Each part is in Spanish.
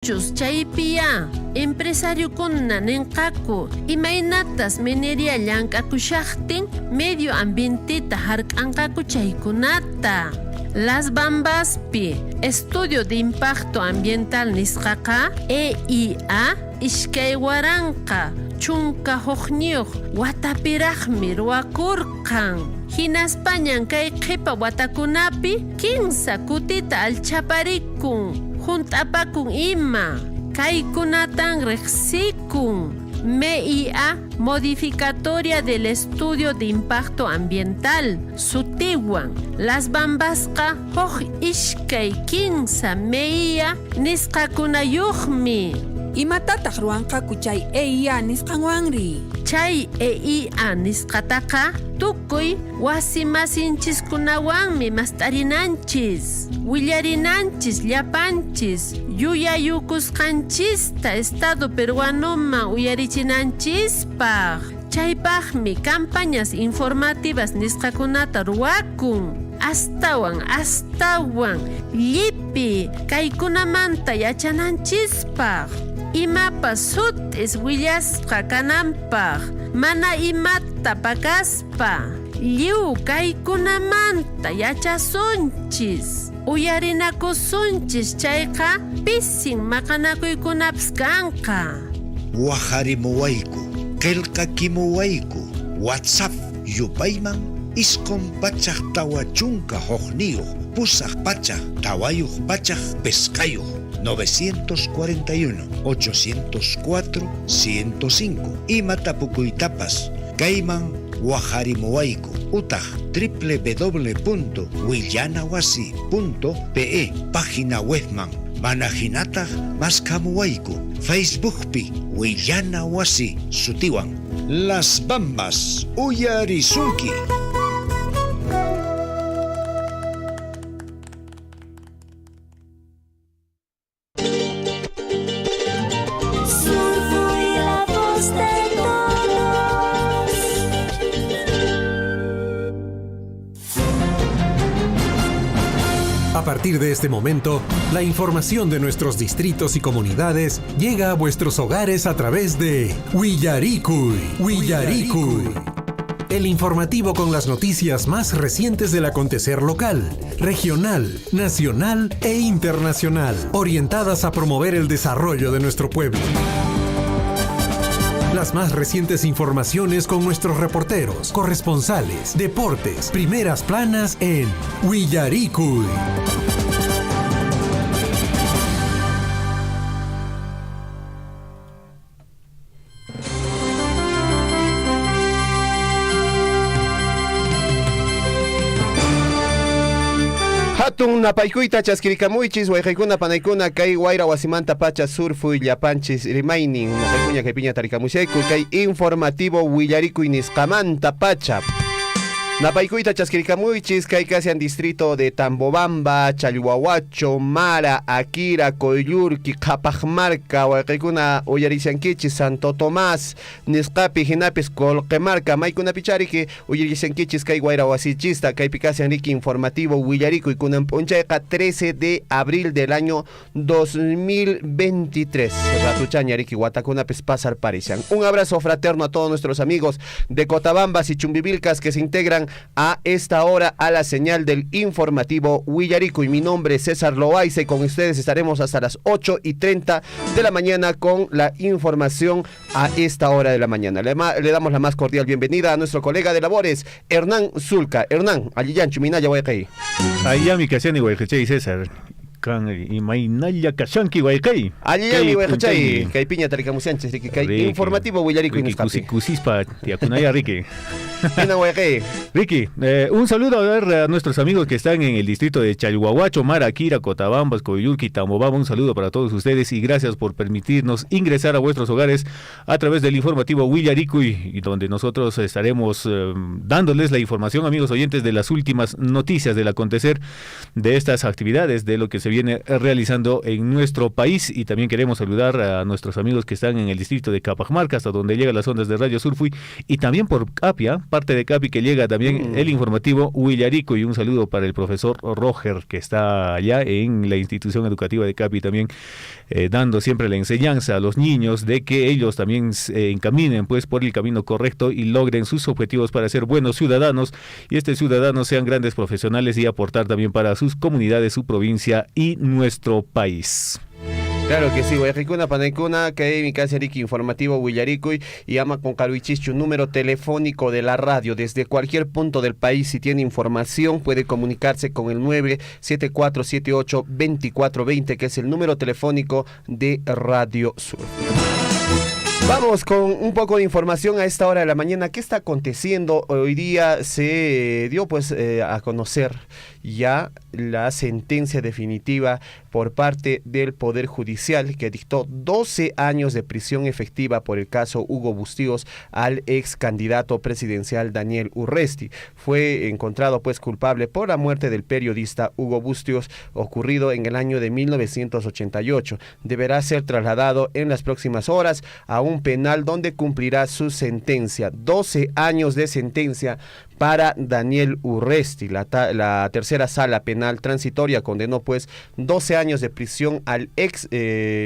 Chaypiya, empresario kunna ninqaku, imaynatas minería llankakushaqtin medio ambientita hark'anqaku chaykunata. Las Bambaspi, Estudio de Impacto Ambiental nisqaqa, EIA, ishkay waranqa, chunka huqniyuq watapiraqmi ruwakurqan. Hinaspañan kay qhipa watakunapi, 15 kutita alchaparikun. Juntapakun ima, kaykunatan riqsikun. MEIA, modificatoria del estudio de impacto ambiental, sutiwan. Las Bambasqa, hoj ishkay 15 MEIA nisqakunayuqmi. Imatataq ruwanqaku chay EIA nisqanwanri? Chay EIA nisqataqa tukuy wasimasinchis-kunawanmi mast'arinanchis, willarinanchis llapanchis, yuyayukusqanchista Estado peruanoman uyarichinanchispaq. Chaypaqmi campañas informativas nisqakunata ruwakun. Astawan llipi kaykunamanta yachananchispaq. Imapas sutis willasqa kananpaq, mana imata pakaspa, lliw kaykunamanta yachasunchis, uyarinakusunchis chayqa pisin maqanakuykunapas kanqa. Waqharimuwayku, qillqakimuwayku, WhatsApp yupayman isqun pachaq tawa chunka huqniyuq, pusaq pachaq tawayuq pachaq pesqayuq. 944-804-105 Imatapukuytapas kayman waqharimuwayku utaq www.willanawasi.pe página webman mana hinataq maskamuwayku Facebookpi Willanawasi sutiwan Las Bambas uyarisunki. A partir de este momento, la información de nuestros distritos y comunidades llega a vuestros hogares a través de Willarikuy. El informativo con las noticias más recientes del acontecer local, regional, nacional e internacional, orientadas a promover el desarrollo de nuestro pueblo. Las más recientes informaciones con nuestros reporteros, corresponsales, deportes, primeras planas en Willarikuy. Hatun napaykuyta chaskirikamuychis wayqaykuna panaykuna kay wayra wasimanta pacha surfuy llapanchis rimaynin wayqaykuña kaypiña tarikamushayku kay informativo Willarikuy nisqamanta pacha. Napaykuyta chaskirikamuychis kay kasian distrito de Tambobamba, Challwawacho, Mara, Akira, Coyllurki, Qhapaqmarca, wayqaykuna uyarishankichis Santo Tomás, nisqapi hinapis Colqemarca, maykunapichariki uyarishankichis kay wayra wasichista, kaypi kasian riki informativo Willarikuy kunan p'unchayqa 13 de abril del año 2023. Ratuchaña riki watakunapis pasar parishan. Un abrazo fraterno a todos nuestros amigos de Cotabambas y Chumbivilcas que se integran a esta hora a la señal del informativo Willarikuy. Mi nombre es César Loaiza y con ustedes estaremos hasta las 8:30 de la mañana con la información a esta hora de la mañana. Le damos la más cordial bienvenida a nuestro colega de labores, Hernán Zulca. Hernán, Alliyan Chuminaya Huaycay. Ayami Kasiani Huaychay César. Kan imaynalla kashanki wayqay. Allí huaychay, kay piña tarikamusianches, kay informativo Willarikuy nisqapi. Kusispa tiakunaya Ricky. Ricky, un saludo a nuestros amigos que están en el distrito de Chalhuahuacho, Mara, Akira, Cotabambas, Coyulqui, Tambobamba. Un saludo para todos ustedes y gracias por permitirnos ingresar a vuestros hogares a través del informativo Willarikuy, y donde nosotros estaremos dándoles la información, amigos oyentes, de las últimas noticias del acontecer de estas actividades, de lo que se viene realizando en nuestro país. Y también queremos saludar a nuestros amigos que están en el distrito de Capajamarca, hasta donde llegan las ondas de Radio Surfui, y también por Capia, parte de Capi, que llega también el informativo Huillarico. Y un saludo para el profesor Roger, que está allá en la institución educativa de Capi también, dando siempre la enseñanza a los niños de que ellos también encaminen pues por el camino correcto y logren sus objetivos para ser buenos ciudadanos, y ciudadanos sean grandes profesionales y aportar también para sus comunidades, su provincia y nuestro país. Claro que sí, Guayajicuna, Panaicuna, que mi casa Ricky informativo Huillaricuy y ama con Caruichichu, número telefónico de la radio desde cualquier punto del país. Si tiene información puede comunicarse con el 974782420, que es el número telefónico de Radio Sur. Vamos con un poco de información a esta hora de la mañana. ¿Qué está aconteciendo? Hoy día se dio pues a conocer ya la sentencia definitiva por parte del Poder Judicial, que dictó 12 años de prisión efectiva por el caso Hugo Bustíos al ex candidato presidencial Daniel Urresti. Fue encontrado pues culpable por la muerte del periodista Hugo Bustíos, ocurrido en el año de 1988. Deberá ser trasladado en las próximas horas a un penal donde cumplirá su sentencia. 12 años de sentencia para Daniel Urresti. La tercera sala penal transitoria condenó pues 12 años de prisión al ex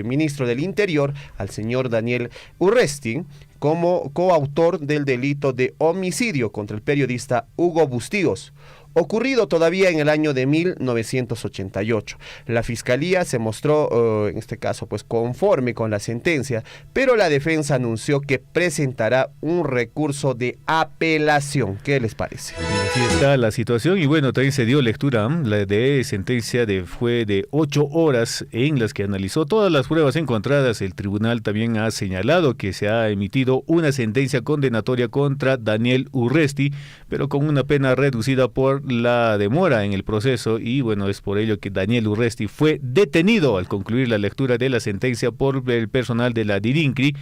ministro del Interior, al señor Daniel Urresti, como coautor del delito de homicidio contra el periodista Hugo Bustíos, ocurrido todavía en el año de 1988. La fiscalía se mostró, en este caso, pues conforme con la sentencia, pero la defensa anunció que presentará un recurso de apelación. ¿Qué les parece? Así está la situación, y bueno, también se dio lectura, la de sentencia fue de 8 horas en las que analizó todas las pruebas encontradas. El tribunal también ha señalado que se ha emitido una sentencia condenatoria contra Daniel Urresti, pero con una pena reducida por la demora en el proceso, y bueno, es por ello que Daniel Urresti fue detenido al concluir la lectura de la sentencia por el personal de la DIRINCRI.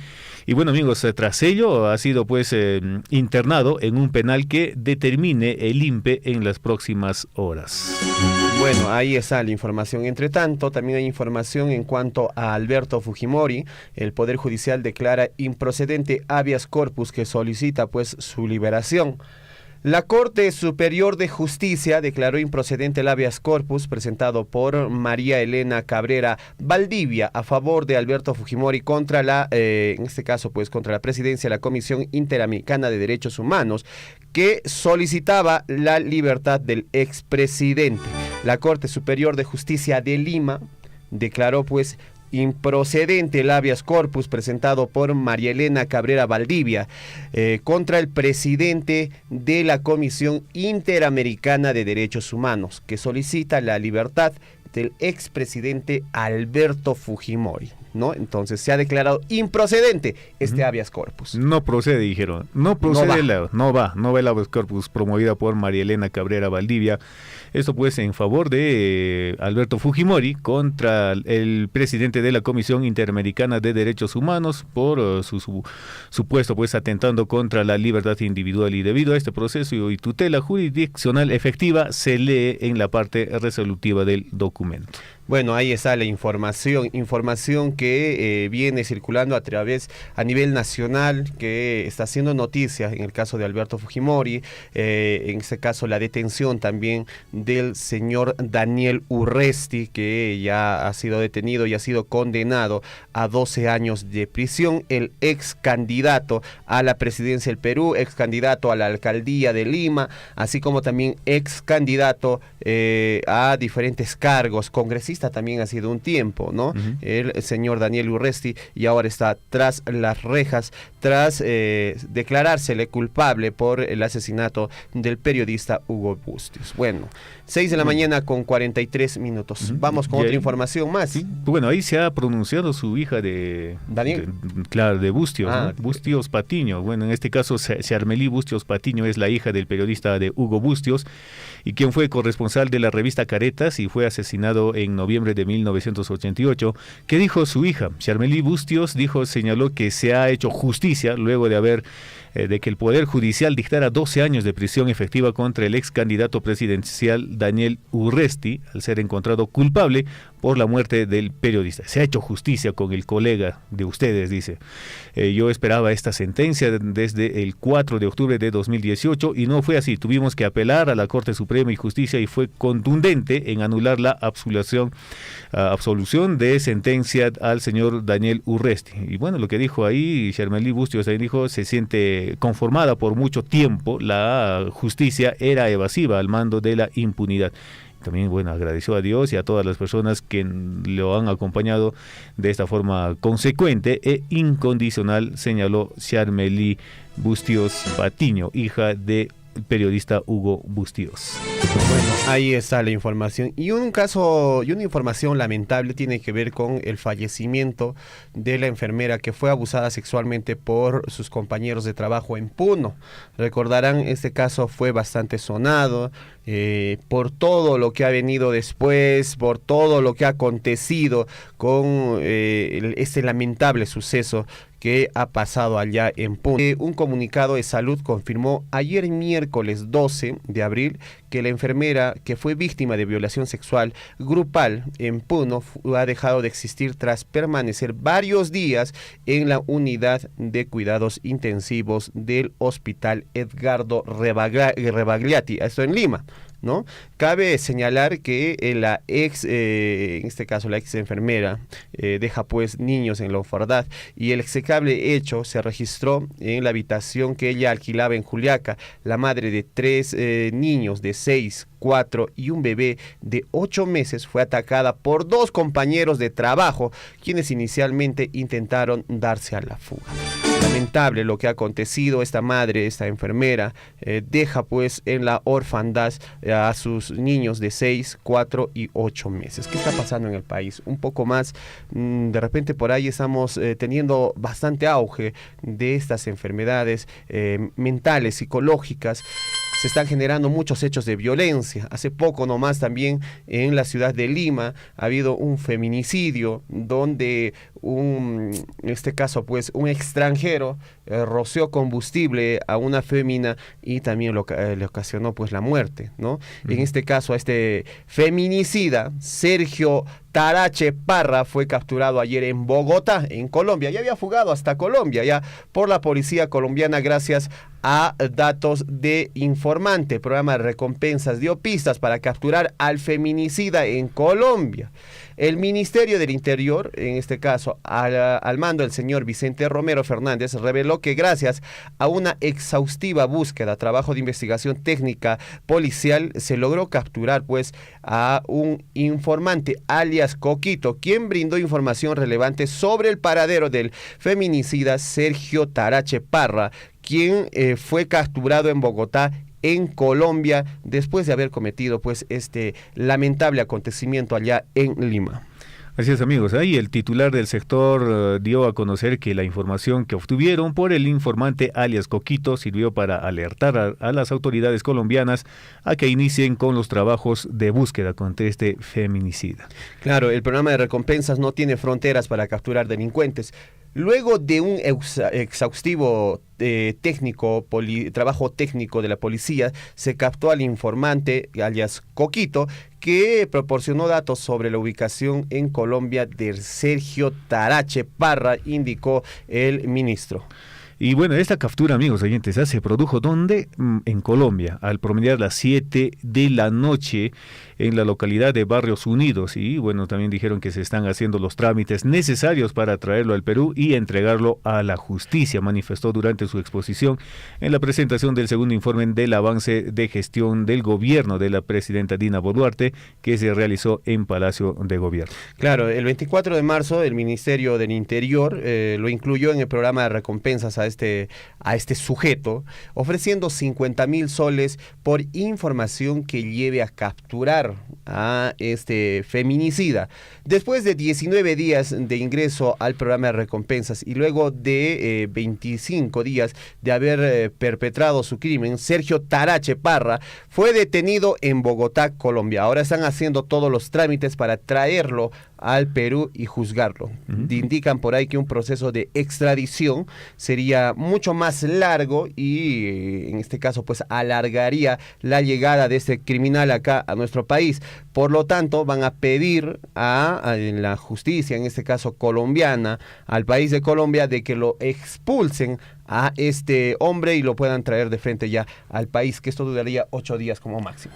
Y bueno, amigos, tras ello ha sido pues internado en un penal que determine el INPE en las próximas horas. Bueno, ahí está la información. Entre tanto, también hay información en cuanto a Alberto Fujimori. El Poder Judicial declara improcedente habeas corpus que solicita pues su liberación. La Corte Superior de Justicia declaró improcedente el habeas corpus presentado por María Elena Cabrera Valdivia a favor de Alberto Fujimori contra en este caso, pues contra la presidencia de la Comisión Interamericana de Derechos Humanos, que solicitaba la libertad del expresidente. La Corte Superior de Justicia de Lima declaró pues improcedente el habeas corpus presentado por María Elena Cabrera Valdivia contra el presidente de la Comisión Interamericana de Derechos Humanos, que solicita la libertad del expresidente Alberto Fujimori, ¿no? Entonces se ha declarado improcedente este habeas corpus. No procede, dijeron. No procede, no va el habeas corpus promovida por María Elena Cabrera Valdivia. Esto pues en favor de Alberto Fujimori contra el presidente de la Comisión Interamericana de Derechos Humanos por su supuesto pues atentando contra la libertad individual, y debido a este proceso y tutela jurisdiccional efectiva se lee en la parte resolutiva del documento. Bueno, ahí está la información que viene circulando a nivel nacional, que está haciendo noticia en el caso de Alberto Fujimori, en este caso la detención también del señor Daniel Urresti, que ya ha sido detenido y ha sido condenado a 12 años de prisión, el ex candidato a la presidencia del Perú, ex candidato a la alcaldía de Lima, así como también ex candidato a diferentes cargos, congresista también ha sido un tiempo, ¿no? El señor Daniel Urresti, y ahora está tras las rejas, tras declarársele culpable por el asesinato del periodista Hugo Bustíos. Bueno, 6 de la mañana con 43 minutos. Vamos con otra información más. Sí. Bueno, ahí se ha pronunciado su hija de Daniel. Claro, de Bustíos, ¿no? Bustíos Patiño. Bueno, en este caso, Charmelí Bustíos Patiño es la hija del periodista de Hugo Bustíos, y quien fue corresponsal de la revista Caretas y fue asesinado en noviembre de 1988, que dijo su hija, Charmely Bustios, señaló que se ha hecho justicia luego de que el Poder Judicial dictara 12 años de prisión efectiva contra el ex candidato presidencial Daniel Urresti, al ser encontrado culpable por la muerte del periodista. Se ha hecho justicia con el colega de ustedes, dice. Yo esperaba esta sentencia desde el 4 de octubre de 2018 y no fue así. Tuvimos que apelar a la Corte Suprema de Justicia y fue contundente en anular la absolución de sentencia al señor Daniel Urresti. Y bueno, lo que dijo ahí, Charmely Bustios ahí dijo, se siente conformada por mucho tiempo, la justicia era evasiva al mando de la impunidad. También, bueno, agradeció a Dios y a todas las personas que lo han acompañado de esta forma consecuente e incondicional, señaló Charmely Bustios Patiño, hija de el periodista Hugo Bustios. Bueno, ahí está la información. Y un caso y una información lamentable tiene que ver con el fallecimiento de la enfermera que fue abusada sexualmente por sus compañeros de trabajo en Puno. Recordarán, este caso fue bastante sonado por todo lo que ha venido después, por todo lo que ha acontecido con este lamentable suceso que ha pasado allá en Puno. Un comunicado de salud confirmó ayer miércoles 12 de abril que la enfermera que fue víctima de violación sexual grupal en Puno ha dejado de existir tras permanecer varios días en la unidad de cuidados intensivos del Hospital Edgardo Rebagliati, esto en Lima, ¿no? Cabe señalar que en este caso la ex enfermera deja pues niños en la orfandad y el execrable hecho se registró en la habitación que ella alquilaba en Juliaca. La madre de 3 niños de 6, 4 y un bebé de 8 meses fue atacada por 2 compañeros de trabajo, quienes inicialmente intentaron darse a la fuga. Lamentable lo que ha acontecido. Esta madre, esta enfermera, deja pues en la orfandad a sus niños de 6, 4 y 8 meses. ¿Qué está pasando en el país? Un poco más, de repente por ahí estamos teniendo bastante auge de estas enfermedades mentales, psicológicas. Se están generando muchos hechos de violencia. Hace poco nomás también en la ciudad de Lima ha habido un feminicidio donde en este caso pues un extranjero roció combustible a una fémina y también le ocasionó pues la muerte, ¿no? En este caso a este feminicida, Sergio Tarache Parra, fue capturado ayer en Bogotá, en Colombia. Ya había fugado hasta Colombia ya por la policía colombiana gracias a datos de informante. El programa de recompensas dio pistas para capturar al feminicida en Colombia. El Ministerio del Interior, en este caso al mando del señor Vicente Romero Fernández, reveló que gracias a una exhaustiva búsqueda, trabajo de investigación técnica policial, se logró capturar pues a un informante alias Coquito, quien brindó información relevante sobre el paradero del feminicida Sergio Tarache Parra, quien fue capturado en Bogotá, en Colombia, después de haber cometido pues este lamentable acontecimiento allá en Lima. Así es, amigos. Ahí el titular del sector dio a conocer que la información que obtuvieron por el informante alias Coquito sirvió para alertar a las autoridades colombianas a que inicien con los trabajos de búsqueda contra este feminicida. Claro, el programa de recompensas no tiene fronteras para capturar delincuentes. Luego de un exhaustivo trabajo técnico de la policía, se captó al informante alias Coquito, que proporcionó datos sobre la ubicación en Colombia de Sergio Tarache Parra, indicó el ministro. Y bueno, esta captura, amigos oyentes, se produjo ¿dónde? En Colombia, al promediar las 7 de la noche en la localidad de Barrios Unidos. Y bueno, también dijeron que se están haciendo los trámites necesarios para traerlo al Perú y entregarlo a la justicia, manifestó durante su exposición en la presentación del segundo informe del avance de gestión del gobierno de la presidenta Dina Boluarte, que se realizó en Palacio de Gobierno. Claro, el 24 de marzo el Ministerio del Interior lo incluyó en el programa de recompensas a a este sujeto, ofreciendo 50,000 soles por información que lleve a capturar a este feminicida. Después de 19 días de ingreso al programa de recompensas y luego de 25 días de haber perpetrado su crimen, Sergio Tarache Parra fue detenido en Bogotá, Colombia. Ahora están haciendo todos los trámites para traerlo al Perú y juzgarlo. Indican por ahí que un proceso de extradición sería mucho más largo y en este caso pues alargaría la llegada de este criminal acá a nuestro país. Por lo tanto, van a pedir a la justicia, en este caso colombiana, al país de Colombia, de que lo expulsen a este hombre y lo puedan traer de frente ya al país, que esto duraría 8 días como máximo.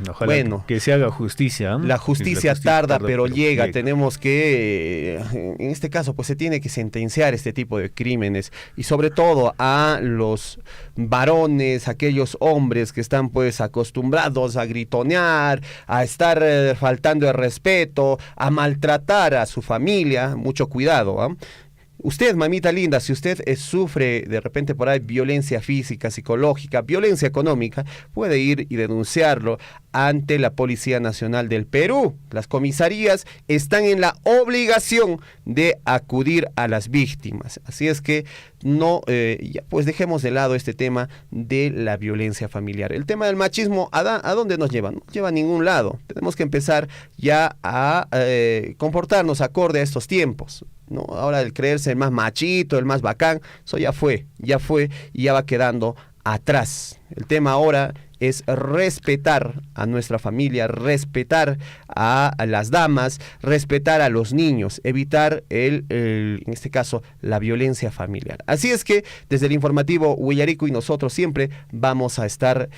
Ojalá bueno, que se haga justicia. La justicia tarda, pero llega. Tenemos que, en este caso, pues se tiene que sentenciar este tipo de crímenes y sobre todo a los varones, aquellos hombres que están pues acostumbrados a gritonear, a estar faltando el respeto, a maltratar a su familia. Mucho cuidado, ¿eh? Usted, mamita linda, si usted sufre de repente por ahí violencia física, psicológica, violencia económica, puede ir y denunciarlo ante la Policía Nacional del Perú. Las comisarías están en la obligación de acudir a las víctimas. Así es que no, ya, pues dejemos de lado este tema de la violencia familiar. El tema del machismo, ¿a dónde nos lleva? No nos lleva a ningún lado. Tenemos que empezar ya a comportarnos acorde a estos tiempos, ¿no? Ahora el creerse el más machito, el más bacán, eso ya fue y ya va quedando atrás. El tema ahora es respetar a nuestra familia, respetar a las damas, respetar a los niños, evitar en este caso la violencia familiar. Así es que desde el informativo Huillarico y nosotros siempre vamos a estar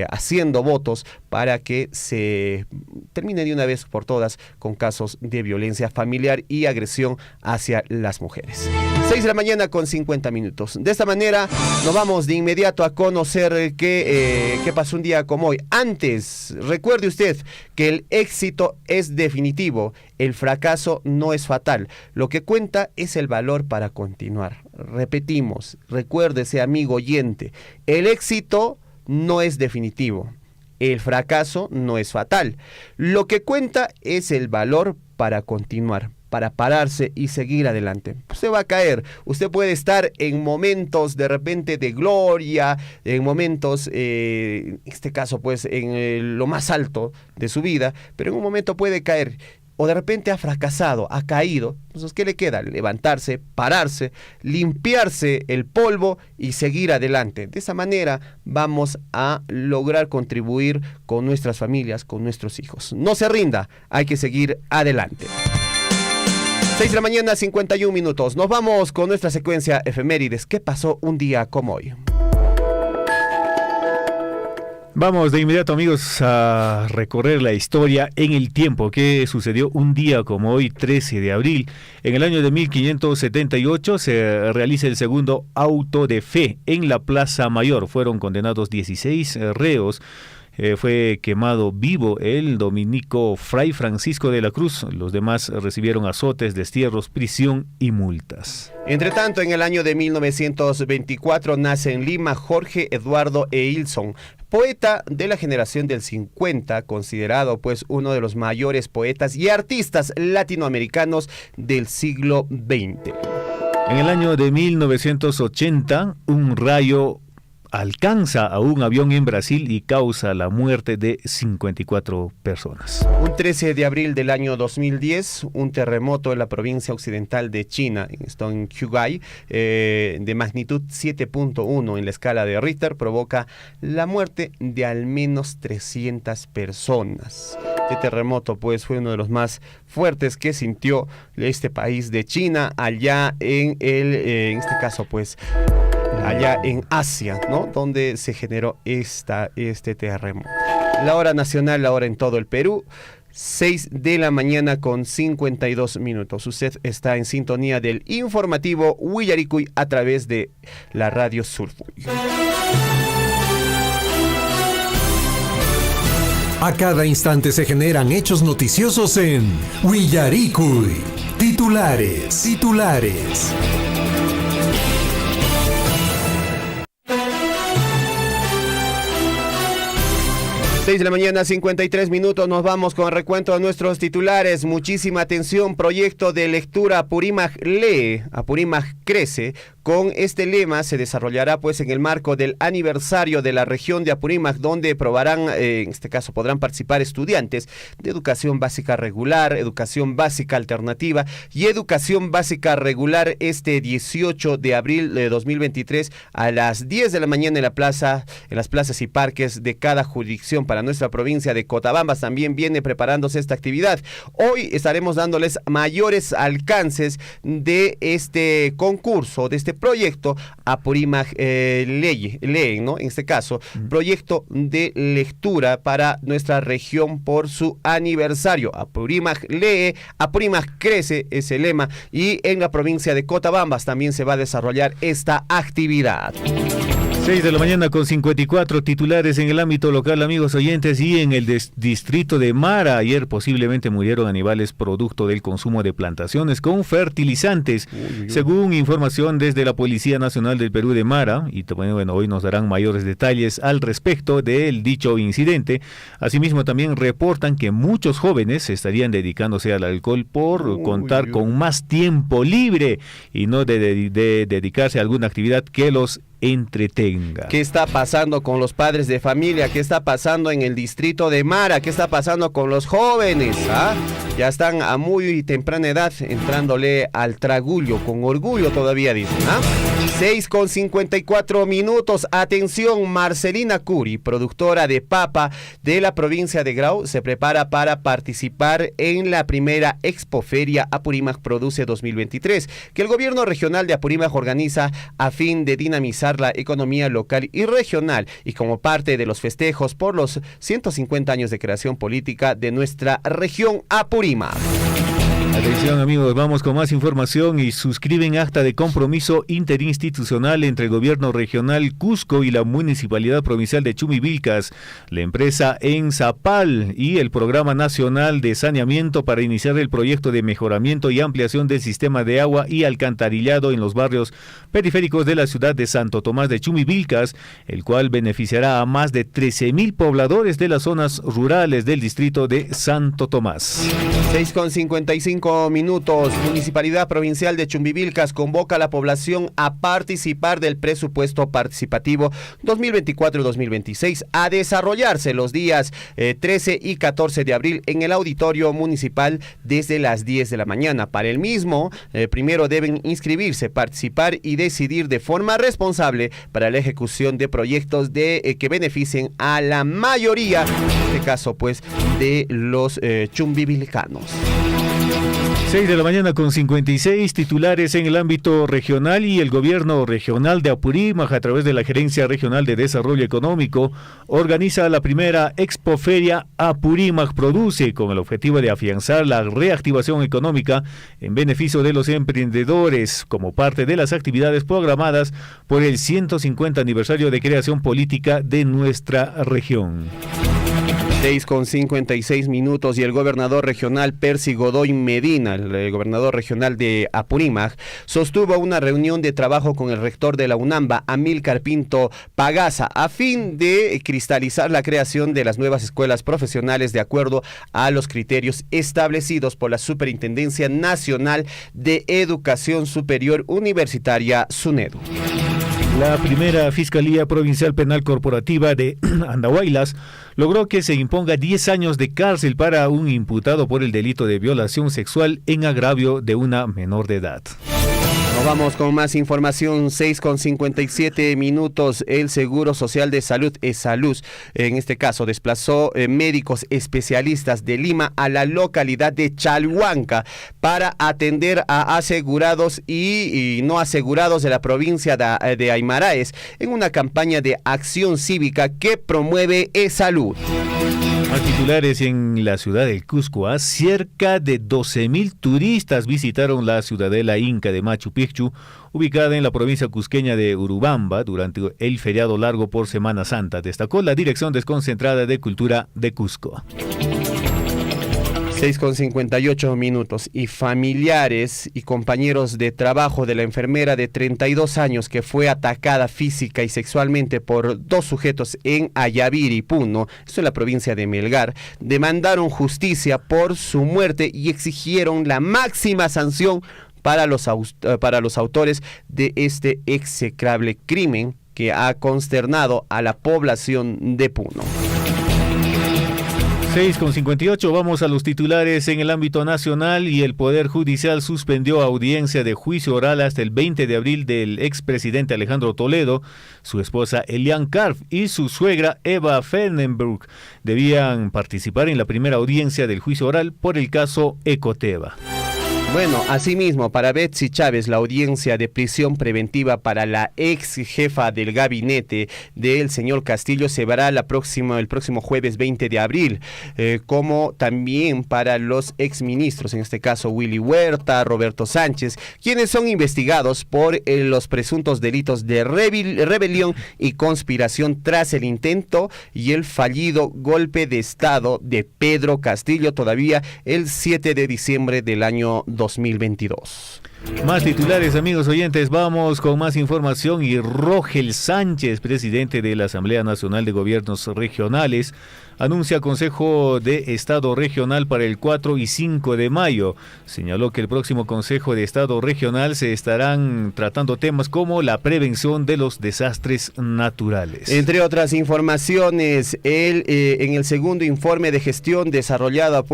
haciendo votos para que se termine de una vez por todas con casos de violencia familiar y agresión hacia las mujeres. 6 de la mañana con 50 minutos. De esta manera nos vamos de inmediato a conocer qué pasó un día como hoy. Antes, recuerde usted que el éxito es definitivo, el fracaso no es fatal. Lo que cuenta es el valor para continuar. Repetimos, recuérdese, amigo oyente, el éxito no es definitivo, el fracaso no es fatal. Lo que cuenta es el valor para continuar, para pararse y seguir adelante. Usted va a caer, usted puede estar en momentos de repente de gloria, en momentos, en este caso pues en lo más alto de su vida, pero en un momento puede caer. O de repente ha fracasado, ha caído. Entonces, ¿qué le queda? Levantarse, pararse, limpiarse el polvo y seguir adelante. De esa manera vamos a lograr contribuir con nuestras familias, con nuestros hijos. No se rinda, hay que seguir adelante. 6 de la mañana, 51 minutos. Nos vamos con nuestra secuencia efemérides. ¿Qué pasó un día como hoy? Vamos de inmediato, amigos, a recorrer la historia en el tiempo que sucedió un día como hoy, 13 de abril. En el año de 1578 se realiza el segundo auto de fe en la Plaza Mayor. Fueron condenados 16 reos. Fue quemado vivo el dominico Fray Francisco de la Cruz. Los demás recibieron azotes, destierros, prisión y multas. Entre tanto, en el año de 1924 nace en Lima Jorge Eduardo Eilson, poeta de la generación del 50, considerado pues uno de los mayores poetas y artistas latinoamericanos del siglo XX. En el año de 1980, un rayo alcanza a un avión en Brasil y causa la muerte de 54 personas. Un 13 de abril del año 2010, un terremoto en la provincia occidental de China, en Qinghai, de magnitud 7.1 en la escala de Richter, provoca la muerte de al menos 300 personas. Este terremoto pues fue uno de los más fuertes que sintió este país de China, allá en este caso pues allá en Asia, ¿no? Donde se generó este terremoto. La hora nacional, la hora en todo el Perú, 6 de la mañana con 52 minutos. Usted está en sintonía del informativo Huillaricuy a través de la radio Surfuy. A cada instante se generan hechos noticiosos en Huillaricuy. Titulares. 6 de la mañana, 53 minutos, nos vamos con el recuento de nuestros titulares. Muchísima atención, proyecto de lectura Apurímac lee, Apurímac crece. Con este lema se desarrollará pues en el marco del aniversario de la región de Apurímac, donde probarán, en este caso podrán participar estudiantes de educación básica regular, educación básica alternativa y educación básica regular este 18 de abril de 2023 a las 10 de la mañana en las plazas y parques de cada jurisdicción. Para nuestra provincia de Cotabambas también viene preparándose esta actividad. Hoy estaremos dándoles mayores alcances de este concurso, de este proyecto Apurímac lee, ¿no? En este caso, proyecto de lectura para nuestra región por su aniversario. Apurímac lee, Apurímac crece es el lema, y en la provincia de Cotabambas también se va a desarrollar esta actividad. 6 de la mañana con 54 titulares en el ámbito local, amigos oyentes, y en el distrito de Mara. Ayer posiblemente murieron animales producto del consumo de plantaciones con fertilizantes. Según información desde la Policía Nacional del Perú de Mara, y bueno, hoy nos darán mayores detalles al respecto del dicho incidente. Asimismo, también reportan que muchos jóvenes estarían dedicándose al alcohol por contar con más tiempo libre y no de dedicarse a alguna actividad que los entretenga. ¿Qué está pasando con los padres de familia? ¿Qué está pasando en el distrito de Mara? ¿Qué está pasando con los jóvenes? Ya están a muy temprana edad entrándole al tragullo, con orgullo todavía dicen. 6 con 54 minutos. Atención, Marcelina Curi, productora de papa de la provincia de Grau, se prepara para participar en la primera Expoferia Apurímac Produce 2023, que el gobierno regional de Apurímac organiza a fin de dinamizar la economía local y regional, y como parte de los festejos por los 150 años de creación política de nuestra región Apurímac. Atención, amigos, vamos con más información. Y suscriben acta de compromiso interinstitucional entre el gobierno regional Cusco y la municipalidad provincial de Chumivilcas, la empresa Enzapal y el Programa Nacional de Saneamiento para iniciar el proyecto de mejoramiento y ampliación del sistema de agua y alcantarillado en los barrios periféricos de la ciudad de Santo Tomás de Chumivilcas, el cual beneficiará a más de 13,000 pobladores de las zonas rurales del distrito de Santo Tomás. 6 con 55 minutos. Municipalidad Provincial de Chumbivilcas convoca a la población a participar del presupuesto participativo 2024-2026 a desarrollarse los días 13 y 14 de abril en el auditorio municipal desde las 10 de la mañana. Para el mismo, primero deben inscribirse, participar y decidir de forma responsable para la ejecución de proyectos que beneficien a la mayoría, en este caso pues, de los chumbivilcanos. 6 de la mañana con 56 titulares en el ámbito regional, y el gobierno regional de Apurímac, a través de la Gerencia Regional de Desarrollo Económico, organiza la primera Expoferia Apurímac Produce, con el objetivo de afianzar la reactivación económica en beneficio de los emprendedores, como parte de las actividades programadas por el 150 aniversario de creación política de nuestra región. 6 con 56 minutos, y el gobernador regional Percy Godoy Medina, el gobernador regional de Apurímac, sostuvo una reunión de trabajo con el rector de la UNAMBA, Amílcar Pinto Pagaza, a fin de cristalizar la creación de las nuevas escuelas profesionales de acuerdo a los criterios establecidos por la Superintendencia Nacional de Educación Superior Universitaria, SUNEDU. La primera Fiscalía Provincial Penal Corporativa de Andahuaylas logró que se imponga 10 años de cárcel para un imputado por el delito de violación sexual en agravio de una menor de edad. Nos vamos con más información. 6 con 57 minutos. El Seguro Social de Salud, ESALUS, en este caso desplazó médicos especialistas de Lima a la localidad de Chalhuanca para atender a asegurados y no asegurados de la provincia de Aymaraes en una campaña de acción cívica que promueve ESALUD. A titulares en la ciudad del Cusco, cerca de 12,000 turistas visitaron la ciudadela inca de Machu Picchu, ubicada en la provincia cusqueña de Urubamba, durante el feriado largo por Semana Santa, destacó la Dirección Desconcentrada de Cultura de Cusco. 6:58. Y familiares y compañeros de trabajo de la enfermera de 32 años que fue atacada física y sexualmente por dos sujetos en Ayaviri, Puno, esto en la provincia de Melgar, demandaron justicia por su muerte y exigieron la máxima sanción para los autores de este execrable crimen que ha consternado a la población de Puno. 6:58, vamos a los titulares en el ámbito nacional. Y el Poder Judicial suspendió audiencia de juicio oral hasta el 20 de abril del expresidente Alejandro Toledo, su esposa Elian Karf y su suegra Eva Fernenberg. Debían participar en la primera audiencia del juicio oral por el caso Ecoteva. Bueno, asimismo, para Betsy Chávez, la audiencia de prisión preventiva para la ex jefa del gabinete del señor Castillo se verá el próximo jueves 20 de abril, como también para los exministros, en este caso Willy Huerta, Roberto Sánchez, quienes son investigados por los presuntos delitos de rebelión y conspiración tras el intento y el fallido golpe de Estado de Pedro Castillo, todavía el 7 de diciembre del año 2022. Más titulares, amigos oyentes, vamos con más información. Y Rogel Sánchez, presidente de la Asamblea Nacional de Gobiernos Regionales, anuncia Consejo de Estado Regional para el 4 y 5 de mayo. Señaló que el próximo Consejo de Estado Regional se estarán tratando temas como la prevención de los desastres naturales. Entre otras informaciones, en el segundo informe de gestión desarrollado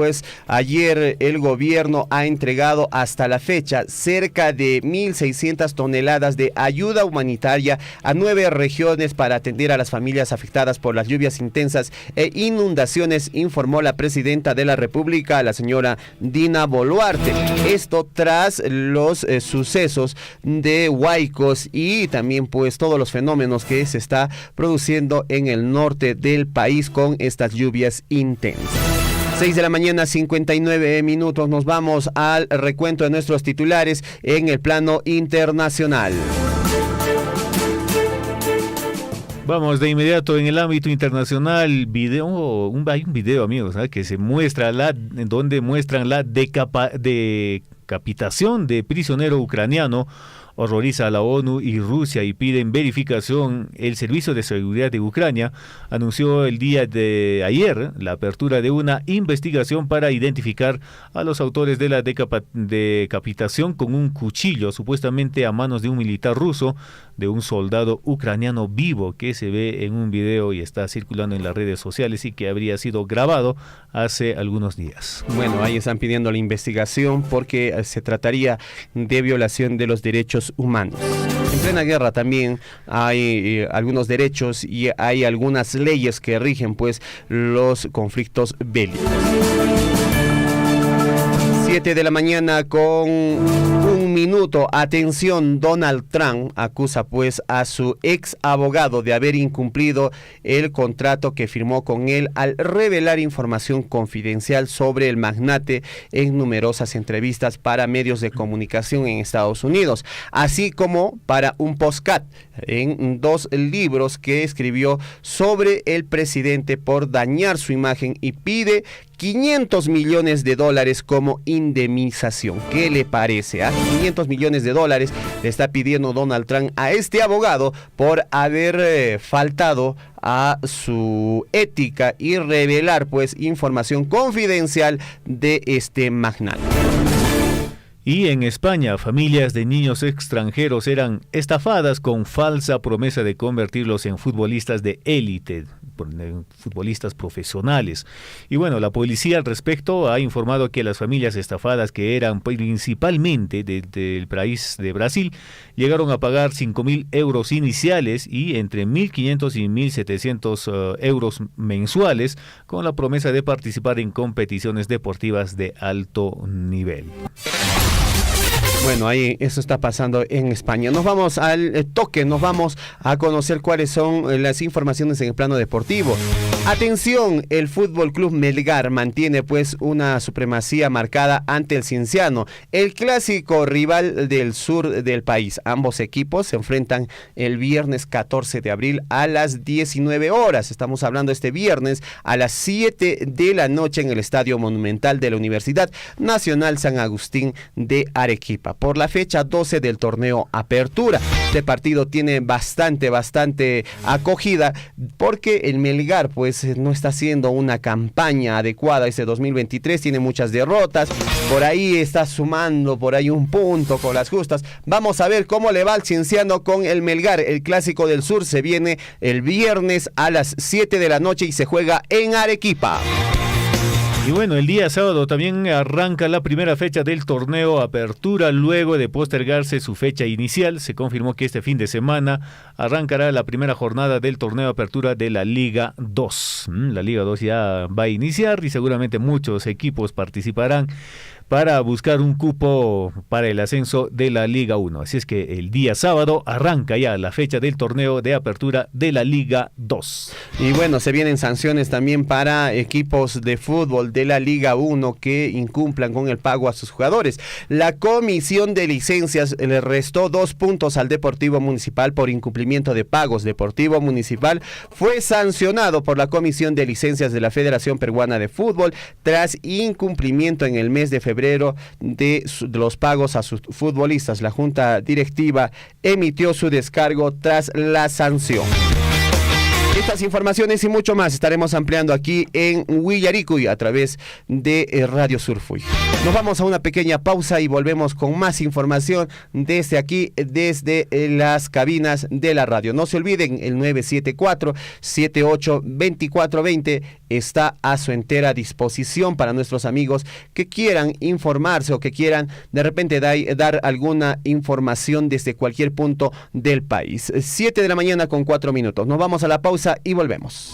ayer, el gobierno ha entregado hasta la fecha cerca de 1.600 toneladas de ayuda humanitaria a 9 regiones para atender a las familias afectadas por las lluvias intensas e inundaciones, informó la presidenta de la República, la señora Dina Boluarte. Esto tras los sucesos de Huaycos y también todos los fenómenos que se está produciendo en el norte del país con estas lluvias intensas. 6:59 a.m. Nos vamos al recuento de nuestros titulares en el plano internacional. Vamos de inmediato en el ámbito internacional. Hay un video, amigos, que se muestra donde muestran la decapitación de prisionero ucraniano. Horroriza a la ONU y Rusia y piden verificación. El Servicio de Seguridad de Ucrania anunció el día de ayer la apertura de una investigación para identificar a los autores de la decapitación con un cuchillo, supuestamente a manos de un militar ruso, de un soldado ucraniano vivo, que se ve en un video y está circulando en las redes sociales y que habría sido grabado hace algunos días. Bueno, ahí están pidiendo la investigación porque se trataría de violación de los derechos humanos. En plena guerra también hay algunos derechos y hay algunas leyes que rigen los conflictos bélicos. 7 de la mañana con 1 minuto. Atención, Donald Trump acusa a su ex abogado de haber incumplido el contrato que firmó con él al revelar información confidencial sobre el magnate en numerosas entrevistas para medios de comunicación en Estados Unidos, así como para un podcast en 2 libros que escribió sobre el presidente por dañar su imagen, y pide $500 millones como indemnización. ¿Qué le parece? $500 millones le está pidiendo Donald Trump a este abogado por haber faltado a su ética y revelar información confidencial de este magnate. Y en España, familias de niños extranjeros eran estafadas con falsa promesa de convertirlos en futbolistas de élite, futbolistas profesionales. Y bueno, la policía al respecto ha informado que las familias estafadas, que eran principalmente del país de Brasil, llegaron a pagar 5.000 euros iniciales y entre 1.500 y 1.700 euros mensuales, con la promesa de participar en competiciones deportivas de alto nivel. Bueno, ahí eso está pasando en España. Nos vamos al toque, nos vamos a conocer cuáles son las informaciones en el plano deportivo. Atención, el Fútbol Club Melgar mantiene pues una supremacía marcada ante el Cienciano, el clásico rival del sur del país. Ambos equipos se enfrentan el viernes 14 de abril a las 19 horas. Estamos hablando este viernes a las 7 de la noche en el Estadio Monumental de la Universidad Nacional San Agustín de Arequipa, por la fecha 12 del torneo Apertura. Este partido tiene bastante acogida porque el Melgar pues no está haciendo una campaña adecuada este 2023, tiene muchas derrotas, por ahí está sumando por ahí un punto con las justas. Vamos a ver cómo le va al Cienciano con el Melgar. El clásico del sur se viene el viernes a las 7 de la noche y se juega en Arequipa. Y bueno, el día sábado también arranca la primera fecha del torneo Apertura, luego de postergarse su fecha inicial. Se confirmó que este fin de semana arrancará la primera jornada del torneo Apertura de la Liga 2. La Liga 2 ya va a iniciar y seguramente muchos equipos participarán para buscar un cupo para el ascenso de la Liga 1. Así es que el día sábado arranca ya la fecha del torneo de apertura de la Liga 2. Y bueno, se vienen sanciones también para equipos de fútbol de la Liga 1 que incumplan con el pago a sus jugadores. La Comisión de Licencias le restó 2 puntos al Deportivo Municipal por incumplimiento de pagos. Deportivo Municipal fue sancionado por la Comisión de Licencias de la Federación Peruana de Fútbol tras incumplimiento en el mes de febrero de los pagos a sus futbolistas. La Junta Directiva emitió su descargo tras la sanción. Estas informaciones y mucho más estaremos ampliando aquí en Huillaricuy a través de Radio Surfuy. Nos vamos a una pequeña pausa y volvemos con más información desde aquí, desde las cabinas de la radio. No se olviden, el 974-78-2420 está a su entera disposición para nuestros amigos que quieran informarse o que quieran de repente dar alguna información desde cualquier punto del país. 7 de la mañana con 4 minutos. Nos vamos a la pausa y volvemos.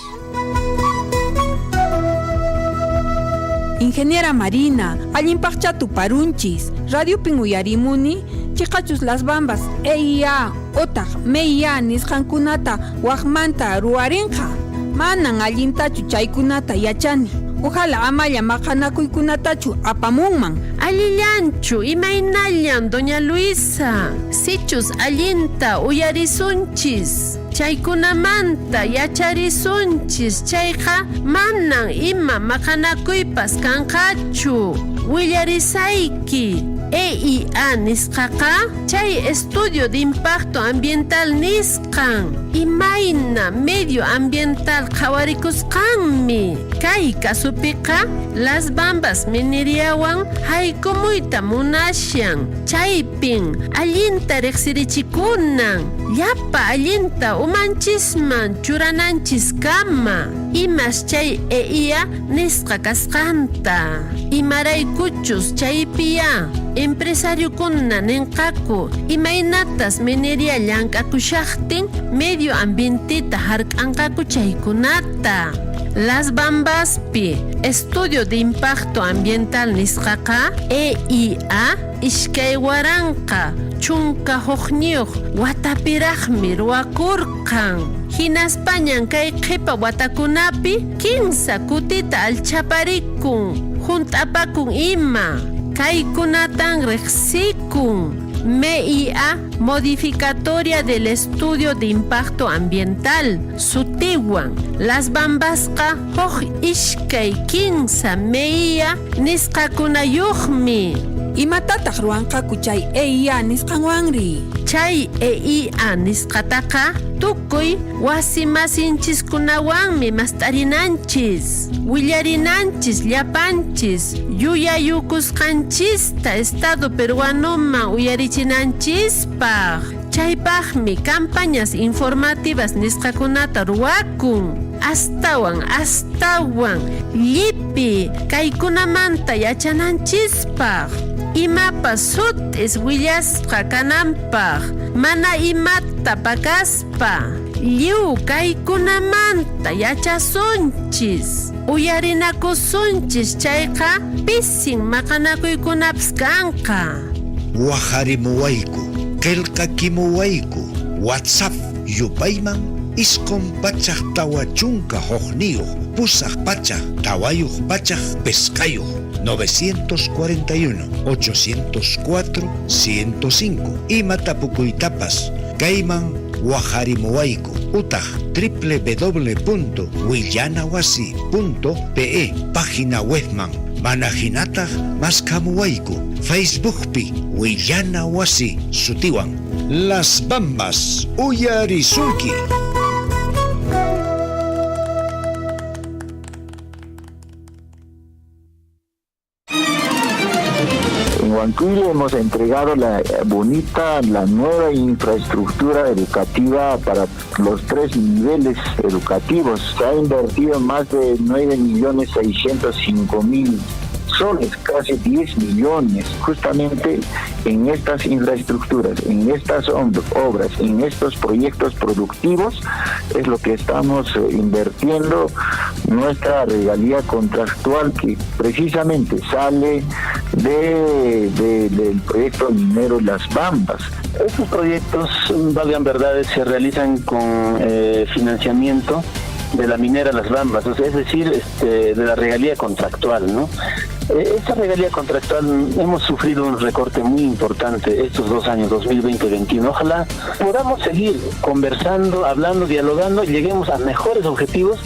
Ingeniera Marina, allimpaqcha tuparunchis, Radio Pinguyarimuni, chiqachus las bambas, EIA, otaq, MEIA, nisqankunata, waqmanta ruwarinqa, manan allintachu chaykunata yachani. Ojalá amaya maqanakuykunatachu apamunman. Allillanchu, imaynallan, doña Luisa. Sichus allinta uyarisunchis. Chaykunamanta yacharisunchis. Chayqa manan ima maqanakuypas kanqachu. Willarisayki. EIA nisqaqa chay estudio de impacto ambiental nisqan. Imayna medio ambiental qhawarikusqanmi. Kay kasupiqa las bambas mineriawan haykumuyta munashan. Chaypin allinta riqsirichikunan. Llapa allinta umanchisman churananchiskama. Imash chay EIA nisqa kasqanta. Imaraykuchus chaypiya empresario kunna ninqaku imaynatas mineria llankakushaqtin medio ambientita hark'anqaku chaykunata. Las Bambaspi Estudio de Impacto Ambiental nisqaqa EIA ishkay waranqa chunka huqniyuq watapiraqmi ruwakurqan. Hinaspañan kay qhipa watakunapi 15 kutita alchaparikun hunt'apakun ima. Kaykunatan riqsikun. MEIA modificatoria del estudio de impacto ambiental sutiwan las bambasqa huk ishkay 15 MEIA nisqakunayuqmi. Imatataq ruwanqaku chay EIA nisqanwanri? Chay EIA nisqataqa tukuy wasi masinchiskunawanmi mast'arinanchis, willarinanchis llapanchis, yuyayukusqanchista Estado peruanuman uyarichinanchispaq. Chaypaqmi campañas informativas nisqakunata ruwakun. Astawan llipi kaykunamanta yachananchispaq. Imapas sutis willasqa kananpaq, mana imata pakaspa. Lliw kaykunamanta yachasunchis, uyarinakusunchis chayqa pisin maqanakuykunapas kanqa. waharimuwayku, qillqakimuwayku, WhatsApp yupayman isqun pachaq tawa chunka hukniyuq, pusaq pachaq tawayuq pachaq pesqayuq 941-804-105 imatapukuytapas kayman waharimuwayku utaq www.willanawasi.pe página webman mana hinataq maskamuwayku Facebookpi Willana Wasi sutiwan Las Bambas uyarisunki. En Huancuire hemos entregado la nueva infraestructura educativa para los 3 niveles educativos. Se ha invertido más de 9.605.000 soles, casi 10 millones, justamente en estas infraestructuras, en estas obras, en estos proyectos productivos, es lo que estamos invirtiendo nuestra regalía contractual que precisamente sale del proyecto minero Las Bambas. Estos proyectos, valgan verdades, se realizan con financiamiento de la minera Las Bambas, o sea, es decir, de la regalía contractual, ¿no? Esta regalía contractual hemos sufrido un recorte muy importante estos 2 años, 2020 y 2021. Ojalá podamos seguir conversando, hablando, dialogando y lleguemos a mejores objetivos,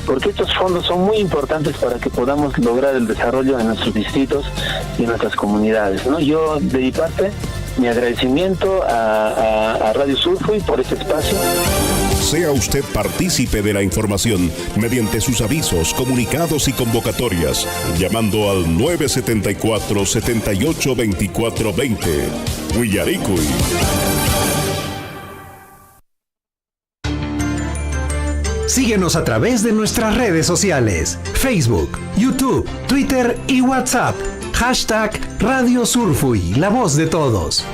porque estos fondos son muy importantes para que podamos lograr el desarrollo de nuestros distritos y nuestras comunidades, ¿no? Yo, de mi parte, mi agradecimiento a Radio Surfui por este espacio. Sea usted partícipe de la información mediante sus avisos, comunicados y convocatorias, llamando al 974-782420. Willaricuy. Síguenos a través de nuestras redes sociales, Facebook, YouTube, Twitter y WhatsApp. Hashtag Radio Surfui, la voz de todos.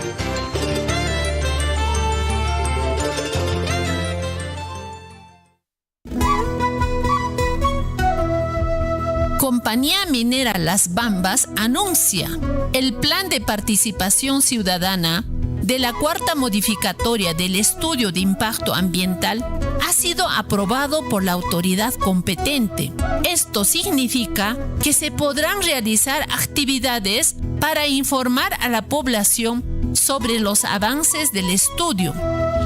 Compañía Minera Las Bambas anuncia el Plan de Participación Ciudadana de la cuarta modificatoria del Estudio de Impacto Ambiental ha sido aprobado por la autoridad competente. Esto significa que se podrán realizar actividades para informar a la población sobre los avances del estudio,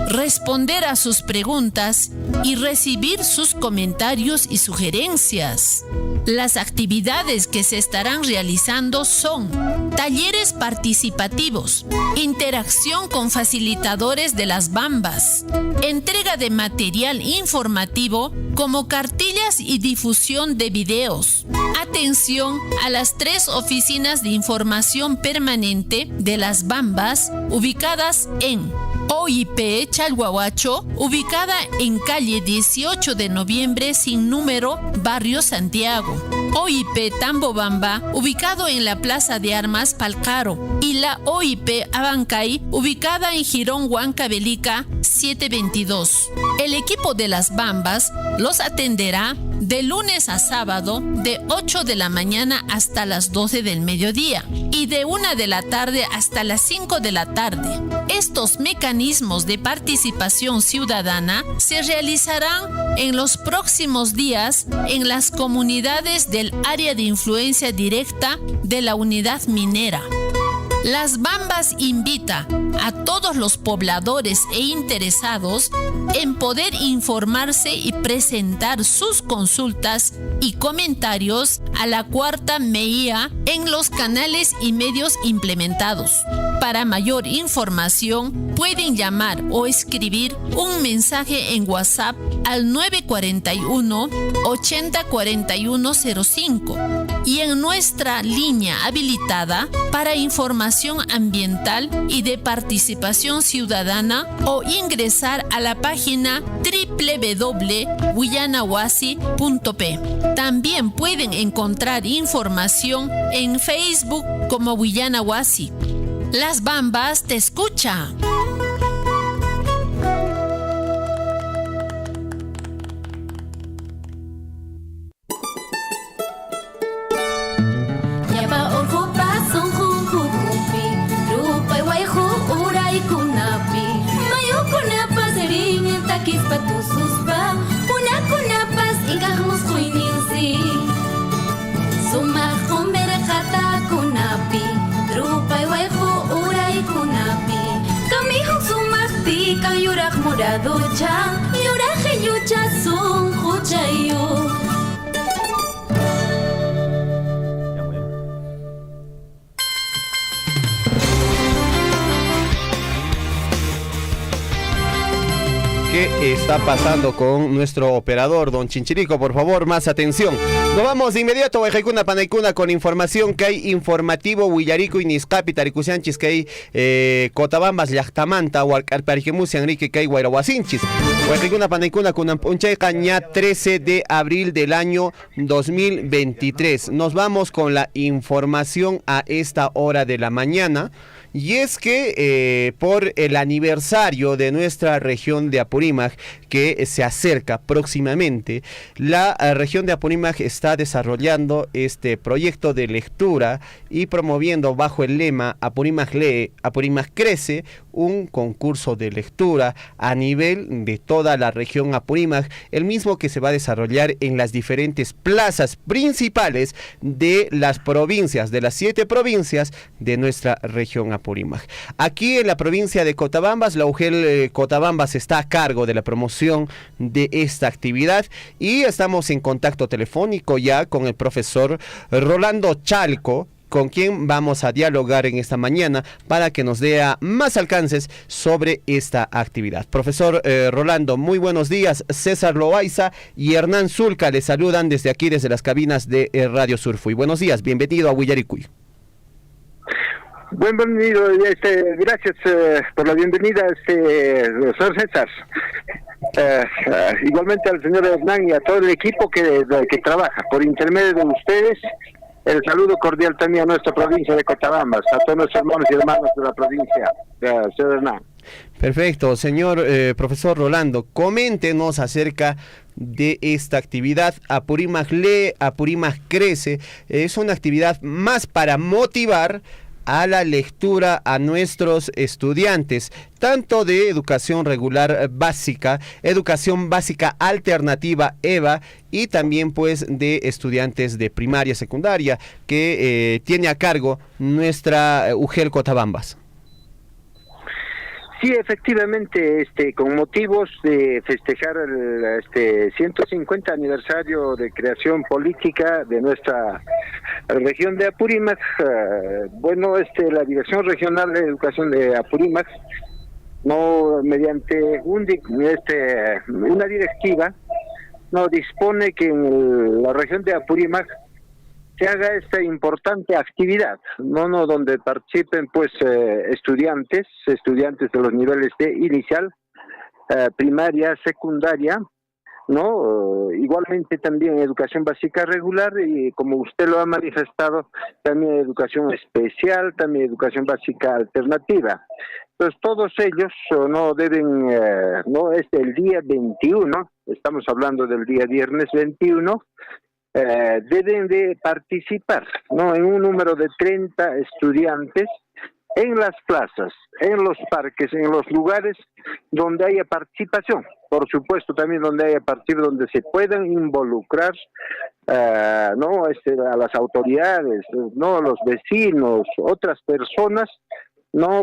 responder a sus preguntas y recibir sus comentarios y sugerencias. Las actividades que se estarán realizando son talleres participativos, interacción con facilitadores de Las Bambas, entrega de material informativo como cartillas y difusión de videos, atención a las 3 oficinas de información permanente de Las Bambas ubicadas en OIP Chalhuahuacho, ubicada en calle 18 de noviembre sin número, Barrio Santiago. OIP Tambobamba, ubicado en la Plaza de Armas Palcaro. Y la OIP Abancay, ubicada en Girón Huancavelica 722. El equipo de Las Bambas los atenderá de lunes a sábado de 8 de la mañana hasta las 12 del mediodía y de 1 de la tarde hasta las 5 de la tarde. Estos mecanismos de participación ciudadana se realizarán en los próximos días en las comunidades del área de influencia directa de la unidad minera. Las Bambas invita a todos los pobladores e interesados en poder informarse y presentar sus consultas y comentarios a la cuarta MEIA en los canales y medios implementados. Para mayor información, pueden llamar o escribir un mensaje en WhatsApp al 941-804105 y en nuestra línea habilitada para información ambiental y de participación ciudadana o ingresar a la página www.willanawasi.pe. También pueden encontrar información en Facebook como Willanawasi. Las Bambas te escucha. Yapa ojo paso juju kumpi, rupa Pica yuraq moradocha, yuraq yucha son jochayo. ¿Qué está pasando con nuestro operador, don Chinchirico? Por favor, más atención. Nos vamos de inmediato, Guajaicuna Panaicuna, con información que hay informativo Huillarico y Niscapi, Taricusianchis, que hay Cotabambas, Yachtamanta, Hualcarpariquemusi, Enrique, que hay Guairahuasinchis. Guajaicuna Panaicuna, con Ampunche Caña, 13 de abril del año 2023. Nos vamos con la información a esta hora de la mañana. Y es que por el aniversario de nuestra región de Apurímac, que se acerca próximamente, la región de Apurímac está desarrollando este proyecto de lectura y promoviendo bajo el lema Apurímac lee, Apurímac crece, un concurso de lectura a nivel de toda la región Apurímac, el mismo que se va a desarrollar en las diferentes plazas principales de las provincias, de las 7 provincias de nuestra región Apurímac. Aquí en la provincia de Cotabambas, la UGEL Cotabambas está a cargo de la promoción de esta actividad y estamos en contacto telefónico ya con el profesor Rolando Chalco, con quien vamos a dialogar en esta mañana para que nos dé más alcances sobre esta actividad. Profesor Rolando, muy buenos días. César Loaiza y Hernán Zulca les saludan desde aquí, desde las cabinas de Radio Surfuy. Buenos días, bienvenido a Huillaricuy. Bienvenido, gracias por la bienvenida, señor César. Igualmente al señor Hernán y a todo el equipo que trabaja por intermedio de ustedes. El saludo cordial también a nuestra provincia de Cotabambas, a todos nuestros hermanos y hermanas de la provincia, señor Hernán. Perfecto, señor profesor Rolando, coméntenos acerca de esta actividad. Apurímac lee, Apurímac crece. Es una actividad más para motivar a la lectura a nuestros estudiantes, tanto de educación regular básica, educación básica alternativa EVA y también pues de estudiantes de primaria, secundaria, que tiene a cargo nuestra UGEL Cotabambas. Sí, efectivamente, con motivos de festejar el 150 aniversario de creación política de nuestra región de Apurímac, la Dirección Regional de Educación de Apurímac, mediante una directiva, dispone que en la región de Apurímac se haga esta importante actividad, donde participen pues estudiantes de los niveles de inicial, primaria, secundaria, igualmente también educación básica regular y, como usted lo ha manifestado, también educación especial, también educación básica alternativa. Entonces todos ellos deben, el día 21, estamos hablando del día viernes 21, deben de participar en un número de 30 estudiantes en las plazas, en los parques, en los lugares donde haya participación. Por supuesto también donde haya participación, donde se puedan involucrar a las autoridades, los vecinos, otras personas,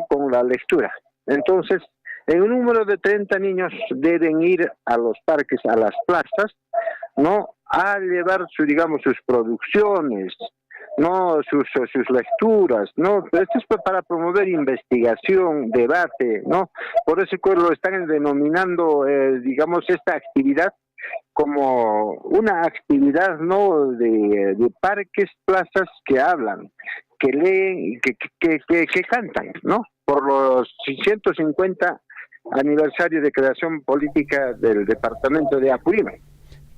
con la lectura. Entonces, en un número de 30 niños deben ir a los parques, a las plazas, a llevar sus producciones, sus lecturas, Pero esto es para promover investigación, debate, Por eso lo están denominando, esta actividad como una actividad, de parques, plazas que hablan, que leen y que cantan, Por los 150 aniversario de creación política del departamento de Apurímac.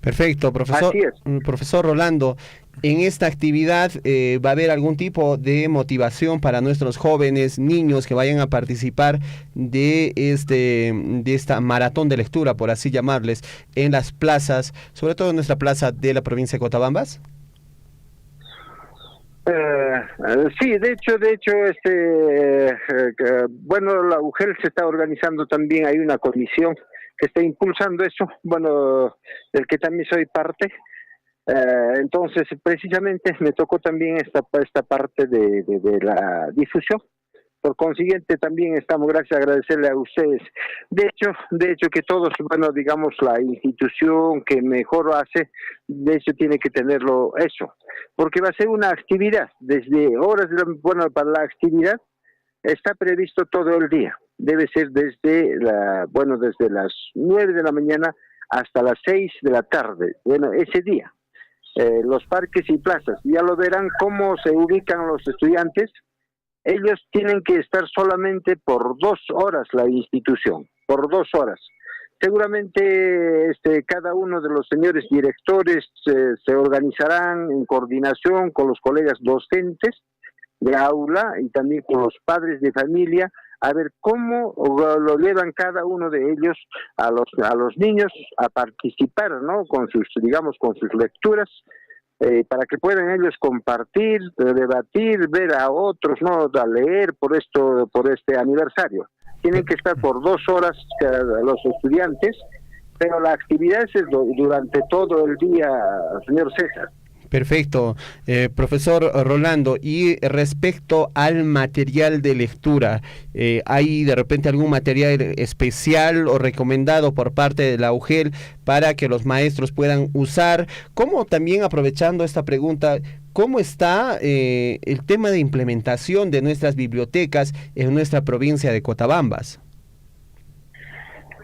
Perfecto, profesor. Así es. Profesor Rolando, en esta actividad va a haber algún tipo de motivación para nuestros jóvenes, niños que vayan a participar de esta maratón de lectura, por así llamarles, en las plazas, sobre todo en nuestra plaza de la provincia de Cotabambas. Sí, de hecho, la UGEL se está organizando también, hay una comisión que está impulsando eso, del que también soy parte. Entonces, precisamente me tocó también esta parte de la difusión, Por consiguiente, también estamos, gracias, agradecerle a ustedes. De hecho que todos, bueno, digamos, la institución que mejor lo hace, de hecho tiene que tenerlo eso, porque va a ser una actividad, desde horas, bueno, para la actividad está previsto todo el día. Debe ser desde las 9 de la mañana hasta las 6 de la tarde, bueno, ese día. Los parques y plazas, ya lo verán cómo se ubican los estudiantes. Ellos tienen que estar solamente por 2 horas la institución, por 2 horas. Seguramente cada uno de los señores directores se organizarán en coordinación con los colegas docentes de aula y también con los padres de familia, a ver cómo lo llevan cada uno de ellos a los niños a participar, ¿no? Con sus lecturas, para que puedan ellos compartir, debatir, ver a otros, ¿no? A leer por este aniversario. Tienen que estar por 2 horas los estudiantes, pero la actividad es durante todo el día, señor César. Perfecto, profesor Rolando, y respecto al material de lectura, ¿hay de repente algún material especial o recomendado por parte de la UGEL para que los maestros puedan usar? Como también, aprovechando esta pregunta, ¿cómo está el tema de implementación de nuestras bibliotecas en nuestra provincia de Cotabambas?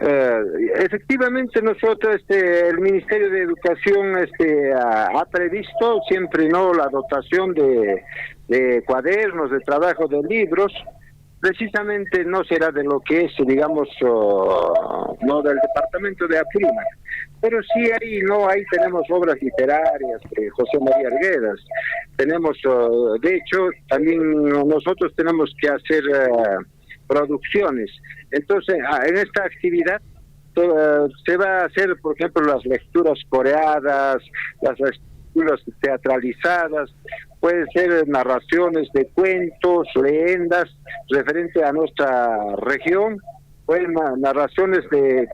Efectivamente, nosotros, el Ministerio de Educación ha previsto siempre, ¿no?, la dotación de cuadernos, de trabajo, de libros. Precisamente no será de lo que es, digamos, no del departamento de Apurímac, pero sí ahí tenemos obras literarias de José María Arguedas. Tenemos, de hecho, también nosotros tenemos que hacer producciones. Entonces, en esta actividad se va a hacer, por ejemplo, las lecturas coreadas, las lecturas teatralizadas, pueden ser narraciones de cuentos, leyendas referente a nuestra región, pueden narraciones de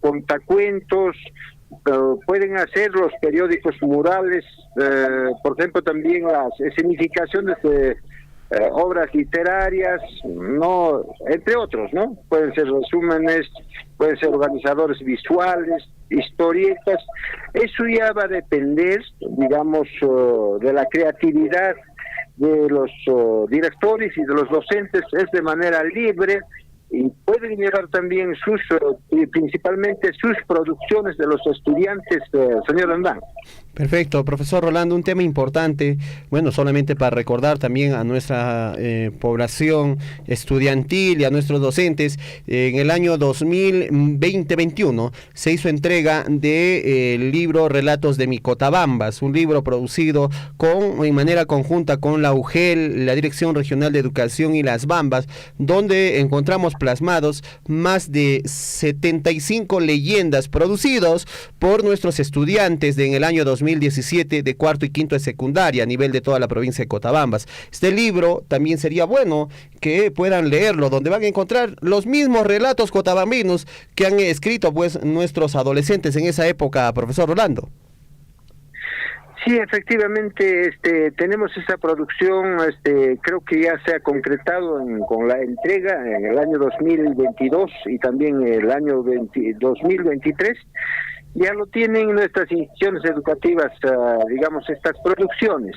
contacuentos, pueden hacer los periódicos murales, por ejemplo, también las escenificaciones de obras literarias, no, entre otros, ¿no? Pueden ser resúmenes, pueden ser organizadores visuales, historietas. Eso ya va a depender, digamos, de la creatividad de los directores y de los docentes. Es de manera libre y pueden llevar también principalmente sus producciones de los estudiantes, señor Andán. Perfecto, profesor Rolando, un tema importante, bueno, solamente para recordar también a nuestra población estudiantil y a nuestros docentes, en el año 2020-21 se hizo entrega del libro Relatos de mi Cotabambas, un libro producido en manera conjunta con la UGEL, la Dirección Regional de Educación y las Bambas, donde encontramos plasmados más de 75 leyendas producidos por nuestros estudiantes en el año 2017 de cuarto y quinto de secundaria a nivel de toda la provincia de Cotabambas. Este libro también sería bueno que puedan leerlo, donde van a encontrar los mismos relatos cotabambinos que han escrito pues nuestros adolescentes en esa época, profesor Rolando. Sí, efectivamente, tenemos esa producción, creo que ya se ha concretado con la entrega en el año 2022 y también el año 2023. Ya lo tienen nuestras instituciones educativas, digamos, estas producciones.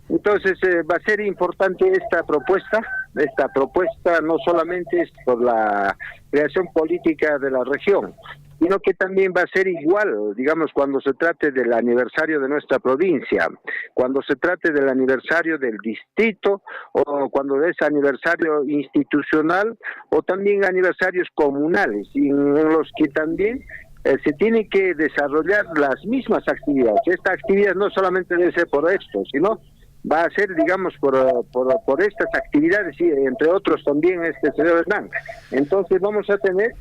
Entonces va a ser importante esta propuesta no solamente es por la creación política de la región, sino que también va a ser igual, digamos, cuando se trate del aniversario de nuestra provincia, cuando se trate del aniversario del distrito, o cuando es aniversario institucional, o también aniversarios comunales, y en los que también se tiene que desarrollar las mismas actividades. Esta actividad no solamente debe ser por esto, sino va a ser, digamos, por estas actividades, y entre otros también señor Hernán. Entonces vamos a tener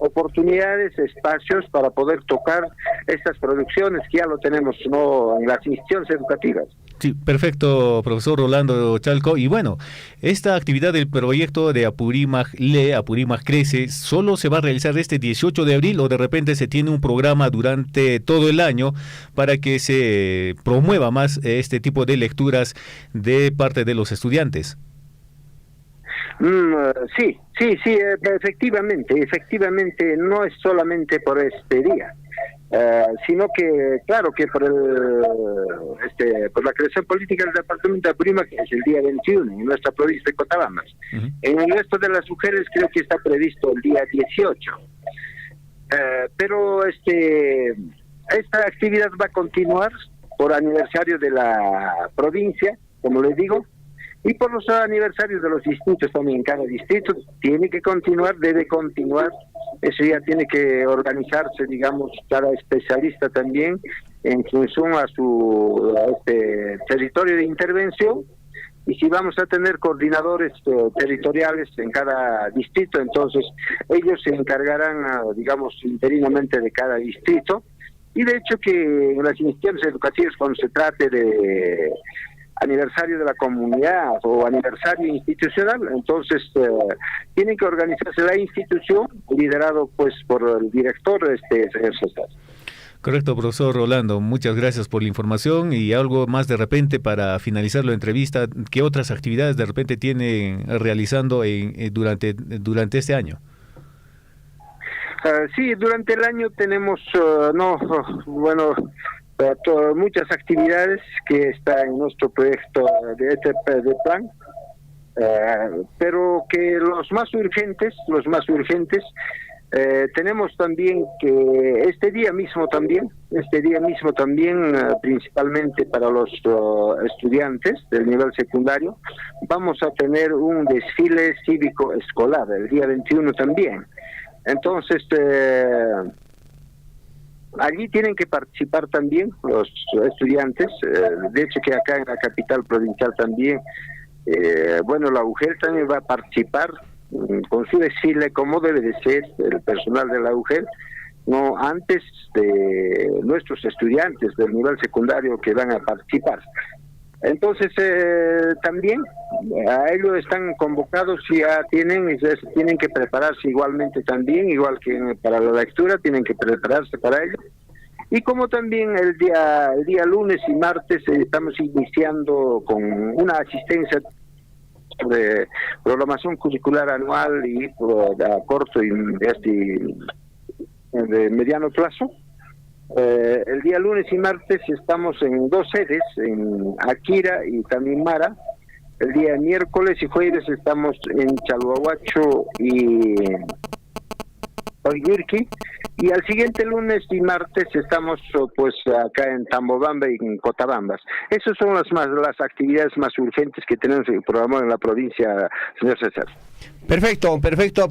oportunidades, espacios para poder tocar estas producciones que ya lo tenemos, ¿no?, en las instituciones educativas. Sí, perfecto, profesor Rolando Chalco. Y bueno, esta actividad del proyecto de Apurímac Crece, ¿solo se va a realizar este 18 de abril o de repente se tiene un programa durante todo el año para que se promueva más este tipo de lecturas de parte de los estudiantes? Sí, efectivamente, no es solamente por este día, sino que, claro, que por la creación política del departamento de Apurímac, que es el día 21, en nuestra provincia de Cotabambas. En el resto de las mujeres creo que está previsto el día 18. Pero esta actividad va a continuar por aniversario de la provincia, como les digo, y por los aniversarios de los distritos también. Cada distrito tiene que continuar, debe continuar. Eso ya tiene que organizarse, digamos, cada especialista también en función a su territorio de intervención. Y si vamos a tener coordinadores territoriales en cada distrito, entonces ellos se encargarán, digamos, interinamente de cada distrito. Y de hecho que en las instituciones educativas, cuando se trate de aniversario de la comunidad o aniversario institucional, entonces tienen que organizarse la institución, liderado pues por el director, señor César. Correcto, profesor Rolando, muchas gracias por la información. Y algo más de repente para finalizar la entrevista, ¿qué otras actividades de repente tienen realizando durante este año? Sí, durante el año tenemos, muchas actividades que está en nuestro proyecto de plan, pero que los más urgentes, tenemos también que este día mismo también, principalmente para los estudiantes del nivel secundario, vamos a tener un desfile cívico escolar el día 21 también. Entonces, allí tienen que participar también los estudiantes. De hecho que acá en la capital provincial también, la UGEL también va a participar con su desfile, como debe de ser el personal de la UGEL, no antes de nuestros estudiantes del nivel secundario que van a participar. Entonces también a ellos están convocados y ya tienen que prepararse igualmente también, igual que para la lectura, tienen que prepararse para ello. Y como también el día lunes y martes estamos iniciando con una asistencia de programación curricular anual y a corto y de mediano plazo. El día lunes y martes estamos en 2 sedes, en Akira y también Mara. El día miércoles y jueves estamos en Chalhuahuacho y Oyurqui. Y al siguiente lunes y martes estamos pues acá en Tambobamba y en Cotabambas. Esas son las actividades más urgentes que tenemos programadas en la provincia, señor César. Perfecto,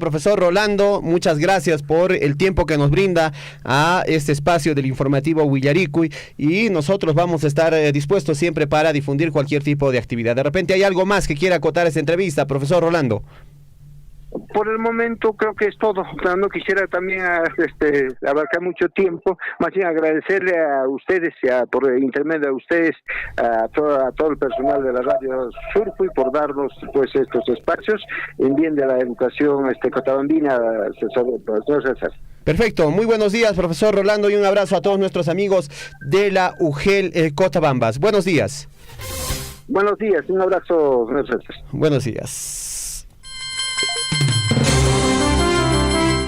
profesor Rolando, muchas gracias por el tiempo que nos brinda a este espacio del informativo Huillaricui, y nosotros vamos a estar dispuestos siempre para difundir cualquier tipo de actividad. De repente hay algo más que quiera acotar esta entrevista, profesor Rolando. Por el momento creo que es todo. No quisiera también abarcar mucho tiempo, más bien agradecerle a ustedes, por intermedio de ustedes, a todo el personal de la radio Surfui por darnos pues estos espacios en bien de la educación cotabambina, profesor César. Perfecto, muy buenos días, profesor Rolando, y un abrazo a todos nuestros amigos de la UGEL Cotabambas. Buenos días. Buenos días, un abrazo, señor César. Buenos días.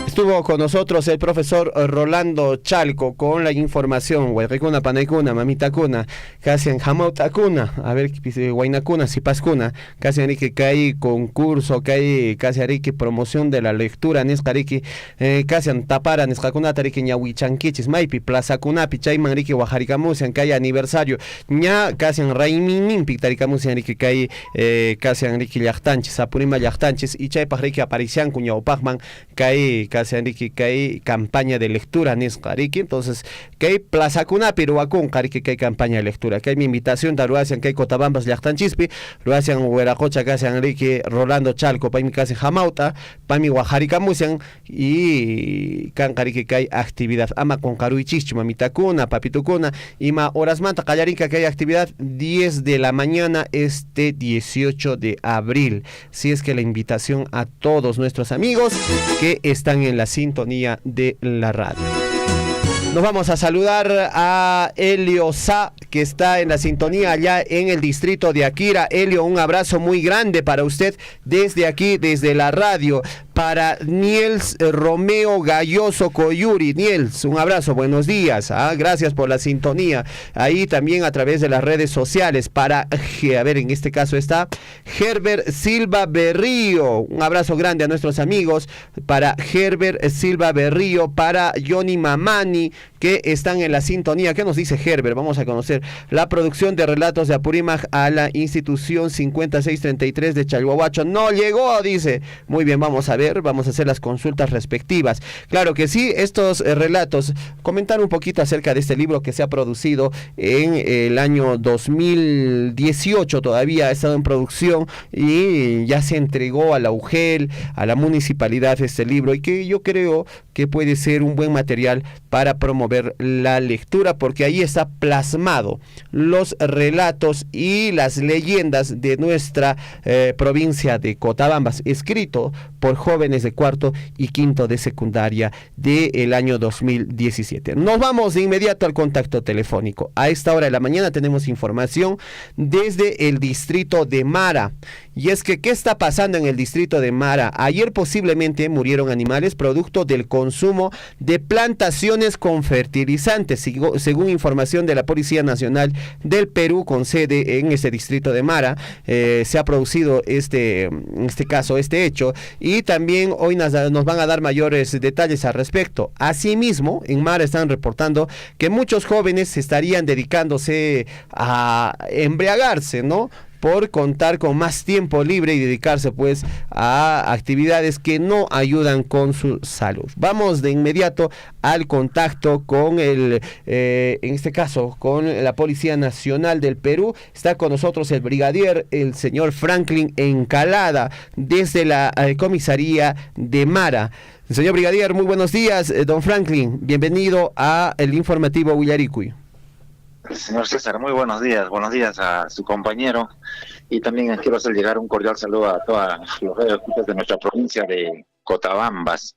Estuvo con nosotros el profesor Rolando Chalco con la información. Huayrecuna, Panaicuna, Mamitacuna, Casian Jamautakuna, a ver, Huaynacuna, Sipascuna, Casian Rique Cay concurso, Casian Rique promoción de la lectura, Nescariki, Casian Tapara, Nescacuna, Tariki, Ñahuichanquichis, Maipi, Plaza Cunapi, Chayman Rique, Huajaricamusian, Cay aniversario, Ña, Casian Raiminin, Pictaricamusian Rique Cay, Casian Rique Yachtanchis, Apurima Yachtanchis, y Chaypa Rique Aparician, Cuña Opagman, Cay, que hay campaña de lectura Nescariki, entonces que hay Plaza Cunapi, Ruacún, que hay campaña de lectura, que hay mi invitación, lo hacen que hay Cotabambas, Llactanchispi, lo hacen Hueracocha, que hacen Enrique Rolando Chalco, para mi casa Jamauta, para mi Guajaricamusian, y Cancarique que hay actividad, ama con Caruichichi, Mamitacuna, Papitucuna, y ma horas manta, Callarica que hay actividad 10 de la mañana, 18 de abril. Si es que la invitación a todos nuestros amigos que están en la sintonía de la radio. Nos vamos a saludar a Elio Sá, que está en la sintonía allá en el distrito de Akira. Helio, un abrazo muy grande para usted desde aquí, desde la radio. Para Niels Romeo Galloso Coyuri. Niels, un abrazo, buenos días. Gracias por la sintonía. Ahí también a través de las redes sociales. Para, a ver, en este caso está Herbert Silva Berrío. Un abrazo grande a nuestros amigos. Para Herbert Silva Berrío, para Johnny Mamani, que están en la sintonía. ¿Qué nos dice Herbert? Vamos a conocer la producción de relatos de Apurímac a la institución 5633 de Chalhuahuacho. No llegó, dice. Muy bien, vamos a ver. Vamos a hacer las consultas respectivas. Claro que sí, estos relatos, comentar un poquito acerca de este libro que se ha producido en el año 2018, todavía ha estado en producción y ya se entregó a la UGEL, a la municipalidad este libro, y que yo creo que puede ser un buen material para promover la lectura, porque ahí está plasmado los relatos y las leyendas de nuestra provincia de Cotabambas, escrito por jóvenes de cuarto y quinto de secundaria del año 2017. Nos vamos de inmediato al contacto telefónico. A esta hora de la mañana tenemos información desde el distrito de Mara. Y es que, ¿qué está pasando en el distrito de Mara? Ayer posiblemente murieron animales producto del consumo de plantaciones con fertilizantes, según información de la Policía Nacional del Perú con sede en este distrito de Mara. Se ha producido en este caso este hecho, y también hoy nos van a dar mayores detalles al respecto. Asimismo, en Mara están reportando que muchos jóvenes estarían dedicándose a embriagarse, ¿no?, por contar con más tiempo libre y dedicarse pues a actividades que no ayudan con su salud. Vamos de inmediato al contacto con en este caso, con la Policía Nacional del Perú. Está con nosotros el brigadier, el señor Franklin Encalada, desde la comisaría de Mara. Señor brigadier, muy buenos días, don Franklin. Bienvenido a el informativo Willaricuy. Señor César, muy buenos días a su compañero, y también quiero hacer llegar un cordial saludo a todos los radioescuchas de nuestra provincia de Cotabambas.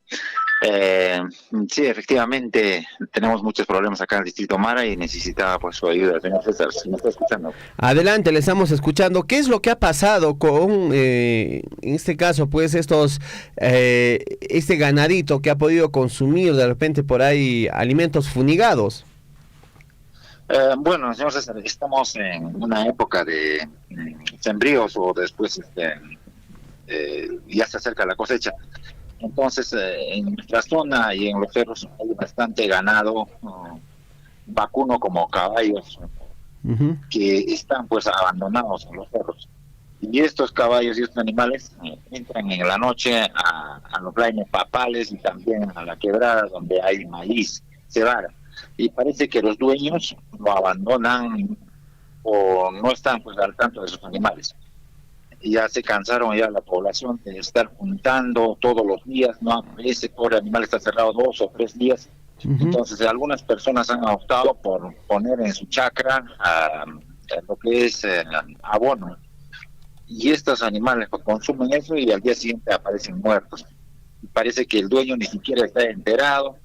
Sí, efectivamente tenemos muchos problemas acá en el distrito Mara y necesitaba pues su ayuda. Señor César, si me está escuchando. Adelante, le estamos escuchando. ¿Qué es lo que ha pasado con, en este caso, pues este ganadito que ha podido consumir de repente por ahí alimentos funigados? Bueno, señor César, estamos en una época de sembríos, o después ya se acerca la cosecha. Entonces, en nuestra zona y en los cerros hay bastante ganado vacuno, como caballos, que están pues abandonados en los cerros. Y estos caballos y estos animales entran en la noche a los blaimes papales y también a la quebrada donde hay maíz, cebada. Y parece que los dueños lo abandonan o no están pues al tanto de sus animales. Y ya se cansaron ya la población de estar juntando todos los días, ¿no? Ese pobre animal está cerrado 2 o 3 días. Entonces algunas personas han optado por poner en su chacra lo que es abono. Y estos animales pues consumen eso y al día siguiente aparecen muertos. Y parece que el dueño ni siquiera está enterado.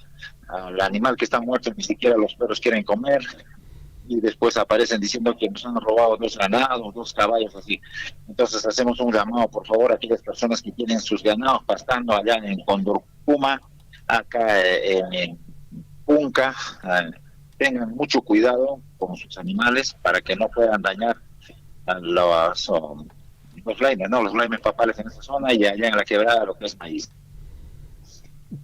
Al animal que está muerto ni siquiera los perros quieren comer, y después aparecen diciendo que nos han robado 2 ganados, 2 caballos, así. Entonces hacemos un llamado, por favor, a aquellas personas que tienen sus ganados pastando allá en Condorcuma, acá en Punca, tengan mucho cuidado con sus animales para que no puedan dañar a los blaimes, ¿no? Los blaimes papales en esa zona, y allá en la quebrada lo que es maíz.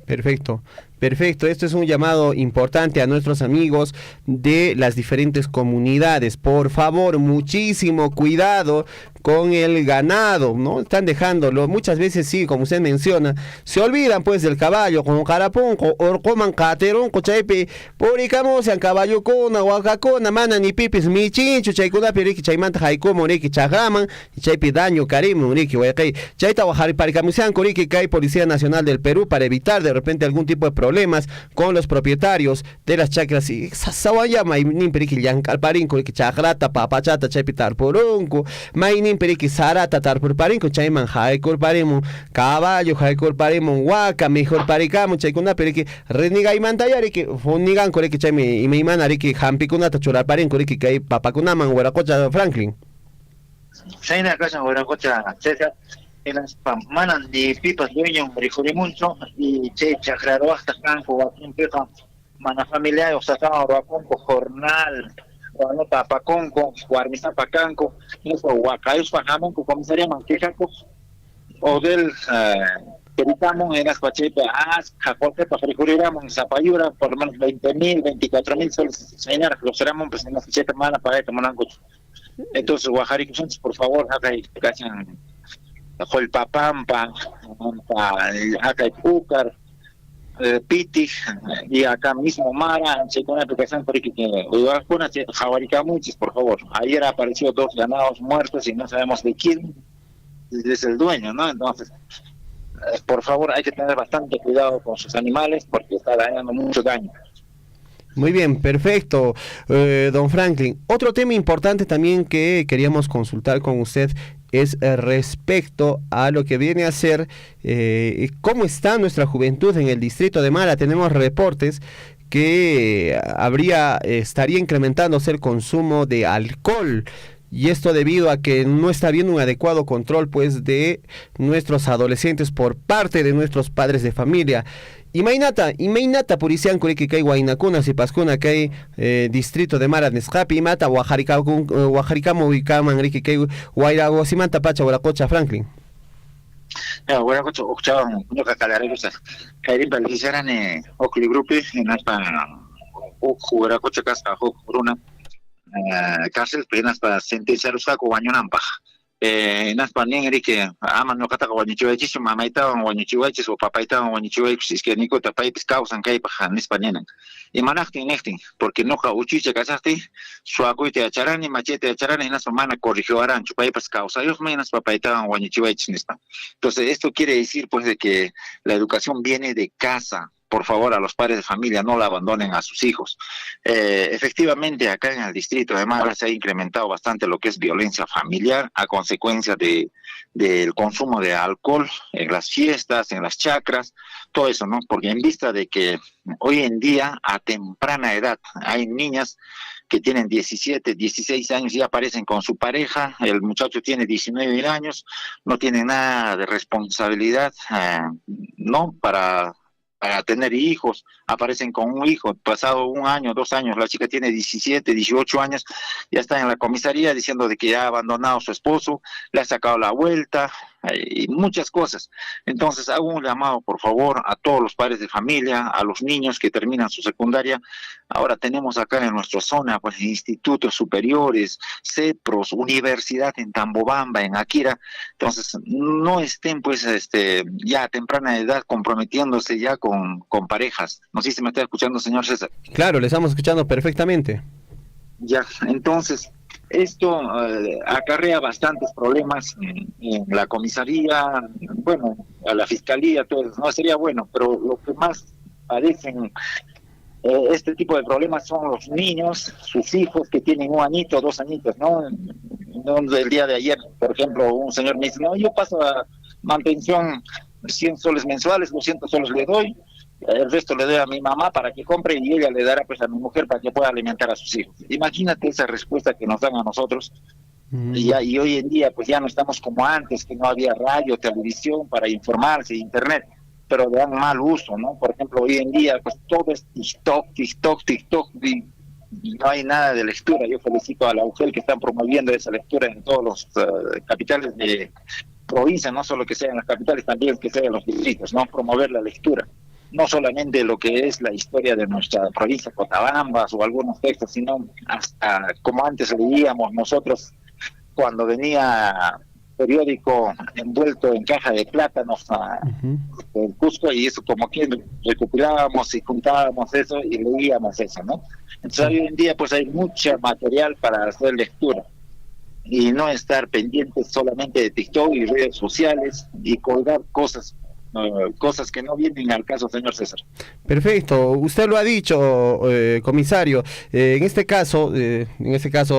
Perfecto. Esto es un llamado importante a nuestros amigos de las diferentes comunidades. Por favor, muchísimo cuidado con el ganado, ¿no? Están dejándolo, muchas veces sí, como usted menciona, se olvidan pues del caballo, con carapón, o coman caterón, cochaipe, poricamo, sean caballo con huacacona, mana ni pipis, mi chincho, chaicuna, piriki, chaimanta, jaico, moriki, chajaman, chaipe daño, carim, moriki, huacay, chaita, huajari, paricamusean, coriki, que hay Policía Nacional del Perú para evitar de repente algún tipo de problemas con los propietarios de las chacras. Y sawayama, y nin piriki, yan calparín, coriki, chagrata, papachata, chaipitar, poronco, mainin también periki sara tatar purparinko chayman haykor paremon caballo haykor paremon waka mejor parikamo chaykuna periki renigaymanta yariki funigan koreki chaymi imaymana riki hampikunata churarparin koreki kay papakunaman warakocha Franklin. Chayna kashan warakocha César en las manan de pipas dueño mucho y che chacraro hasta campo aquí empieza mana familiar o sea con jornal no tapaconco guarniza pacanco eso huacayos pajamon con comisaría manquejaco o del peritamos en las pachepas jacote para frijuriramos en Zapayura por lo menos 20.000 24.000 soles señor los cerramos pues en la ficheta mana para que monango entonces guajaricos por favor acá cachan el papampa acá hay púcar Piti y acá mismo Mara se con la aplicación por aquí que muchos por favor. Ayer apareció 2 ganados muertos y no sabemos de quién es el dueño, ¿no? Entonces por favor hay que tener bastante cuidado con sus animales porque está dañando mucho daño. Muy bien, perfecto, don Franklin. Otro tema importante también que queríamos consultar con usted es respecto a lo que viene a ser cómo está nuestra juventud en el distrito de Mara. Tenemos reportes que estaría incrementándose el consumo de alcohol. Y esto debido a que no está habiendo un adecuado control pues de nuestros adolescentes por parte de nuestros padres de familia. Imaynata purisian kuriki kay Huaynacuna Sipaskuna kay distrito de Mara Nescapi mata Huajaricamo ubicaman riki kay Huayraguasimanta pacha Huaracocha Franklin. Huaracocha occhaban no cacalareros kay palizaran ocli grupi en aspa Huaracocha casca Juruna cárcel penas para sentenciar los caco bañonampa nas panen que aman no kata guanichiwaichis mamaita guanichiwaichis o papaita guanichiwaichis es que nico tapais causan kai paja nes panenan y manachti nechti porque no ka uchiche casasti suacoite acharani machete acharani nas mana corrigió arancho paipas causa ellos menos papaita guanichiwaichis nespa. Entonces esto quiere decir pues de que la educación viene de casa. Por favor, a los padres de familia no la abandonen a sus hijos. Efectivamente, acá en el distrito de Mara se ha incrementado bastante lo que es violencia familiar a consecuencia del consumo de alcohol en las fiestas, en las chacras, todo eso, ¿no? Porque en vista de que hoy en día, a temprana edad, hay niñas que tienen 17, 16 años y aparecen con su pareja, el muchacho tiene 19 años, no tiene nada de responsabilidad, ¿no? Para tener hijos, aparecen con un hijo, pasado 1 año, 2 años, la chica tiene 17, 18 años, ya está en la comisaría diciendo de que ya ha abandonado a su esposo, le ha sacado la vuelta y muchas cosas. Entonces hago un llamado por favor a todos los padres de familia, a los niños que terminan su secundaria. Ahora tenemos acá en nuestra zona pues institutos superiores, CEPROS, universidad en Tambobamba, en Akira. Entonces no estén pues ya a temprana edad comprometiéndose ya con parejas. No sé si me está escuchando, señor César. Claro, le estamos escuchando perfectamente. Ya, entonces esto acarrea bastantes problemas en la comisaría, bueno, a la fiscalía, todo eso, no sería bueno, pero lo que más padecen este tipo de problemas son los niños, sus hijos que tienen 1 añito, 2 añitos, ¿no? El día de ayer, por ejemplo, un señor me dice, no, yo paso a mantención 100 soles mensuales, 200 soles le doy, el resto le doy a mi mamá para que compre y ella le dará pues a mi mujer para que pueda alimentar a sus hijos. Imagínate esa respuesta que nos dan a nosotros. Y hoy en día pues ya no estamos como antes, que no había radio, televisión para informarse, internet, pero le dan mal uso, ¿no? Por ejemplo, hoy en día pues todo es TikTok y no hay nada de lectura. Yo felicito a la UGEL que están promoviendo esa lectura en todos los capitales de provincia, no solo que sea en las capitales, también que sea en los distritos, ¿no? Promover la lectura. No solamente lo que es la historia de nuestra provincia, Cotabambas o algunos textos, sino hasta como antes leíamos nosotros cuando venía periódico envuelto en caja de plátanos del Cusco, y eso como que recopilábamos y juntábamos eso y leíamos eso, ¿no? Entonces hoy en día pues hay mucho material para hacer lectura y no estar pendientes solamente de TikTok y redes sociales y colgar cosas cosas que no vienen al caso, señor César. Perfecto, usted lo ha dicho, comisario. En este caso,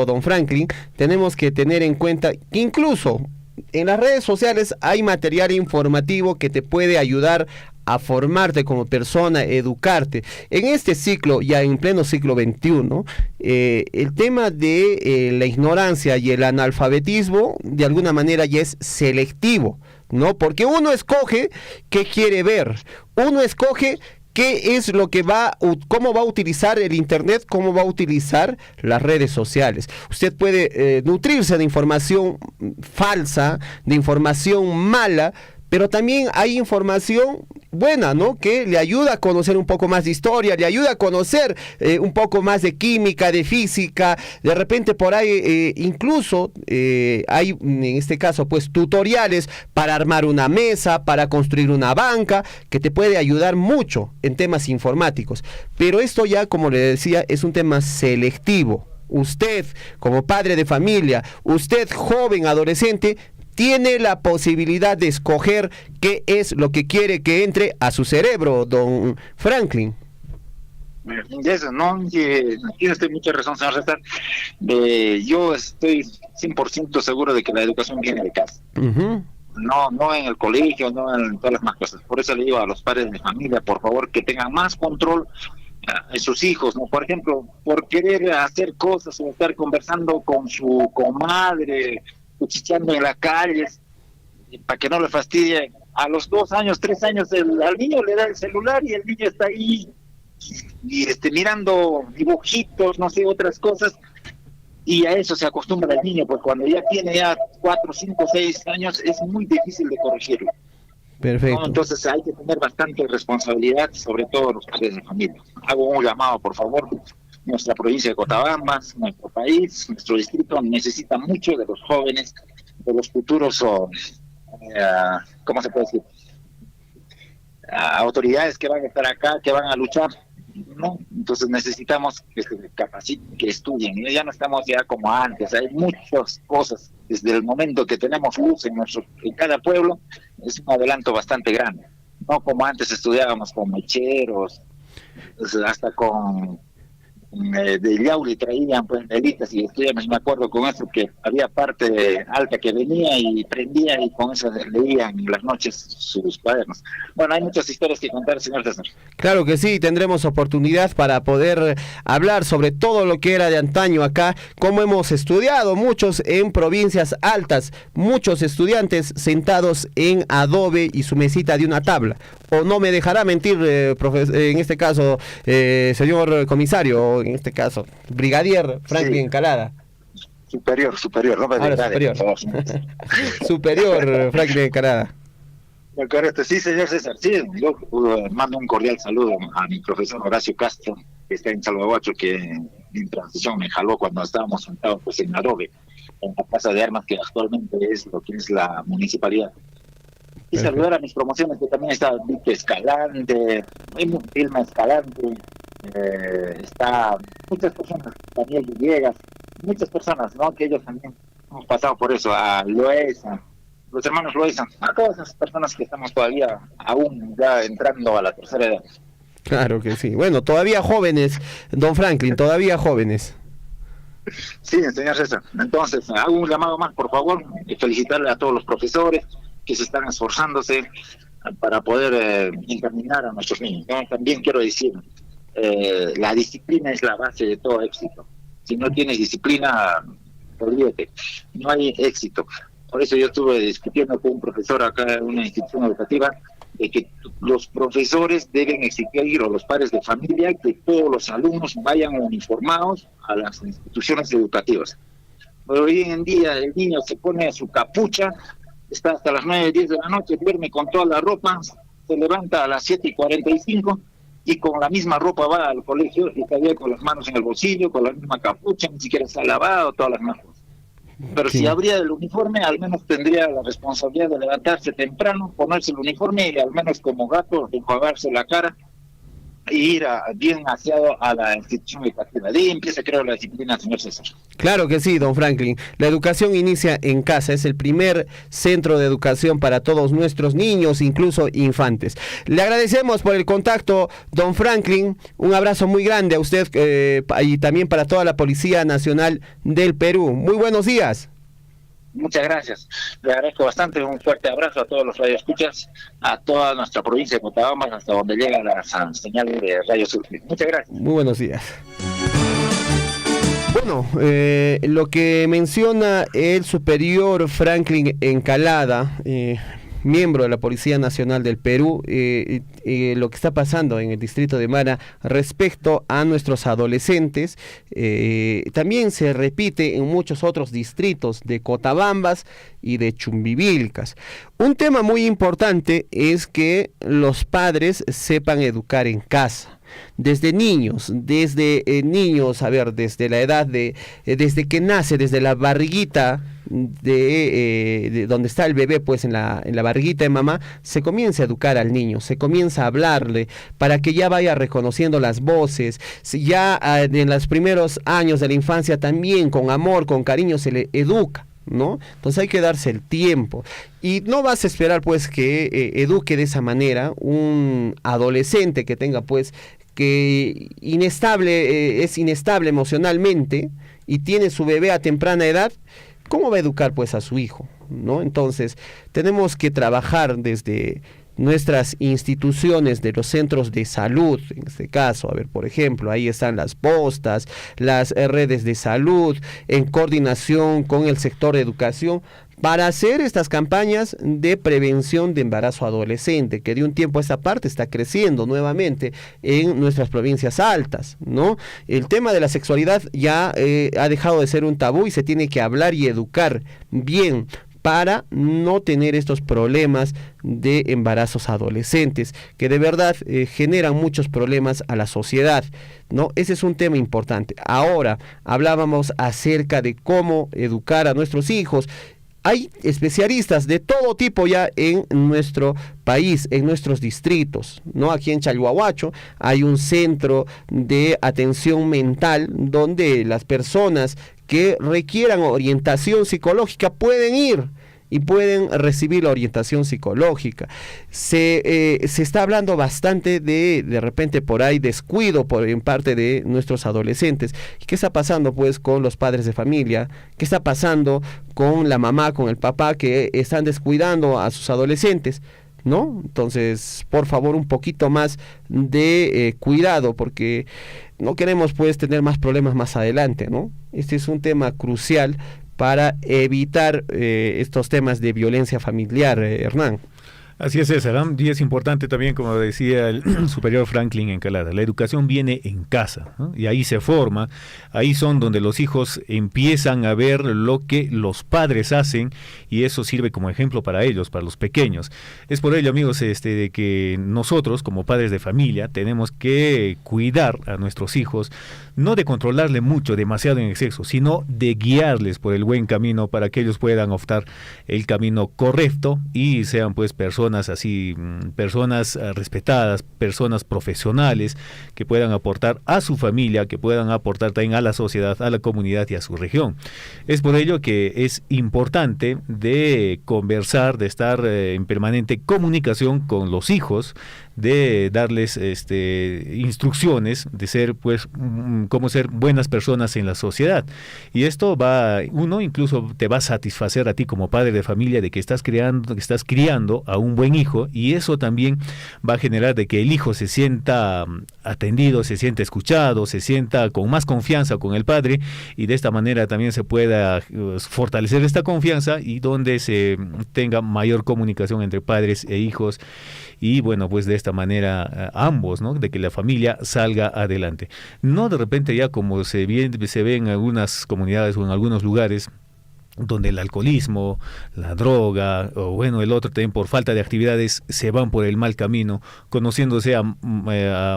don Franklin, tenemos que tener en cuenta que incluso en las redes sociales hay material informativo que te puede ayudar a formarte como persona, educarte. En este ciclo, ya en pleno siglo XXI, el tema de la ignorancia y el analfabetismo, de alguna manera ya es selectivo, ¿no? Porque uno escoge qué quiere ver, uno escoge qué es lo que cómo va a utilizar el internet, cómo va a utilizar las redes sociales. Usted puede nutrirse de información falsa, de información mala, pero también hay información buena, ¿no? Que le ayuda a conocer un poco más de historia, le ayuda a conocer un poco más de química, de física. De repente por ahí incluso hay, en este caso, pues tutoriales para armar una mesa, para construir una banca, que te puede ayudar mucho en temas informáticos. Pero esto ya, como le decía, es un tema selectivo. Usted, como padre de familia, usted joven, adolescente, tiene la posibilidad de escoger qué es lo que quiere que entre a su cerebro, don Franklin. Eso, no, tiene usted mucha razón, señor César. Yo estoy 100% seguro de que la educación viene de casa. No en el colegio, no en todas las más cosas. Por eso le digo a los padres de familia, por favor, que tengan más control en sus hijos, ¿no? Por ejemplo, por querer hacer cosas o estar conversando con su comadre, cuchicheando en la calle, para que no le fastidie. A los 2 años, 3 años, al niño le da el celular y el niño está ahí y mirando dibujitos, no sé, otras cosas, y a eso se acostumbra el niño, pues cuando ya tiene 4, 5, 6 años es muy difícil de corregirlo. Perfecto. ¿No? Entonces hay que tener bastante responsabilidad, sobre todo los padres de familia. Hago un llamado, por favor. Nuestra provincia de Cochabamba, nuestro país, nuestro distrito necesita mucho de los jóvenes, de los futuros, ¿cómo se puede decir? Autoridades que van a estar acá, que van a luchar, ¿no? Entonces necesitamos que se capaciten, que estudien. Ya no estamos ya como antes, hay muchas cosas. Desde el momento que tenemos luz en cada pueblo, es un adelanto bastante grande. No como antes estudiábamos con mecheros, hasta con de Yauli traían pues velitas y estudiamos. Me acuerdo con eso que había parte alta que venía y prendía y con eso leían en las noches sus cuadernos. Bueno, hay muchas historias que contar, señor César. Claro que sí, tendremos oportunidad para poder hablar sobre todo lo que era de antaño acá, como hemos estudiado muchos en provincias altas, muchos estudiantes sentados en adobe y su mesita de una tabla. O no me dejará mentir, en este caso, señor comisario, en este caso, brigadier Franklin Encalada. Superior, no me superior. Superior Franklin Encalada. Correcto, sí, señor César. Sí, yo mando un cordial saludo a mi profesor Horacio Castro, que está en Salvaguacho, que en transición me jaló cuando estábamos sentados pues en Adobe, en la Casa de Armas, que actualmente es lo que es la municipalidad. Y saludar a mis promociones, que también está Víctor Escalante, Vilma Escalante, está muchas personas, Daniel Villegas, muchas personas, ¿no? Que ellos también hemos pasado por eso, a Loesa, los hermanos Loesa, a todas esas personas que estamos todavía aún ya entrando a la tercera edad. Claro que sí. Bueno, todavía jóvenes, don Franklin, todavía jóvenes. Sí, señor César. Entonces, hago un llamado más, por favor, y felicitarle a todos los profesores que se están esforzándose para poder encaminar a nuestros niños, ¿no? También quiero decir, la disciplina es la base de todo éxito. Si no tienes disciplina, olvídate, no hay éxito. Por eso yo estuve discutiendo con un profesor acá en una institución educativa, de que los profesores deben exigir, o los padres de familia, que todos los alumnos vayan uniformados a las instituciones educativas. Pero hoy en día el niño se pone su capucha, está hasta las 9, 10 de la noche, duerme con toda la ropa, se levanta a las 7:45 y con la misma ropa va al colegio y todavía con las manos en el bolsillo, con la misma capucha, ni siquiera se ha lavado, todas las manos. Pero si habría el uniforme, al menos tendría la responsabilidad de levantarse temprano, ponerse el uniforme y al menos como gato enjuagarse la cara ir bien aseado a la institución educativa. De ahí empieza, creo, la disciplina, señor César. Claro que sí, don Franklin. La educación inicia en casa, es el primer centro de educación para todos nuestros niños, incluso infantes. Le agradecemos por el contacto, don Franklin. Un abrazo muy grande a usted y también para toda la Policía Nacional del Perú. Muy buenos días. Muchas gracias. Le agradezco bastante. Un fuerte abrazo a todos los radioescuchas, a toda nuestra provincia de Cochabamba, hasta donde llega la señal de Radio Sur. Muchas gracias. Muy buenos días. Bueno, lo que menciona el superior Franklin Encalada, miembro de la Policía Nacional del Perú, lo que está pasando en el distrito de Mara respecto a nuestros adolescentes, también se repite en muchos otros distritos de Cotabambas y de Chumbivilcas. Un tema muy importante es que los padres sepan educar en casa. Desde niños, desde la edad desde que nace, desde la barriguita de donde está el bebé, pues en la barriguita de mamá, se comienza a educar al niño, se comienza a hablarle para que ya vaya reconociendo las voces, ya en los primeros años de la infancia también con amor, con cariño se le educa, ¿no? Entonces hay que darse el tiempo y no vas a esperar pues que eduque de esa manera un adolescente que tenga pues que es inestable emocionalmente y tiene su bebé a temprana edad. ¿Cómo va a educar pues a su hijo, ¿no? Entonces tenemos que trabajar desde nuestras instituciones de los centros de salud, en este caso, por ejemplo, ahí están las postas, las redes de salud, en coordinación con el sector de educación, para hacer estas campañas de prevención de embarazo adolescente, que de un tiempo a esta parte está creciendo nuevamente en nuestras provincias altas, ¿no? El tema de la sexualidad ya ha dejado de ser un tabú y se tiene que hablar y educar bien para no tener estos problemas de embarazos adolescentes, que de verdad generan muchos problemas a la sociedad, ¿no? Ese es un tema importante. Ahora, hablábamos acerca de cómo educar a nuestros hijos. Hay especialistas de todo tipo ya en nuestro país, en nuestros distritos, ¿no? Aquí en Chalhuahuacho hay un centro de atención mental donde las personas que requieran orientación psicológica pueden ir y pueden recibir la orientación psicológica. Se está hablando bastante de repente por ahí descuido en parte de nuestros adolescentes. ¿Qué está pasando pues con los padres de familia? ¿Qué está pasando con la mamá, con el papá que están descuidando a sus adolescentes? ¿No? Entonces, por favor, un poquito más de cuidado, porque no queremos pues tener más problemas más adelante, ¿no? Este es un tema crucial para evitar estos temas de violencia familiar, Hernán. Así es, César, y es importante también, como decía el superior Franklin Encalada, la educación viene en casa, ¿no? Y ahí se forma, ahí son donde los hijos empiezan a ver lo que los padres hacen y eso sirve como ejemplo para ellos, para los pequeños. Es por ello, amigos, de que nosotros como padres de familia tenemos que cuidar a nuestros hijos, no de controlarle mucho, demasiado en exceso, sino de guiarles por el buen camino para que ellos puedan optar el camino correcto y sean pues personas respetadas, personas profesionales que puedan aportar a su familia, que puedan aportar también a la sociedad, a la comunidad y a su región. Es por ello que es importante de conversar, de estar en permanente comunicación con los hijos, de darles instrucciones de ser pues cómo ser buenas personas en la sociedad, y esto incluso te va a satisfacer a ti como padre de familia de que estás criando a un buen hijo, y eso también va a generar de que el hijo se sienta atendido, se sienta escuchado, se sienta con más confianza con el padre, y de esta manera también se pueda fortalecer esta confianza y donde se tenga mayor comunicación entre padres e hijos, y bueno, pues de esta manera ambos, ¿no? De que la familia salga adelante. No de repente ya como se ve en algunas comunidades o en algunos lugares, donde el alcoholismo, la droga, o bueno, el otro también por falta de actividades, se van por el mal camino, conociéndose a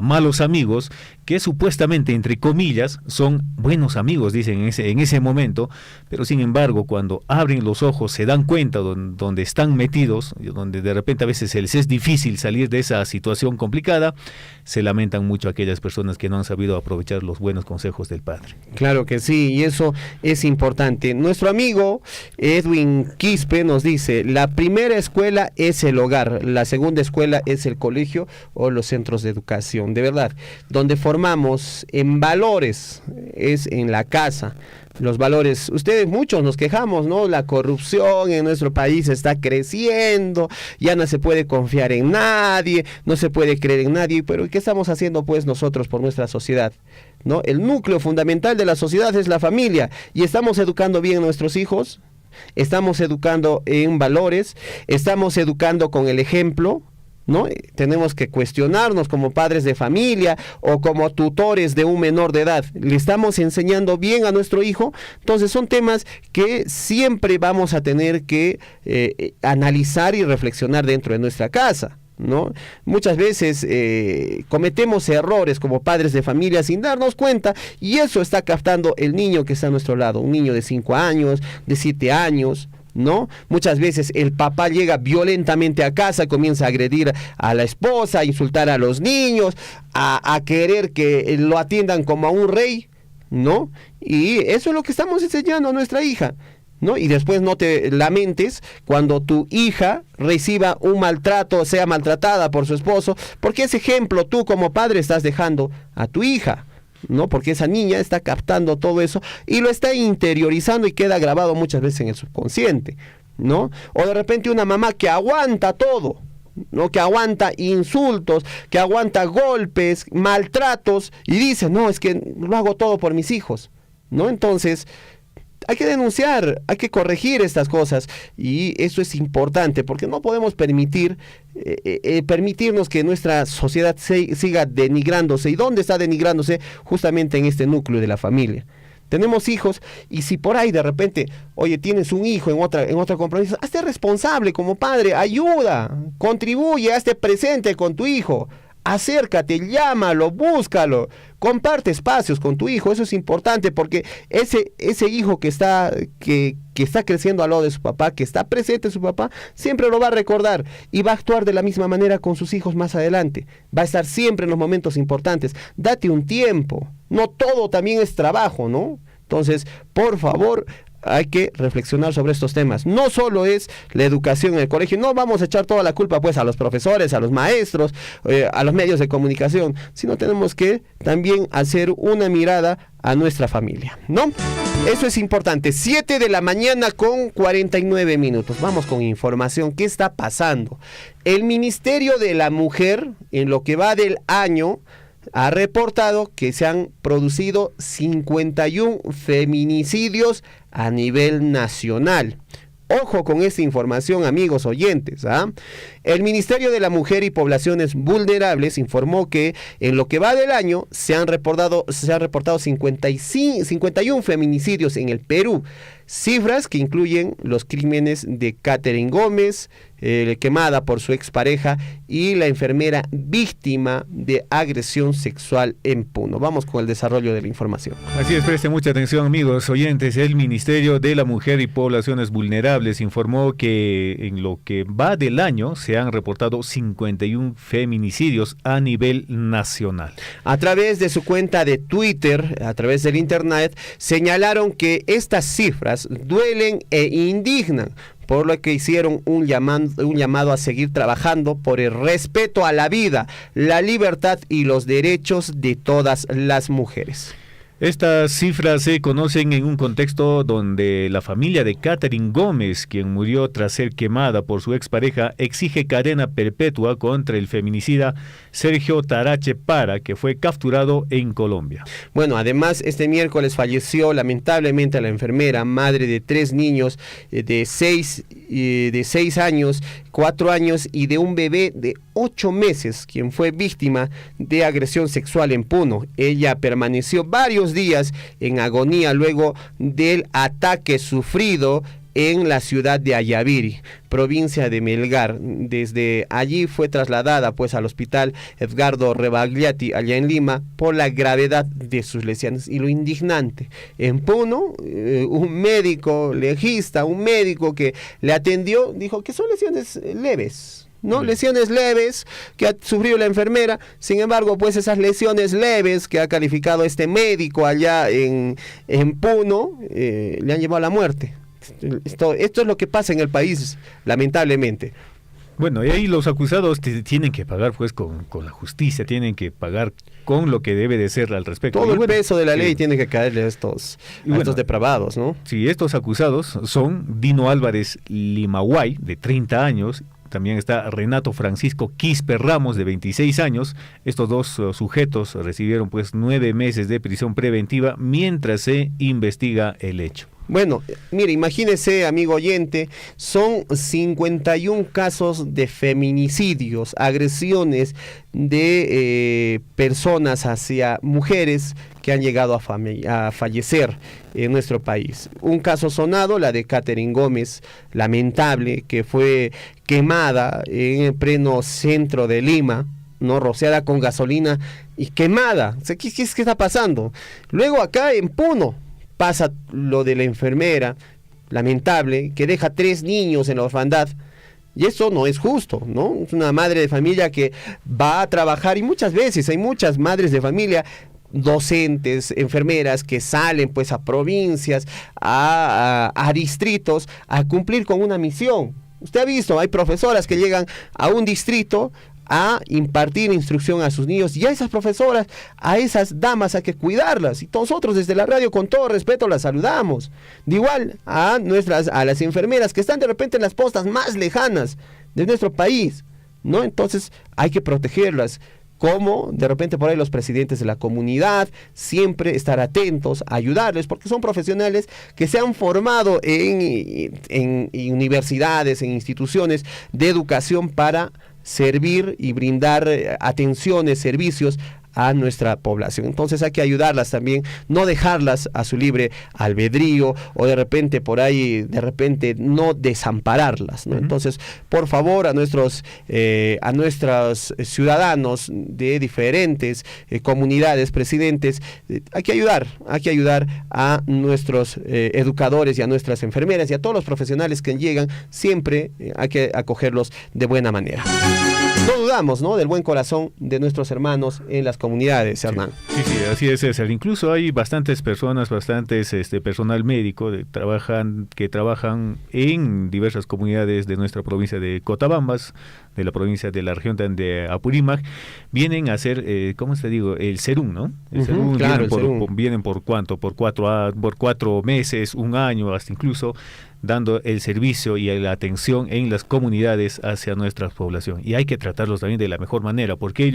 malos amigos, que supuestamente, entre comillas, son buenos amigos, dicen en ese momento, pero sin embargo, cuando abren los ojos, se dan cuenta donde están metidos, donde de repente a veces les es difícil salir de esa situación complicada, se lamentan mucho aquellas personas que no han sabido aprovechar los buenos consejos del padre. Claro que sí, y eso es importante. Nuestro amigo Edwin Quispe nos dice: la primera escuela es el hogar, la segunda escuela es el colegio o los centros de educación. De verdad, donde formamos en valores es en la casa. Los valores, ustedes muchos nos quejamos, ¿no? La corrupción en nuestro país está creciendo, ya no se puede confiar en nadie, no se puede creer en nadie, pero ¿qué estamos haciendo pues nosotros por nuestra sociedad? ¿No? El núcleo fundamental de la sociedad es la familia, y estamos educando bien a nuestros hijos, estamos educando en valores, estamos educando con el ejemplo, ¿no? Tenemos que cuestionarnos como padres de familia o como tutores de un menor de edad. ¿Le estamos enseñando bien a nuestro hijo? Entonces son temas que siempre vamos a tener que analizar y reflexionar dentro de nuestra casa, ¿no? Muchas veces cometemos errores como padres de familia sin darnos cuenta, y eso está captando el niño que está a nuestro lado, un niño de 5 años, de 7 años, ¿no? Muchas veces el papá llega violentamente a casa, comienza a agredir a la esposa, a insultar a los niños, a querer que lo atiendan como a un rey, ¿no? Y eso es lo que estamos enseñando a nuestra hija, ¿no? Y después no te lamentes cuando tu hija reciba un maltrato, sea maltratada por su esposo, porque ese ejemplo tú como padre estás dejando a tu hija, ¿no? Porque esa niña está captando todo eso y lo está interiorizando y queda grabado muchas veces en el subconsciente, ¿no? O de repente una mamá que aguanta todo, ¿no? Que aguanta insultos, que aguanta golpes, maltratos, y dice: no, es que lo hago todo por mis hijos, ¿no? Entonces hay que denunciar, hay que corregir estas cosas, y eso es importante porque no podemos permitirnos que nuestra sociedad siga denigrándose. ¿Y dónde está denigrándose? Justamente en este núcleo de la familia. Tenemos hijos, y si por ahí de repente, oye, tienes un hijo en otra compromiso, hazte responsable como padre, ayuda, contribuye, hazte presente con tu hijo. Acércate, llámalo, búscalo, comparte espacios con tu hijo. Eso es importante porque ese hijo que está creciendo al lado de su papá, que está presente en su papá, siempre lo va a recordar y va a actuar de la misma manera con sus hijos más adelante. Va a estar siempre en los momentos importantes. Date un tiempo, no todo también es trabajo, ¿no? Entonces, por favor, hay que reflexionar sobre estos temas. No solo es la educación en el colegio, no vamos a echar toda la culpa pues a los profesores, a los maestros, a los medios de comunicación, sino tenemos que también hacer una mirada a nuestra familia, ¿no? Eso es importante. 7 de la mañana con 49 minutos. Vamos con información. ¿Qué está pasando? El Ministerio de la Mujer, en lo que va del año, ha reportado que se han producido 51 feminicidios a nivel nacional. Ojo con esta información, amigos oyentes, ¿ah? El Ministerio de la Mujer y Poblaciones Vulnerables informó que en lo que va del año se han reportado 51 feminicidios en el Perú. Cifras que incluyen los crímenes de Catherine Gómez, quemada por su expareja, y la enfermera víctima de agresión sexual en Puno. Vamos con el desarrollo de la información. Así es, presten mucha atención, amigos oyentes. El Ministerio de la Mujer y Poblaciones Vulnerables informó que en lo que va del año se han reportado 51 feminicidios a nivel nacional. A través de su cuenta de Twitter, a través del internet, señalaron que estas cifras duelen e indignan, por lo que hicieron un llamado a seguir trabajando por el respeto a la vida, la libertad y los derechos de todas las mujeres. Estas cifras se conocen en un contexto donde la familia de Catherine Gómez, quien murió tras ser quemada por su expareja, exige cadena perpetua contra el feminicida Sergio Tarache Para, que fue capturado en Colombia. Bueno, además este miércoles falleció lamentablemente la enfermera, madre de 3 niños de 6 años, 4 años y de un bebé de 8 meses, quien fue víctima de agresión sexual en Puno. Ella permaneció varios días en agonía luego del ataque sufrido en la ciudad de Ayaviri, provincia de Melgar. Desde allí fue trasladada pues al hospital Edgardo Rebagliati allá en Lima por la gravedad de sus lesiones. Y lo indignante, en Puno, un médico legista, un médico que le atendió, dijo que son lesiones leves, ¿no? Lesiones leves que ha sufrido la enfermera. Sin embargo, pues esas lesiones leves que ha calificado este médico allá en Puno, le han llevado a la muerte. Esto es lo que pasa en el país, lamentablemente. Bueno, y ahí los acusados tienen que pagar pues con la justicia, tienen que pagar con lo que debe de ser al respecto. Todo el peso de la ley tiene que caerle a estos depravados, ¿no? Sí, estos acusados son Dino Álvarez Limaguay, de 30 años, también está Renato Francisco Quispe Ramos, de 26 años. Estos dos sujetos recibieron pues 9 meses de prisión preventiva mientras se investiga el hecho. Bueno, mire, imagínese, amigo oyente, son 51 casos de feminicidios, agresiones de personas hacia mujeres que han llegado a fallecer en nuestro país. Un caso sonado, la de Catherine Gómez, lamentable, que fue quemada en el pleno centro de Lima, ¿no? Rociada con gasolina y quemada. O sea, ¿qué está pasando? Luego acá en Puno pasa lo de la enfermera, lamentable, que deja 3 niños en la orfandad. Y eso no es justo, ¿no? Es una madre de familia que va a trabajar, y muchas veces hay muchas madres de familia, docentes, enfermeras, que salen pues a provincias, a distritos, a cumplir con una misión. Usted ha visto, hay profesoras que llegan a un distrito a impartir instrucción a sus niños, y a esas profesoras, a esas damas hay que cuidarlas, y nosotros desde la radio con todo respeto las saludamos. De igual a las enfermeras que están de repente en las postas más lejanas de nuestro país, ¿no? Entonces hay que protegerlas. Como de repente por ahí los presidentes de la comunidad, siempre estar atentos, ayudarles, porque son profesionales que se han formado en universidades, en instituciones de educación para servir y brindar atenciones, servicios a nuestra población. Entonces hay que ayudarlas también, no dejarlas a su libre albedrío, o de repente por ahí, no desampararlas, ¿no? Entonces, por favor, a nuestros ciudadanos de diferentes comunidades, presidentes, hay que ayudar a nuestros educadores y a nuestras enfermeras y a todos los profesionales que llegan. Siempre hay que acogerlos de buena manera. No dudamos, ¿no?, del buen corazón de nuestros hermanos en las comunidades, Hernán. Sí, así es, César. Incluso hay bastantes personas, personal médico que trabajan en diversas comunidades de nuestra provincia de Cotabambas, de la provincia de la región de Apurímac. Vienen a hacer, el serum, ¿no? El serum, claro, vienen por cuánto, por 4 meses, 1 año, hasta incluso, dando el servicio y la atención en las comunidades hacia nuestra población. Y hay que tratarlos también de la mejor manera, porque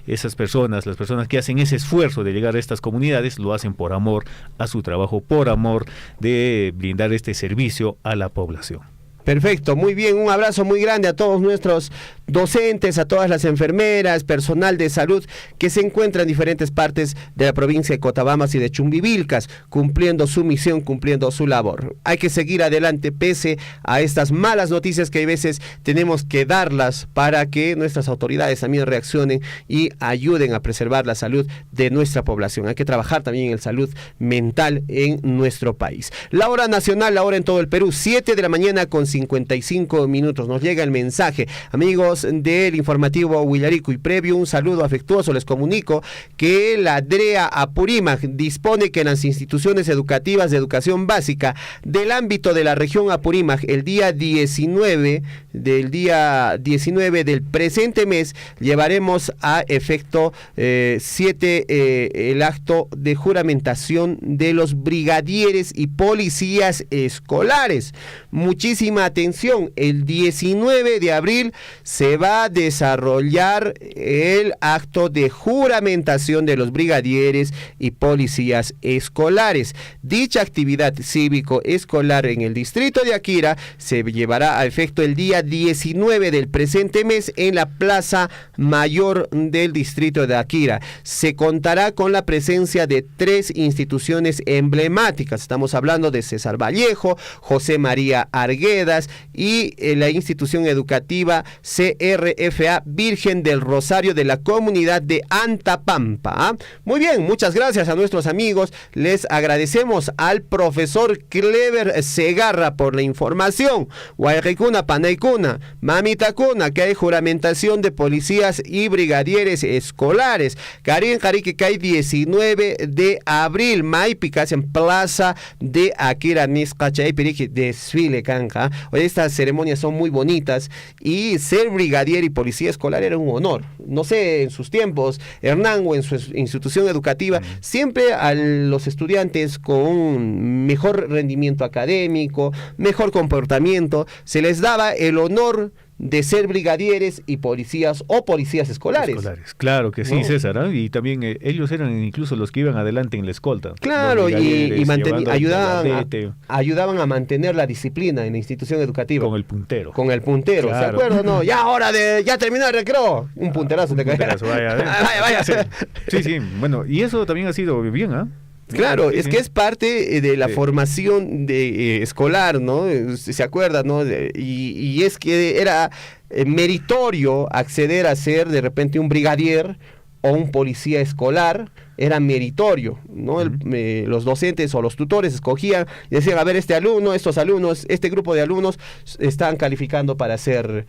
las personas que hacen ese esfuerzo de llegar a estas comunidades, lo hacen por amor a su trabajo, por amor de brindar este servicio a la población. Perfecto, muy bien, un abrazo muy grande a todos nuestros docentes, a todas las enfermeras, personal de salud que se encuentra en diferentes partes de la provincia de Cotabambas y de Chumbivilcas, cumpliendo su misión, cumpliendo su labor. Hay que seguir adelante pese a estas malas noticias que a veces tenemos que darlas para que nuestras autoridades también reaccionen y ayuden a preservar la salud de nuestra población. Hay que trabajar también en la salud mental en nuestro país. La hora nacional, la hora en todo el Perú, 7 de la mañana con 55 minutos. Nos llega el mensaje, amigos del informativo Huillarico, y previo un saludo afectuoso les comunico que la DREA Apurímac dispone que en las instituciones educativas de educación básica del ámbito de la región Apurímac el día 19 del presente mes llevaremos a efecto el acto de juramentación de los brigadieres y policías escolares. Muchísimas última atención, el 19 de abril se va a desarrollar el acto de juramentación de los brigadieres y policías escolares. Dicha actividad cívico-escolar en el distrito de Akira se llevará a efecto el día 19 del presente mes en la Plaza Mayor del distrito de Akira. Se contará con la presencia de 3 instituciones emblemáticas. Estamos hablando de César Vallejo, José María Arguedas y la institución educativa CRFA Virgen del Rosario de la comunidad de Antapampa. Muy bien, muchas gracias a nuestros amigos. Les agradecemos al profesor Clever Segarra por la información. Guayquicuna, Panaicuna, Mamitakuna, que hay juramentación de policías y brigadieres escolares. Karin Jarique, que hay 19 de abril. Maipicas en Plaza de Akira Niscachay, Piriki, desfile canca. Estas ceremonias son muy bonitas y ser brigadier y policía escolar era un honor. No sé, en sus tiempos, Hernán, o en su institución educativa, siempre a los estudiantes con mejor rendimiento académico, mejor comportamiento, se les daba el honor de ser brigadieres y policías o policías escolares. Claro que sí, ¿no? César, ¿eh? Y también ellos eran incluso los que iban adelante en la escolta. Claro, y ayudaban a mantener la disciplina en la institución educativa. Con el puntero. Claro. ¿Se acuerdan? No, ya ya terminó el recreo. Un punterazo te cae. Vaya. Sí, bueno, y eso también ha sido bien, ¿ah? Claro, es que es parte de la formación escolar, ¿no? Se acuerda, ¿no? Y es que era meritorio acceder a ser de repente un brigadier o un policía escolar. Era meritorio, ¿no? Los docentes o los tutores escogían y decían, a ver, estos alumnos, este grupo de alumnos están calificando para ser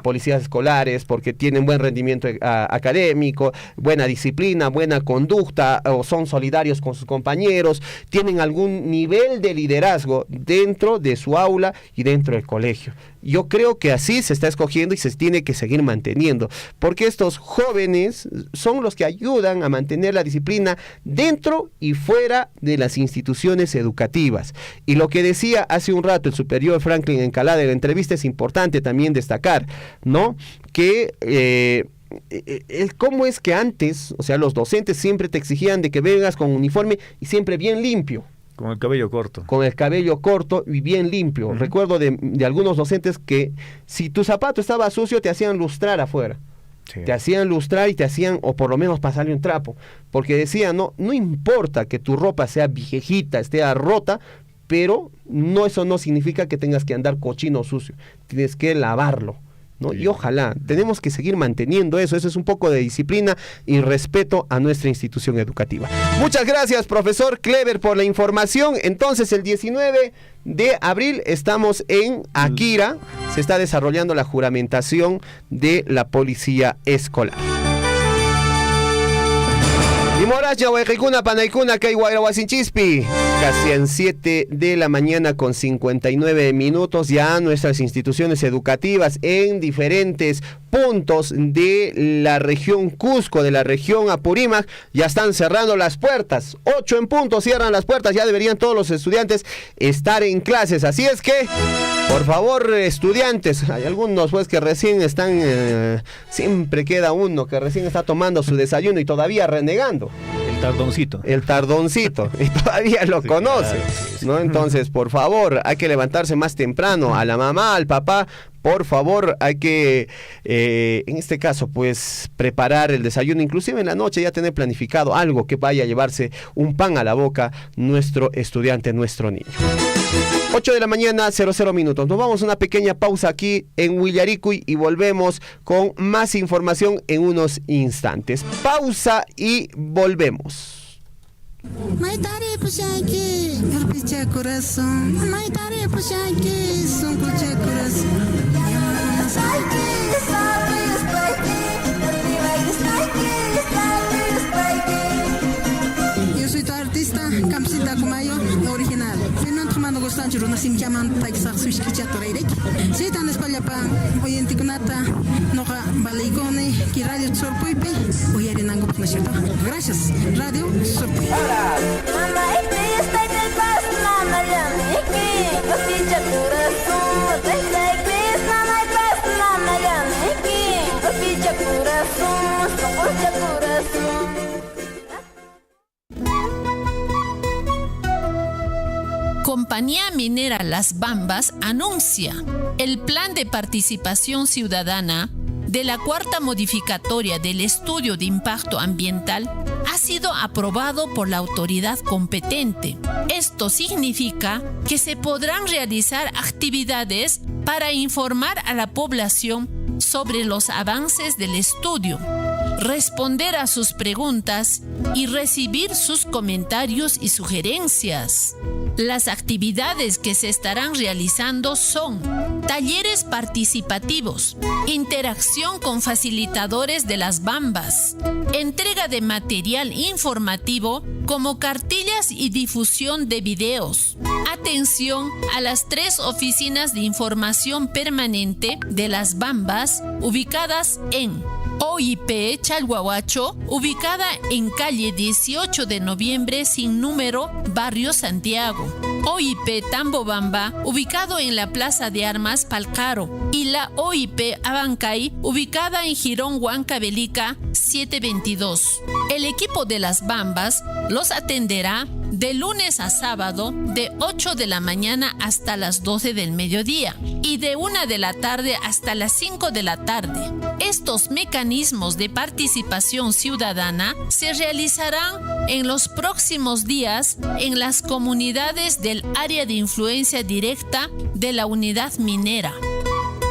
policías escolares porque tienen buen rendimiento académico, buena disciplina, buena conducta, o son solidarios con sus compañeros, tienen algún nivel de liderazgo dentro de su aula y dentro del colegio. Yo creo que así se está escogiendo y se tiene que seguir manteniendo, porque estos jóvenes son los que ayudan a mantener la disciplina dentro y fuera de las instituciones educativas. Y lo que decía hace un rato el superior Franklin Encalada en la entrevista es importante también destacar, ¿no? Que cómo es que antes, o sea, los docentes siempre te exigían de que vengas con uniforme y siempre bien limpio. Con el cabello corto. Con el cabello corto y bien limpio. Recuerdo de algunos docentes que si tu zapato estaba sucio te hacían lustrar afuera. Sí. Te hacían lustrar y te hacían, o por lo menos pasarle un trapo. Porque decían, no importa que tu ropa sea viejita, esté rota, pero eso no significa que tengas que andar cochino o sucio. Tienes que lavarlo, ¿no? Sí. Y ojalá, tenemos que seguir manteniendo eso es un poco de disciplina y respeto a nuestra institución educativa. Muchas gracias, profesor Clever, por la información. Entonces, el 19 de abril estamos en Akira, se está desarrollando la juramentación de la policía escolar. Moracha, Huayquicuna, Panaicuna, Chispi. Casi en 7 de la mañana con 59 minutos. Ya nuestras instituciones educativas en diferentes puntos de la región Cusco, de la región Apurímac, ya están cerrando las puertas. 8 en punto cierran las puertas. Ya deberían todos los estudiantes estar en clases. Así es que, por favor, estudiantes, hay algunos pues que recién están, siempre queda uno que recién está tomando su desayuno y todavía renegando. El tardoncito, y todavía lo conoce, claro, ¿no? Entonces, por favor, hay que levantarse más temprano. A la mamá, al papá, por favor, hay que, en este caso, pues, preparar el desayuno. Inclusive en la noche ya tener planificado algo que vaya a llevarse un pan a la boca nuestro estudiante, nuestro niño. 8 de la mañana, 00 minutos. Nos vamos a una pequeña pausa aquí en Willaricuy y volvemos con más información en unos instantes. Pausa y volvemos. Yo soy tu artista, Campsita Kumayo, original. Fernando Gostancho, Runasim Yaman, Taixak Sushkichato Reirek. Si tan espallapa, Oyentikunata, Noja Baleigone, que Radio Sorpoipe, Oyarinango Pnashito. Gracias, Radio Sorpoipe. Mamá, está en el paso, mamá, ya me que, cosilla corazón, compañía minera Las Bambas anuncia el plan de participación ciudadana de la cuarta modificatoria del estudio de impacto ambiental ha sido aprobado por la autoridad competente. Esto significa que se podrán realizar actividades para informar a la población sobre los avances del estudio, responder a sus preguntas y recibir sus comentarios y sugerencias. Las actividades que se estarán realizando son talleres participativos, interacción con facilitadores de Las Bambas, entrega de material informativo como cartillas y difusión de videos, atención a las 3 oficinas de información permanente de Las Bambas ubicadas en OIP Chalhuahuacho, ubicada en calle 18 de noviembre sin número, Barrio Santiago. OIP Tambobamba, ubicado en la Plaza de Armas Palcaro. Y la OIP Abancay, ubicada en Girón Huancavelica 722. El equipo de Las Bambas los atenderá de lunes a sábado de 8 de la mañana hasta las 12 del mediodía y de 1 de la tarde hasta las 5 de la tarde. Estos mecanismos de participación ciudadana se realizarán en los próximos días en las comunidades del área de influencia directa de la unidad minera.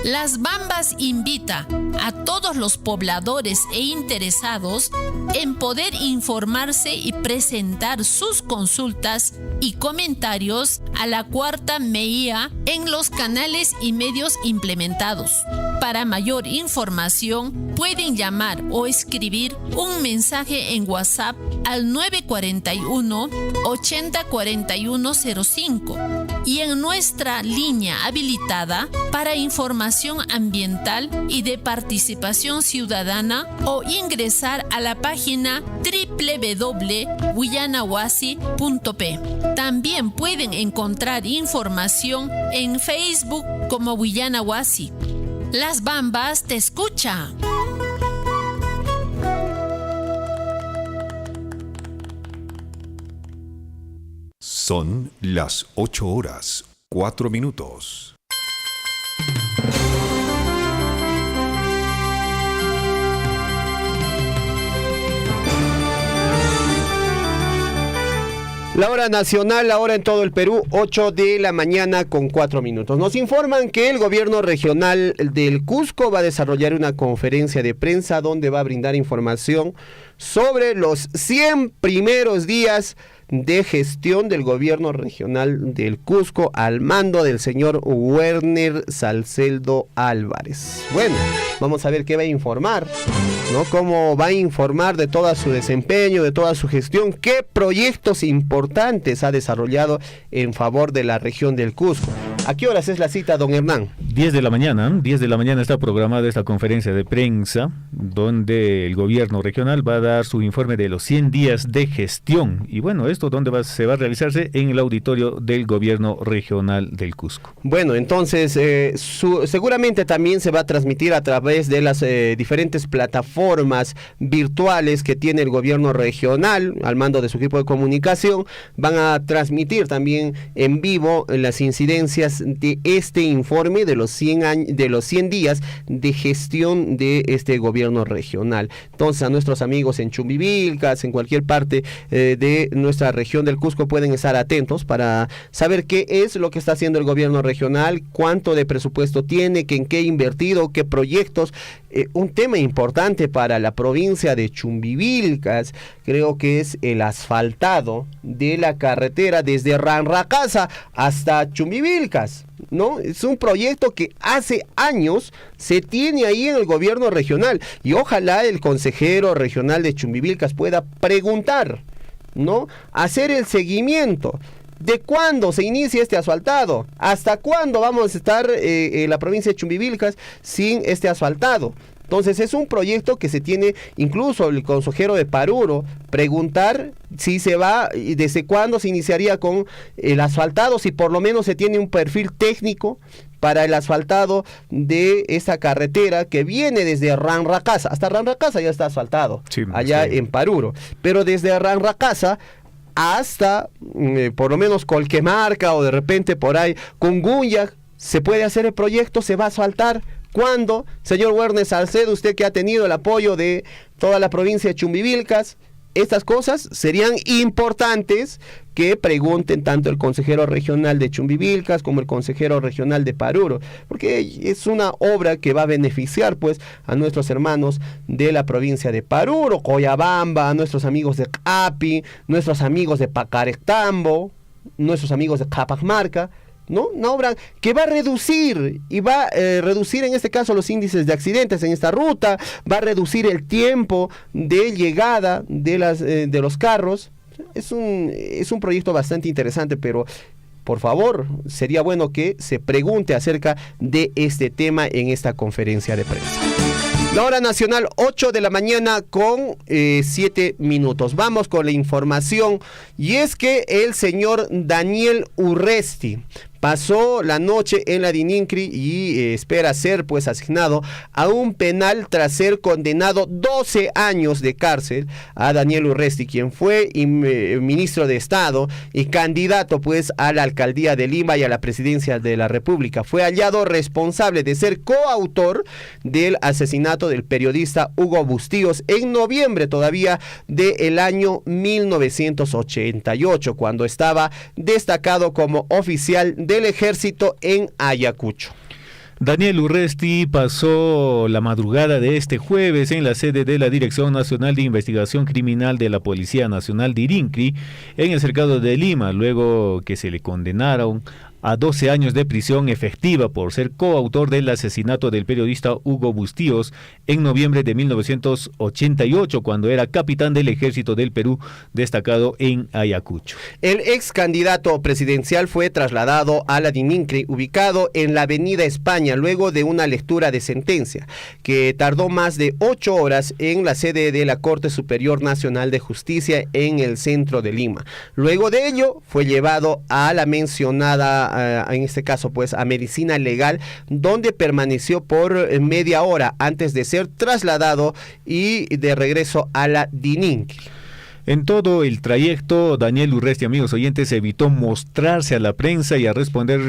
Las Bambas invita a todos los pobladores e interesados en poder informarse y presentar sus consultas y comentarios a la cuarta MEIA en los canales y medios implementados. Para mayor información, pueden llamar o escribir un mensaje en WhatsApp al 941 80 4105 y en nuestra línea habilitada para información ambiental y de participación ciudadana o ingresar a la página www.huillanawasi.p. También pueden encontrar información en Facebook como Huillanawasi. Las Bambas te escucha. Son las 8:04. La hora nacional, la hora en todo el Perú, 8 de la mañana con 4 minutos. Nos informan que el gobierno regional del Cusco va a desarrollar una conferencia de prensa donde va a brindar información sobre los 100 primeros días de gestión del gobierno regional del Cusco al mando del señor Werner Salcedo Álvarez. Bueno, vamos a ver qué va a informar, ¿no? Cómo va a informar de todo su desempeño, de toda su gestión, qué proyectos importantes ha desarrollado en favor de la región del Cusco. ¿A qué horas es la cita, don Hernán? 10 de la mañana está programada esta conferencia de prensa donde el gobierno regional va a dar su informe de los 100 días de gestión. Y bueno, esto donde se va a realizarse en el auditorio del gobierno regional del Cusco. Bueno, entonces seguramente también se va a transmitir a través de las diferentes plataformas virtuales que tiene el gobierno regional al mando de su equipo de comunicación. Van a transmitir también en vivo las incidencias de este informe de los 100 días de gestión de este gobierno regional. Entonces a nuestros amigos en Chumbivilcas, en cualquier parte de nuestra región del Cusco pueden estar atentos para saber qué es lo que está haciendo el gobierno regional, cuánto de presupuesto tiene, en qué ha invertido, qué proyectos. Un tema importante para la provincia de Chumbivilcas creo que es el asfaltado de la carretera desde Ranracasa hasta Chumbivilcas, ¿no? Es un proyecto que hace años se tiene ahí en el gobierno regional y ojalá el consejero regional de Chumbivilcas pueda preguntar, ¿no? Hacer el seguimiento de cuándo se inicia este asfaltado, hasta cuándo vamos a estar en la provincia de Chumbivilcas sin este asfaltado. Entonces es un proyecto que se tiene, incluso el consejero de Paruro, preguntar si se va y desde cuándo se iniciaría con el asfaltado, si por lo menos se tiene un perfil técnico para el asfaltado de esta carretera que viene desde Ranracasa. Hasta Ranracasa ya está asfaltado, sí, allá sí, en Paruro. Pero desde Ranracasa hasta por lo menos Colquemarca o de repente por ahí Cungunya, se puede hacer el proyecto, se va a asfaltar. ¿Cuándo? Señor Werner Salcedo, usted que ha tenido el apoyo de toda la provincia de Chumbivilcas, estas cosas serían importantes que pregunten tanto el consejero regional de Chumbivilcas como el consejero regional de Paruro, porque es una obra que va a beneficiar pues a nuestros hermanos de la provincia de Paruro, Coyabamba, a nuestros amigos de Capi, nuestros amigos de Pacarectambo, nuestros amigos de Capamarca, ¿no? Una obra que va a reducir y va a reducir en este caso los índices de accidentes en esta ruta, va a reducir el tiempo de llegada de los carros. Es un proyecto bastante interesante, pero por favor, sería bueno que se pregunte acerca de este tema en esta conferencia de prensa. La hora nacional, 8 de la mañana con 7 minutos. Vamos con la información, y es que el señor Daniel Urresti pasó la noche en la DININCRI y espera ser pues asignado a un penal tras ser condenado 12 años de cárcel. A Daniel Urresti, quien fue ministro de Estado y candidato pues a la alcaldía de Lima y a la presidencia de la República, fue hallado responsable de ser coautor del asesinato del periodista Hugo Bustíos en noviembre todavía del año 1988, cuando estaba destacado como oficial del ejército en Ayacucho. Daniel Urresti pasó la madrugada de este jueves en la sede de la Dirección Nacional de Investigación Criminal de la Policía Nacional DININCRI en el cercado de Lima, luego que se le condenaron a 12 años de prisión efectiva por ser coautor del asesinato del periodista Hugo Bustíos en noviembre de 1988, cuando era capitán del Ejército del Perú, destacado en Ayacucho. El ex candidato presidencial fue trasladado a la DININCRI, ubicado en la Avenida España, luego de una lectura de sentencia que tardó más de 8 horas en la sede de la Corte Superior Nacional de Justicia en el centro de Lima. Luego de ello fue llevado a la mencionada en este caso pues a medicina legal, donde permaneció por media hora antes de ser trasladado y de regreso a la DININCRI. En todo el trayecto, Daniel Urresti, amigos oyentes, evitó mostrarse a la prensa y a responder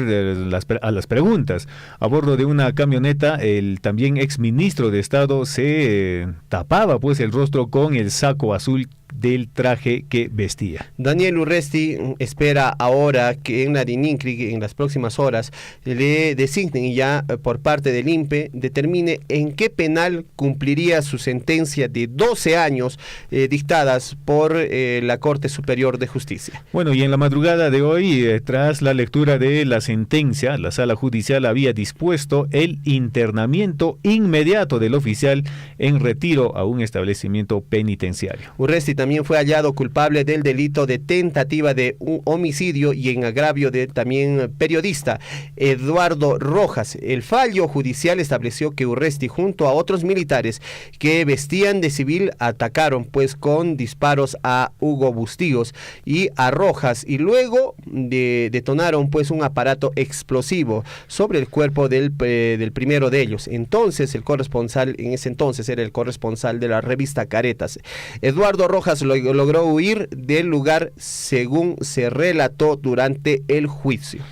a las preguntas. A bordo de una camioneta, el también exministro de Estado se tapaba pues el rostro con el saco azul del traje que vestía. Daniel Urresti espera ahora que en la DININCRI, en las próximas horas, le designen y ya por parte del INPE determine en qué penal cumpliría su sentencia de 12 años dictadas por la Corte Superior de Justicia. Bueno, y en la madrugada de hoy, tras la lectura de la sentencia, la Sala Judicial había dispuesto el internamiento inmediato del oficial en retiro a un establecimiento penitenciario. Urresti también fue hallado culpable del delito de tentativa de un homicidio y en agravio de también periodista Eduardo Rojas. El fallo judicial estableció que Urresti junto a otros militares que vestían de civil atacaron pues con disparos a Hugo Bustíos y a Rojas, y luego detonaron pues un aparato explosivo sobre el cuerpo del primero de ellos. Entonces el corresponsal, en ese entonces era el corresponsal de la revista Caretas, Eduardo Rojas, logró huir del lugar, según se relató durante el juicio.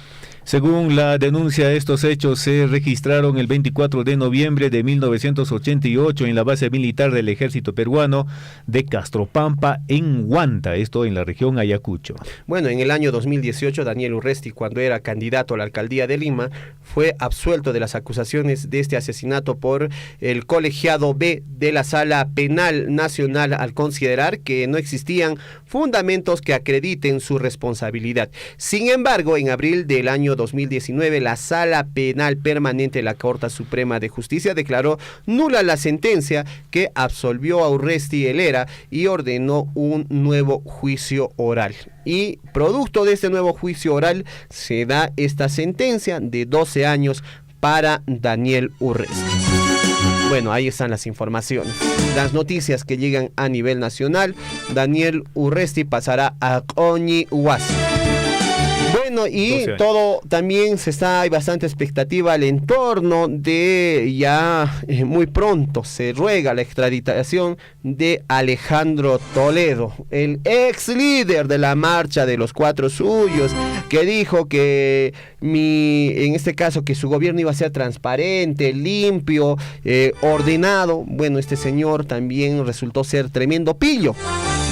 Según la denuncia, estos hechos se registraron el 24 de noviembre de 1988 en la base militar del ejército peruano de Castropampa, en Huanta, esto en la región Ayacucho. Bueno, en el año 2018, Daniel Urresti, cuando era candidato a la alcaldía de Lima, fue absuelto de las acusaciones de este asesinato por el colegiado B de la Sala Penal Nacional, al considerar que no existían fundamentos que acrediten su responsabilidad. Sin embargo, en abril del año 2019, la Sala Penal Permanente de la Corte Suprema de Justicia declaró nula la sentencia que absolvió a Urresti Helera y ordenó un nuevo juicio oral. Y producto de este nuevo juicio oral se da esta sentencia de 12 años para Daniel Urresti. Bueno, ahí están las informaciones, las noticias que llegan a nivel nacional. Daniel Urresti pasará a Coñihuasi. Bueno, Bueno, y todo también hay bastante expectativa al entorno de ya muy pronto se ruega la extraditación de Alejandro Toledo, el ex líder de la marcha de los 4 suyos, que dijo que en este caso que su gobierno iba a ser transparente, limpio, ordenado. Bueno, este señor también resultó ser tremendo pillo,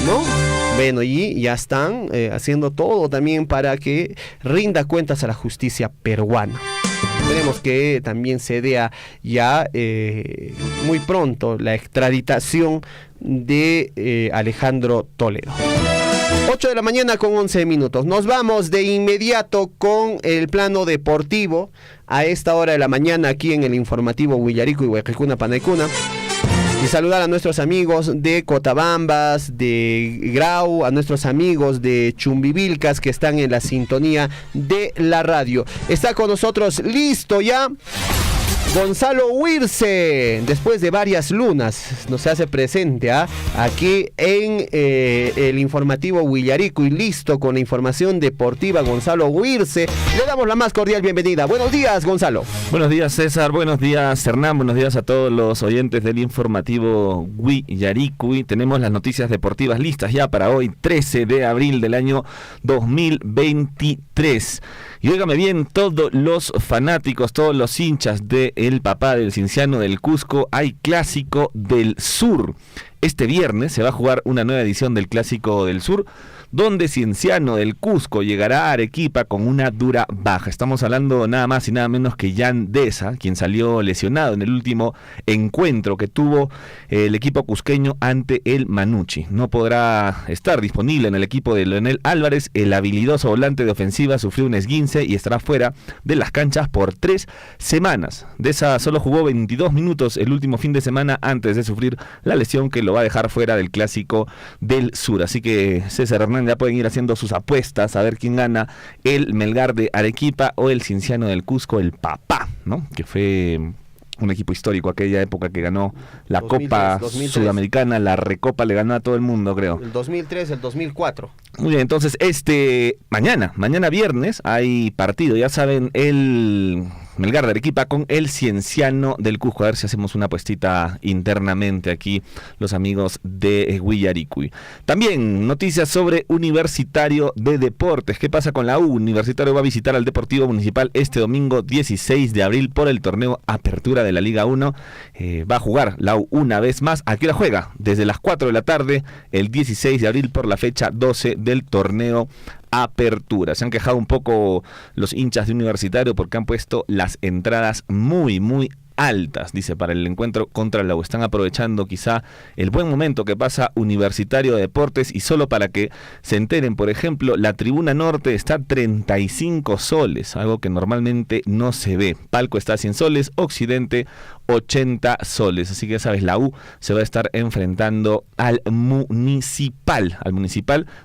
¿no? Bueno, y ya están haciendo todo también para que rinda cuentas a la justicia peruana. Esperemos que también se dé ya muy pronto la extraditación de Alejandro Toledo. 8 de la mañana con 11 minutos. Nos vamos de inmediato con el plano deportivo a esta hora de la mañana aquí en el informativo Huillarico y Huaycuna Panaicuna. Y saludar a nuestros amigos de Cotabambas, de Grau, a nuestros amigos de Chumbivilcas que están en la sintonía de la radio. Está con nosotros, listo ya, Gonzalo Huirse, después de varias lunas, nos hace presente aquí en el informativo Huillarico y listo con la información deportiva. Gonzalo Huirse, le damos la más cordial bienvenida. Buenos días, Gonzalo. Buenos días, César. Buenos días, Hernán. Buenos días a todos los oyentes del informativo Huillarico. Tenemos las noticias deportivas listas ya para hoy, 13 de abril del año 2023. Y óigame bien, todos los fanáticos, todos los hinchas de el papá del Cienciano del Cusco, hay Clásico del Sur. Este viernes se va a jugar una nueva edición del Clásico del Sur, donde Cienciano del Cusco llegará a Arequipa con una dura baja. Estamos hablando nada más y nada menos que Jan Deza, quien salió lesionado en el último encuentro que tuvo el equipo cusqueño ante el Manucci. No podrá estar disponible en el equipo de Leonel Álvarez. El habilidoso volante de ofensiva sufrió un esguince y estará fuera de las canchas por 3 semanas. Deza solo jugó 22 minutos el último fin de semana antes de sufrir la lesión que lo va a dejar fuera del Clásico del Sur. Así que César Hernández, ya pueden ir haciendo sus apuestas a ver quién gana, el Melgar de Arequipa o el Cienciano del Cusco, el papá, ¿no? Que fue un equipo histórico aquella época que ganó la 2003, Copa 2003. Sudamericana, la Recopa le ganó a todo el mundo, creo. El 2003, el 2004. Muy bien, entonces mañana viernes hay partido, ya saben, el Melgar de Arequipa con el Cienciano del Cusco. A ver si hacemos una apuestita internamente aquí los amigos de Huillaricuy. También noticias sobre Universitario de Deportes. ¿Qué pasa con la U? Universitario va a visitar al Deportivo Municipal este domingo 16 de abril por el torneo Apertura de la Liga 1. Va a jugar la U una vez más. ¿A qué hora juega? Desde las 4 de la tarde, el 16 de abril por la fecha 12 del torneo Apertura. Se han quejado un poco los hinchas de Universitario porque han puesto las entradas muy altas, dice, para el encuentro contra la U. Están aprovechando quizá el buen momento que pasa Universitario de Deportes. Y solo para que se enteren, por ejemplo, la tribuna norte está 35 soles, algo que normalmente no se ve. Palco está a 100 soles, Occidente 80 soles. Así que ya sabes, la U se va a estar enfrentando al Municipal.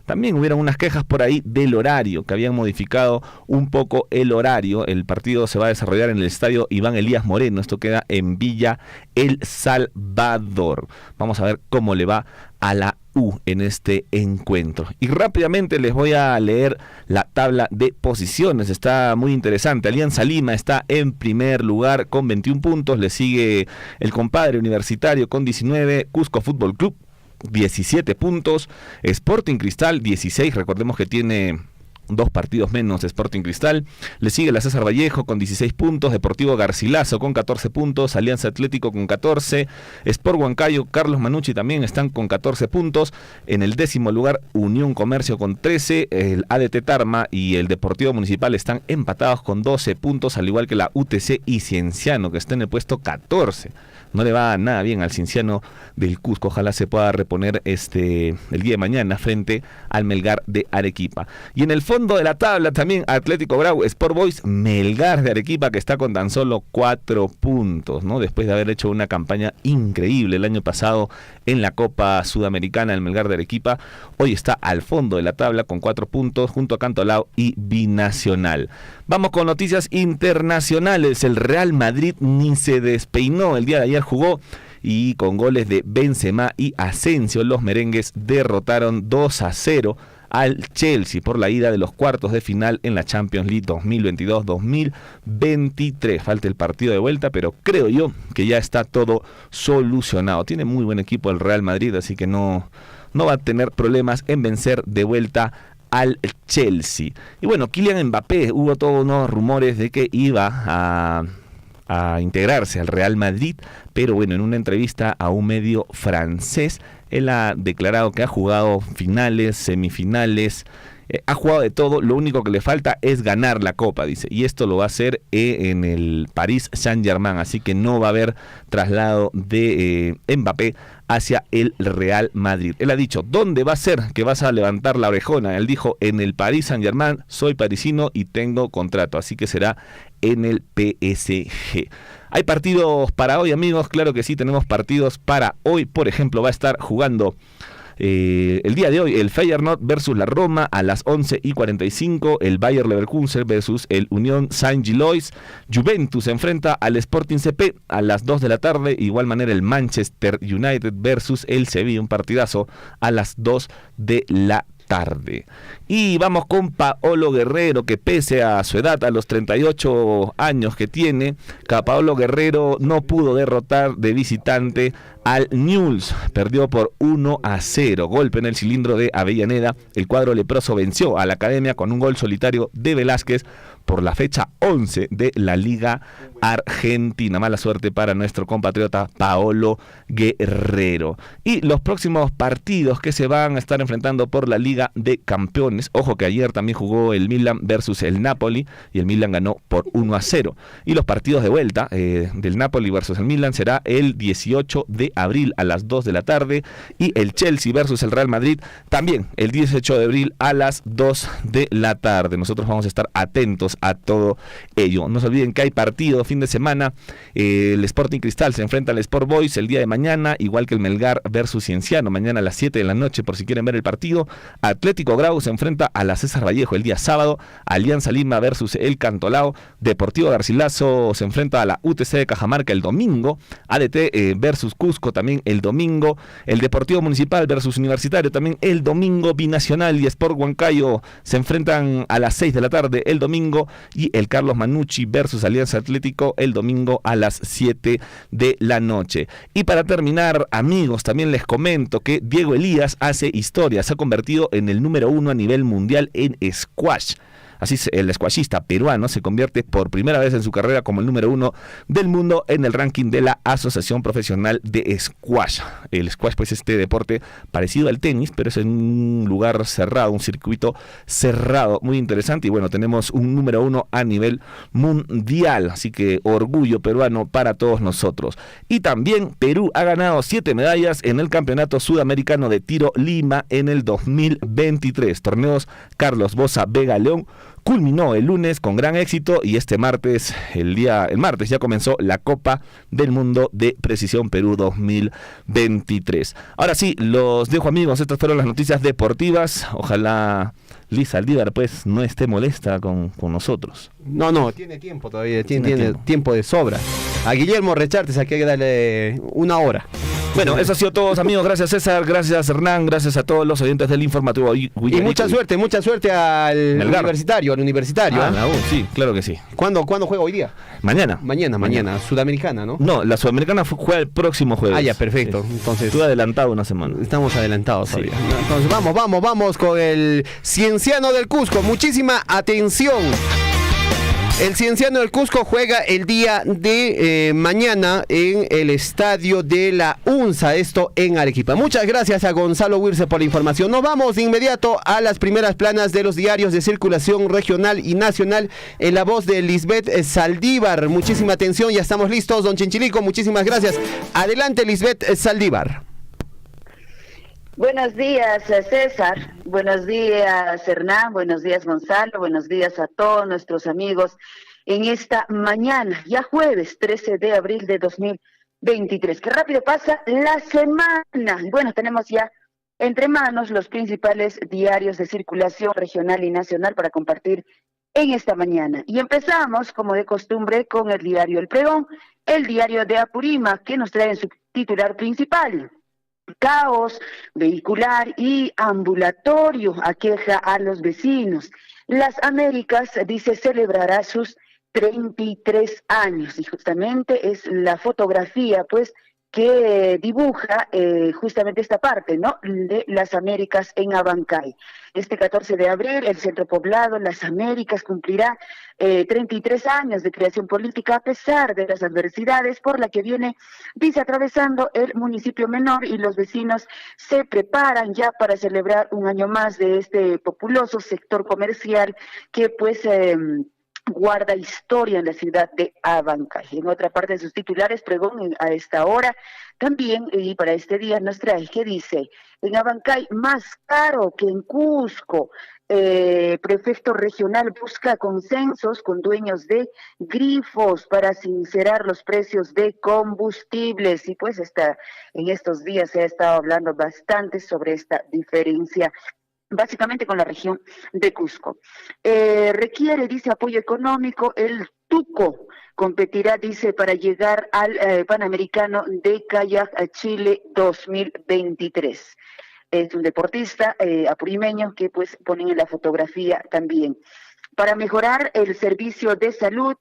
También hubieron unas quejas por ahí del horario, que habían modificado un poco el horario. El partido se va a desarrollar en el estadio Iván Elías Moreno. Esto queda en Villa El Salvador. Vamos a ver cómo le va a la U en este encuentro. Y rápidamente les voy a leer la tabla de posiciones. Está muy interesante. Alianza Lima está en primer lugar con 21 puntos. Le sigue el compadre Universitario con 19. Cusco Fútbol Club 17 puntos. Sporting Cristal 16. Recordemos que tiene 2 partidos menos Sporting Cristal. Le sigue la César Vallejo con 16 puntos, Deportivo Garcilaso con 14 puntos, Alianza Atlético con 14, Sport Huancayo, Carlos Manucci también están con 14 puntos. En el 10º lugar, Unión Comercio con 13, el ADT Tarma y el Deportivo Municipal están empatados con 12 puntos, al igual que la UTC y Cienciano, que está en el puesto 14. No le va nada bien al Cienciano del Cusco. Ojalá se pueda reponer el día de mañana frente al Melgar de Arequipa. Y en el fondo de la tabla también Atlético Grau, Sport Boys, Melgar de Arequipa, que está con tan solo 4 puntos, ¿no? Después de haber hecho una campaña increíble el año pasado en la Copa Sudamericana, el Melgar de Arequipa hoy está al fondo de la tabla con 4 puntos junto a Cantolao y Binacional. Vamos con noticias internacionales. El Real Madrid ni se despeinó. El día de ayer jugó y con goles de Benzema y Asensio los merengues derrotaron 2-0 al Chelsea por la ida de los cuartos de final en la Champions League 2022-2023. Falta el partido de vuelta, pero creo yo que ya está todo solucionado. Tiene muy buen equipo el Real Madrid, así que no va a tener problemas en vencer de vuelta al Chelsea. Y bueno, Kylian Mbappé, hubo todos unos rumores de que iba a integrarse al Real Madrid, pero bueno, en una entrevista a un medio francés, él ha declarado que ha jugado finales, semifinales, ha jugado de todo, lo único que le falta es ganar la Copa, dice, y esto lo va a hacer en el Paris Saint-Germain, así que no va a haber traslado de Mbappé hacia el Real Madrid. Él ha dicho, ¿dónde va a ser que vas a levantar la orejona? Él dijo, en el Paris Saint-Germain, soy parisino y tengo contrato, así que será en el PSG. ¿Hay partidos para hoy, amigos? Claro que sí, tenemos partidos para hoy. Por ejemplo, va a estar jugando el día de hoy el Feyenoord versus la Roma a las 11:45, el Bayer Leverkusen versus el Unión Saint-Gilloise, Juventus se enfrenta al Sporting CP a las 2 de la tarde, igual manera el Manchester United versus el Sevilla, un partidazo a las 2 de la tarde. Y vamos con Paolo Guerrero, que pese a su edad, a los 38 años que tiene, Paolo Guerrero no pudo derrotar de visitante al Newell's, perdió por 1-0, golpe en el cilindro de Avellaneda. El cuadro leproso venció a la Academia con un gol solitario de Velázquez por la fecha 11 de la Liga Argentina. Mala suerte para nuestro compatriota Paolo Guerrero. Y los próximos partidos que se van a estar enfrentando por la Liga de Campeones. Ojo que ayer también jugó el Milan versus el Napoli y el Milan ganó por 1-0. Y los partidos de vuelta del Napoli versus el Milan será el 18 de abril a las 2 de la tarde, y el Chelsea versus el Real Madrid también el 18 de abril a las 2 de la tarde. Nosotros vamos a estar atentos a todo ello. No se olviden que hay partido fin de semana. El Sporting Cristal se enfrenta al Sport Boys el día de mañana, igual que el Melgar versus Cienciano mañana a las 7 de la noche, por si quieren ver el partido. Atlético Grau se enfrenta a la César Vallejo el día sábado, Alianza Lima versus el Cantolao, Deportivo Garcilaso se enfrenta a la UTC de Cajamarca el domingo, ADT versus Cusco también el domingo, el Deportivo Municipal versus Universitario también el domingo, Binacional y Sport Huancayo se enfrentan a las 6 de la tarde el domingo, y el Carlos Manucci versus Alianza Atlético el domingo a las 7 de la noche. Y para terminar, amigos, también les comento que Diego Elías hace historia, se ha convertido en el número 1 a nivel mundial en squash. Así el squashista peruano se convierte por primera vez en su carrera como el número 1 del mundo en el ranking de la Asociación Profesional de Squash. El squash, pues, este deporte parecido al tenis, pero es en un lugar cerrado, un circuito cerrado, muy interesante. Y bueno, tenemos un número 1 a nivel mundial, así que orgullo peruano para todos nosotros. Y también Perú ha ganado 7 medallas en el Campeonato Sudamericano de Tiro Lima en el 2023. Torneos Carlos Boza Vega León culminó el lunes con gran éxito, y este martes, el martes ya comenzó la Copa del Mundo de Precisión Perú 2023. Ahora sí, los dejo, amigos, estas fueron las noticias deportivas. Ojalá Liz Saldívar pues no esté molesta con nosotros. No, tiene tiempo todavía, tiene tiempo de sobra. A Guillermo Rechartes hay que darle una hora. Bueno, eso ha sido todo, amigos. Gracias, César, gracias, Hernán, gracias a todos los oyentes del informativo. Y mucha suerte al universitario. Sí, claro que sí. ¿Cuándo juega hoy día? Mañana. Sudamericana, ¿no? No, la Sudamericana juega el próximo jueves. Ah, ya, perfecto. Sí. Entonces, estuve adelantado una semana. Estamos adelantados todavía. Sí. Entonces vamos con el Cienciano del Cusco. Muchísima atención. El Cienciano del Cusco juega el día de mañana en el estadio de la UNSA, esto en Arequipa. Muchas gracias a Gonzalo Wirce por la información. Nos vamos de inmediato a las primeras planas de los diarios de circulación regional y nacional en la voz de Lisbeth Saldívar. Muchísima atención, ya estamos listos, don Chinchilico, muchísimas gracias. Adelante, Lisbeth Saldívar. Buenos días, César. Buenos días, Hernán. Buenos días, Gonzalo. Buenos días a todos nuestros amigos en esta mañana, ya jueves 13 de abril de 2023. Qué rápido pasa la semana. Bueno, tenemos ya entre manos los principales diarios de circulación regional y nacional para compartir en esta mañana. Y empezamos, como de costumbre, con el diario El Pregón, el diario de Apurímac, que nos trae en su titular principal: Caos vehicular y ambulatorio aqueja a los vecinos. Las Américas, dice, celebrará sus 33 años y justamente es la fotografía, pues, que dibuja justamente esta parte, ¿no?, de Las Américas en Abancay. Este 14 de abril, el Centro Poblado Las Américas cumplirá 33 años de creación política a pesar de las adversidades por la que viene, dice, atravesando el municipio menor, y los vecinos se preparan ya para celebrar un año más de este populoso sector comercial que pues guarda historia en la ciudad de Abancay. En otra parte de sus titulares, pregón a esta hora, también, y para este día nos trae, que dice, en Abancay más caro que en Cusco. Prefecto regional busca consensos con dueños de grifos para sincerar los precios de combustibles, y pues en estos días se ha estado hablando bastante sobre esta diferencia, básicamente con la región de Cusco. Requiere, dice, apoyo económico. El Tuco competirá, dice, para llegar al Panamericano de Kayak a Chile 2023. Es un deportista apurimeño que pues ponen en la fotografía también. Para mejorar el servicio de salud,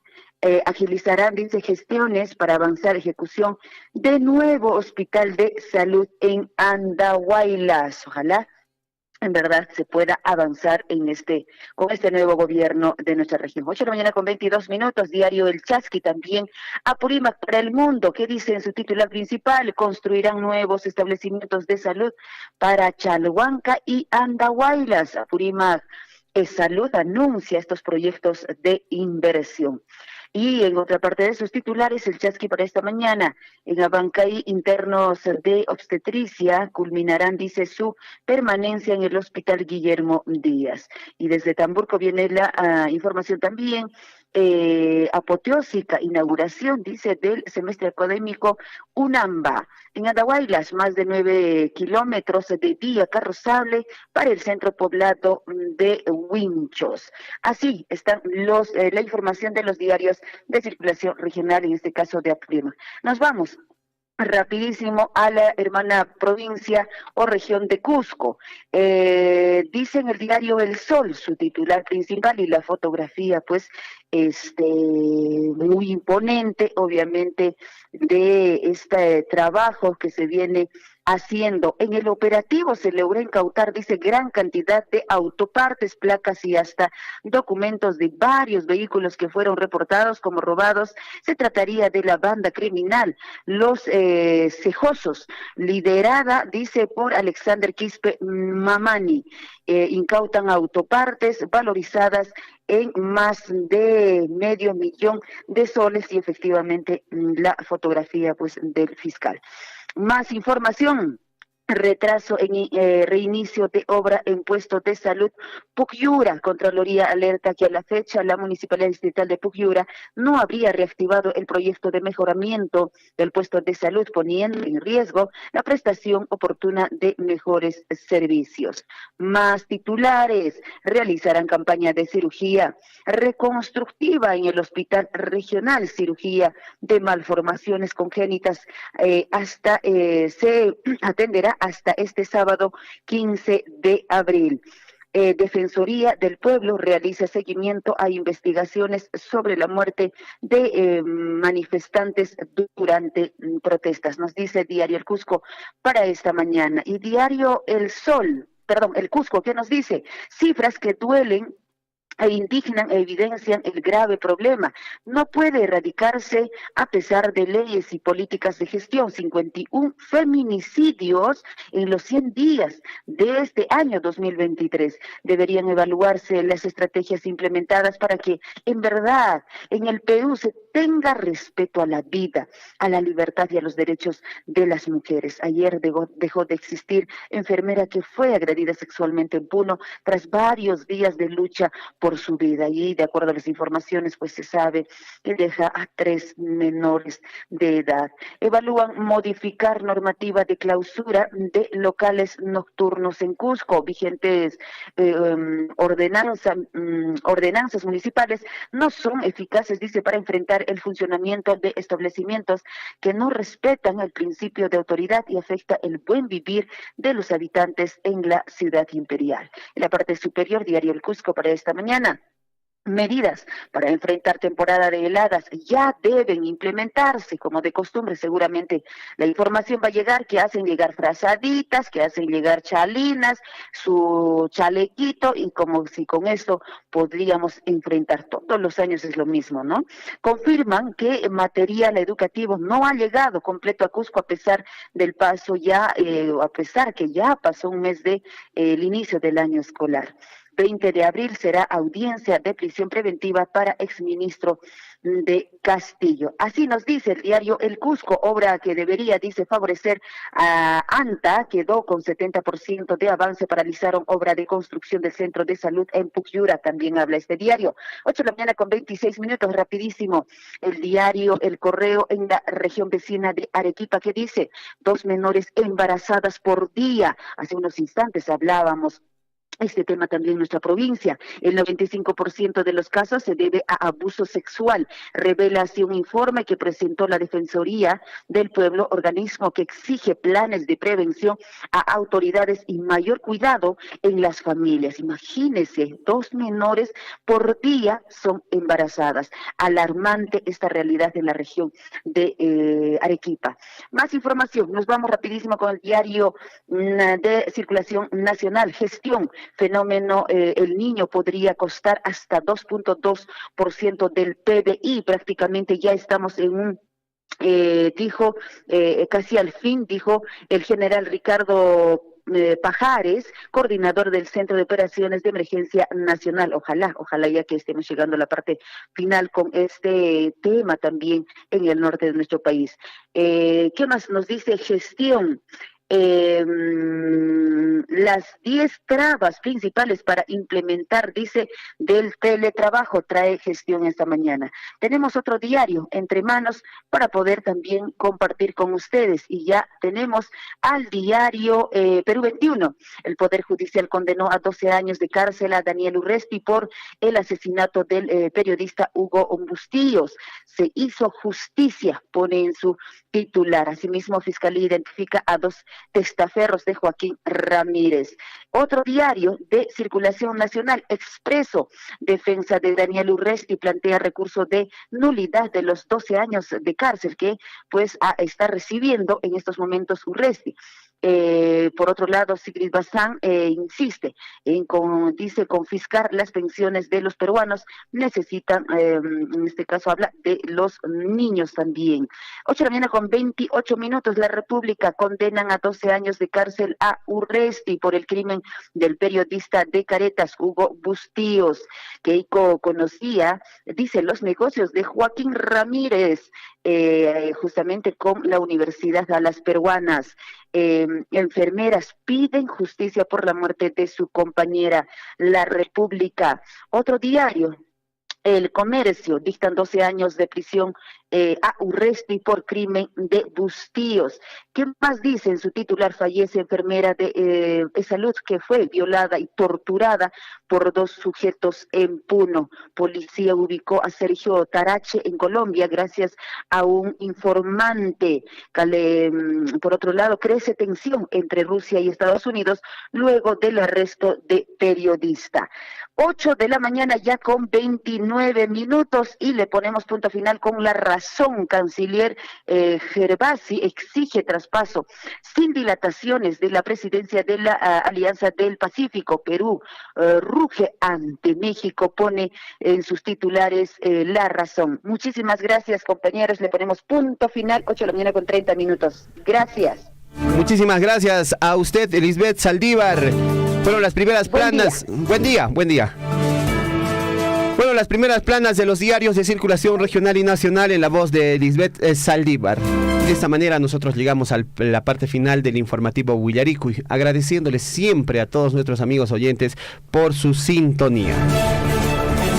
agilizarán, dice, gestiones para avanzar ejecución de nuevo hospital de salud en Andahuaylas. Ojalá en verdad se pueda avanzar con este nuevo gobierno de nuestra región. 8 de la mañana con 22 minutos, diario El Chasqui también. Apurímac para el mundo, ¿qué dice en su titular principal? Construirán nuevos establecimientos de salud para Chalhuanca y Andahuaylas. Apurímac Salud anuncia estos proyectos de inversión. Y en otra parte de sus titulares, El Chasqui para esta mañana, en Abancay, internos de obstetricia culminarán, dice, su permanencia en el Hospital Guillermo Díaz. Y desde Tamburco viene la información también, apoteósica inauguración, dice, del semestre académico UNAMBA. En Andahuaylas, más de 9 kilómetros de vía carrozable para el centro poblado de Huinchos. Así están la información de los diarios de circulación regional, en este caso de Apurímac. Nos vamos rapidísimo a la hermana provincia o región de Cusco. Dice en el diario El Sol, su titular principal, y la fotografía pues muy imponente, obviamente, de este trabajo que se viene haciendo. En el operativo se logró incautar, dice, gran cantidad de autopartes, placas y hasta documentos de varios vehículos que fueron reportados como robados. Se trataría de la banda criminal Los Cejosos, liderada, dice, por Alexander Quispe Mamani. Incautan autopartes valorizadas en más de $500,000 soles, y efectivamente la fotografía pues del fiscal. Más información. Retraso en reinicio de obra en puestos de salud Pucyura. Contraloría alerta que a la fecha la Municipalidad Distrital de Pucyura no habría reactivado el proyecto de mejoramiento del puesto de salud, poniendo en riesgo la prestación oportuna de mejores servicios. Más titulares. Realizarán campaña de cirugía reconstructiva en el Hospital Regional, cirugía de malformaciones congénitas, se atenderá hasta este sábado 15 de abril. Defensoría del Pueblo realiza seguimiento a investigaciones sobre la muerte de manifestantes durante protestas, nos dice Diario El Cusco para esta mañana. Y Diario El Cusco, ¿qué nos dice? Cifras que duelen e indignan e evidencian el grave problema. No puede erradicarse a pesar de leyes y políticas de gestión. 51 feminicidios en los 100 días de este año 2023. Deberían evaluarse las estrategias implementadas para que en verdad en el Perú se tenga respeto a la vida, a la libertad y a los derechos de las mujeres. Ayer dejó de existir enfermera que fue agredida sexualmente en Puno tras varios días de lucha por por su vida. Y de acuerdo a las informaciones, pues se sabe que deja a 3 menores de edad. Evalúan modificar normativa de clausura de locales nocturnos en Cusco. Vigentes ordenanzas municipales no son eficaces, dice, para enfrentar el funcionamiento de establecimientos que no respetan el principio de autoridad y afecta el buen vivir de los habitantes en la ciudad imperial. En la parte superior, Diario El Cusco para esta mañana. Medidas para enfrentar temporada de heladas ya deben implementarse, como de costumbre. Seguramente la información va a llegar, que hacen llegar frazaditas, que hacen llegar chalinas, su chalequito, y como si con esto podríamos enfrentar. Todos los años es lo mismo, ¿no? Confirman que material educativo no ha llegado completo a Cusco a pesar del paso ya, a pesar que ya pasó un mes de el inicio del año escolar. 20 de abril será audiencia de prisión preventiva para exministro de Castillo. Así nos dice el diario El Cusco, obra que debería, dice, favorecer a ANTA, quedó con 70% de avance, paralizaron obra de construcción del centro de salud en Pucyura, también habla este diario. 8 de la mañana con 26 minutos, rapidísimo. El diario El Correo en la región vecina de Arequipa, que dice, 2 menores embarazadas por día. Hace unos instantes hablábamos este tema también en nuestra provincia. El 95% de los casos se debe a abuso sexual, revela así un informe que presentó la Defensoría del Pueblo, organismo que exige planes de prevención a autoridades y mayor cuidado en las familias. Imagínense, 2 menores por día son embarazadas. Alarmante esta realidad en la región de Arequipa. Más información, nos vamos rapidísimo con el diario de circulación nacional. Gestión. Fenómeno El Niño podría costar hasta 2.2% del PBI. Prácticamente ya estamos en un dijo, casi al fin, dijo el general Ricardo Pajares, coordinador del Centro de Operaciones de Emergencia Nacional. Ojalá ya que estemos llegando a la parte final con este tema también en el norte de nuestro país. ¿Qué más nos dice Gestión? Las 10 trabas principales para implementar, dice, del teletrabajo, trae Gestión esta mañana. Tenemos otro diario entre manos para poder también compartir con ustedes, y ya tenemos al diario Perú 21. El Poder Judicial condenó a 12 años de cárcel a Daniel Urresti por el asesinato del periodista Hugo Bustillos. Se hizo justicia, pone en su titular. Asimismo, Fiscalía identifica a 2 testaferros de Joaquín Ramírez. Otro diario de circulación nacional, Expreso. Defensa de Daniel Urresti plantea recurso de nulidad de los 12 años de cárcel que pues está recibiendo en estos momentos Urresti. Por otro lado, Sigrid Bazán insiste en, dice, confiscar las pensiones de los peruanos. Necesitan, en este caso habla de los niños también. 8 de la mañana con 28 minutos, La República. Condenan a 12 años de cárcel a Urresti por el crimen del periodista de Caretas, Hugo Bustillos, que conocía, dice, los negocios de Joaquín Ramírez, justamente con la Universidad a las Peruanas. Enfermeras piden justicia por la muerte de su compañera. La República. Otro diario, El Comercio. Dictan 12 años de prisión a Urresti por crimen de Bustillos. ¿Qué más dice en su titular? Fallece enfermera de salud que fue violada y torturada por 2 sujetos en Puno. Policía ubicó a Sergio Tarache en Colombia gracias a un informante. Por otro lado, crece tensión entre Rusia y Estados Unidos luego del arresto de periodista. 8 de la mañana ya con 29 minutos y le ponemos punto final con La Razón. Canciller Gervasi exige traspaso sin dilataciones de la presidencia de la Alianza del Pacífico. Perú ruge ante México, pone en sus titulares La Razón. Muchísimas gracias, compañeros. Le ponemos punto final, 8 de la mañana con 30 minutos. Gracias. Muchísimas gracias a usted, Elisbeth Saldívar. Fueron las primeras planas. Buen día. Bueno, las primeras planas de los diarios de circulación regional y nacional en la voz de Elisbeth Saldívar. De esta manera nosotros llegamos a la parte final del informativo Huillaricuy, agradeciéndoles siempre a todos nuestros amigos oyentes por su sintonía.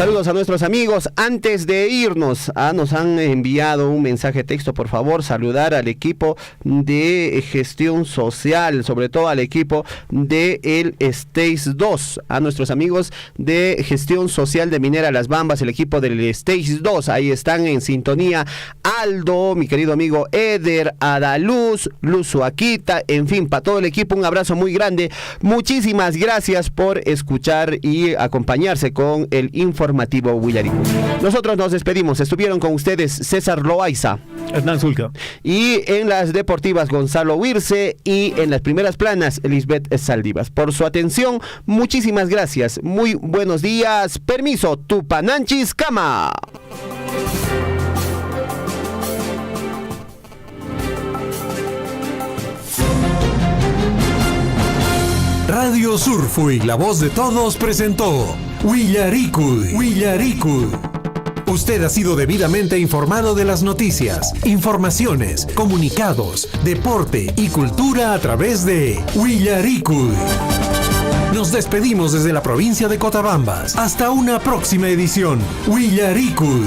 Saludos a nuestros amigos. Antes de irnos, nos han enviado un mensaje de texto. Por favor, saludar al equipo de gestión social, sobre todo al equipo de el Stage 2, a nuestros amigos de gestión social de Minera Las Bambas, el equipo del Stage 2. Ahí están en sintonía Aldo, mi querido amigo Eder, Adaluz, Luz Suaquita, en fin, para todo el equipo un abrazo muy grande. Muchísimas gracias por escuchar y acompañarse con el informativo Huillarico. Nosotros nos despedimos. Estuvieron con ustedes César Loaiza, Hernán Zulca, y en las deportivas Gonzalo Huirce, y en las primeras planas Lisbeth Saldivas. Por su atención, muchísimas gracias. Muy buenos días. Permiso, Tupananchis Cama. Radio Surfui, la voz de todos, presentó Huillaricuy. Usted ha sido debidamente informado de las noticias, informaciones, comunicados, deporte y cultura a través de Huillaricuy. Nos despedimos desde la provincia de Cotabambas. Hasta una próxima edición. Huillaricuy.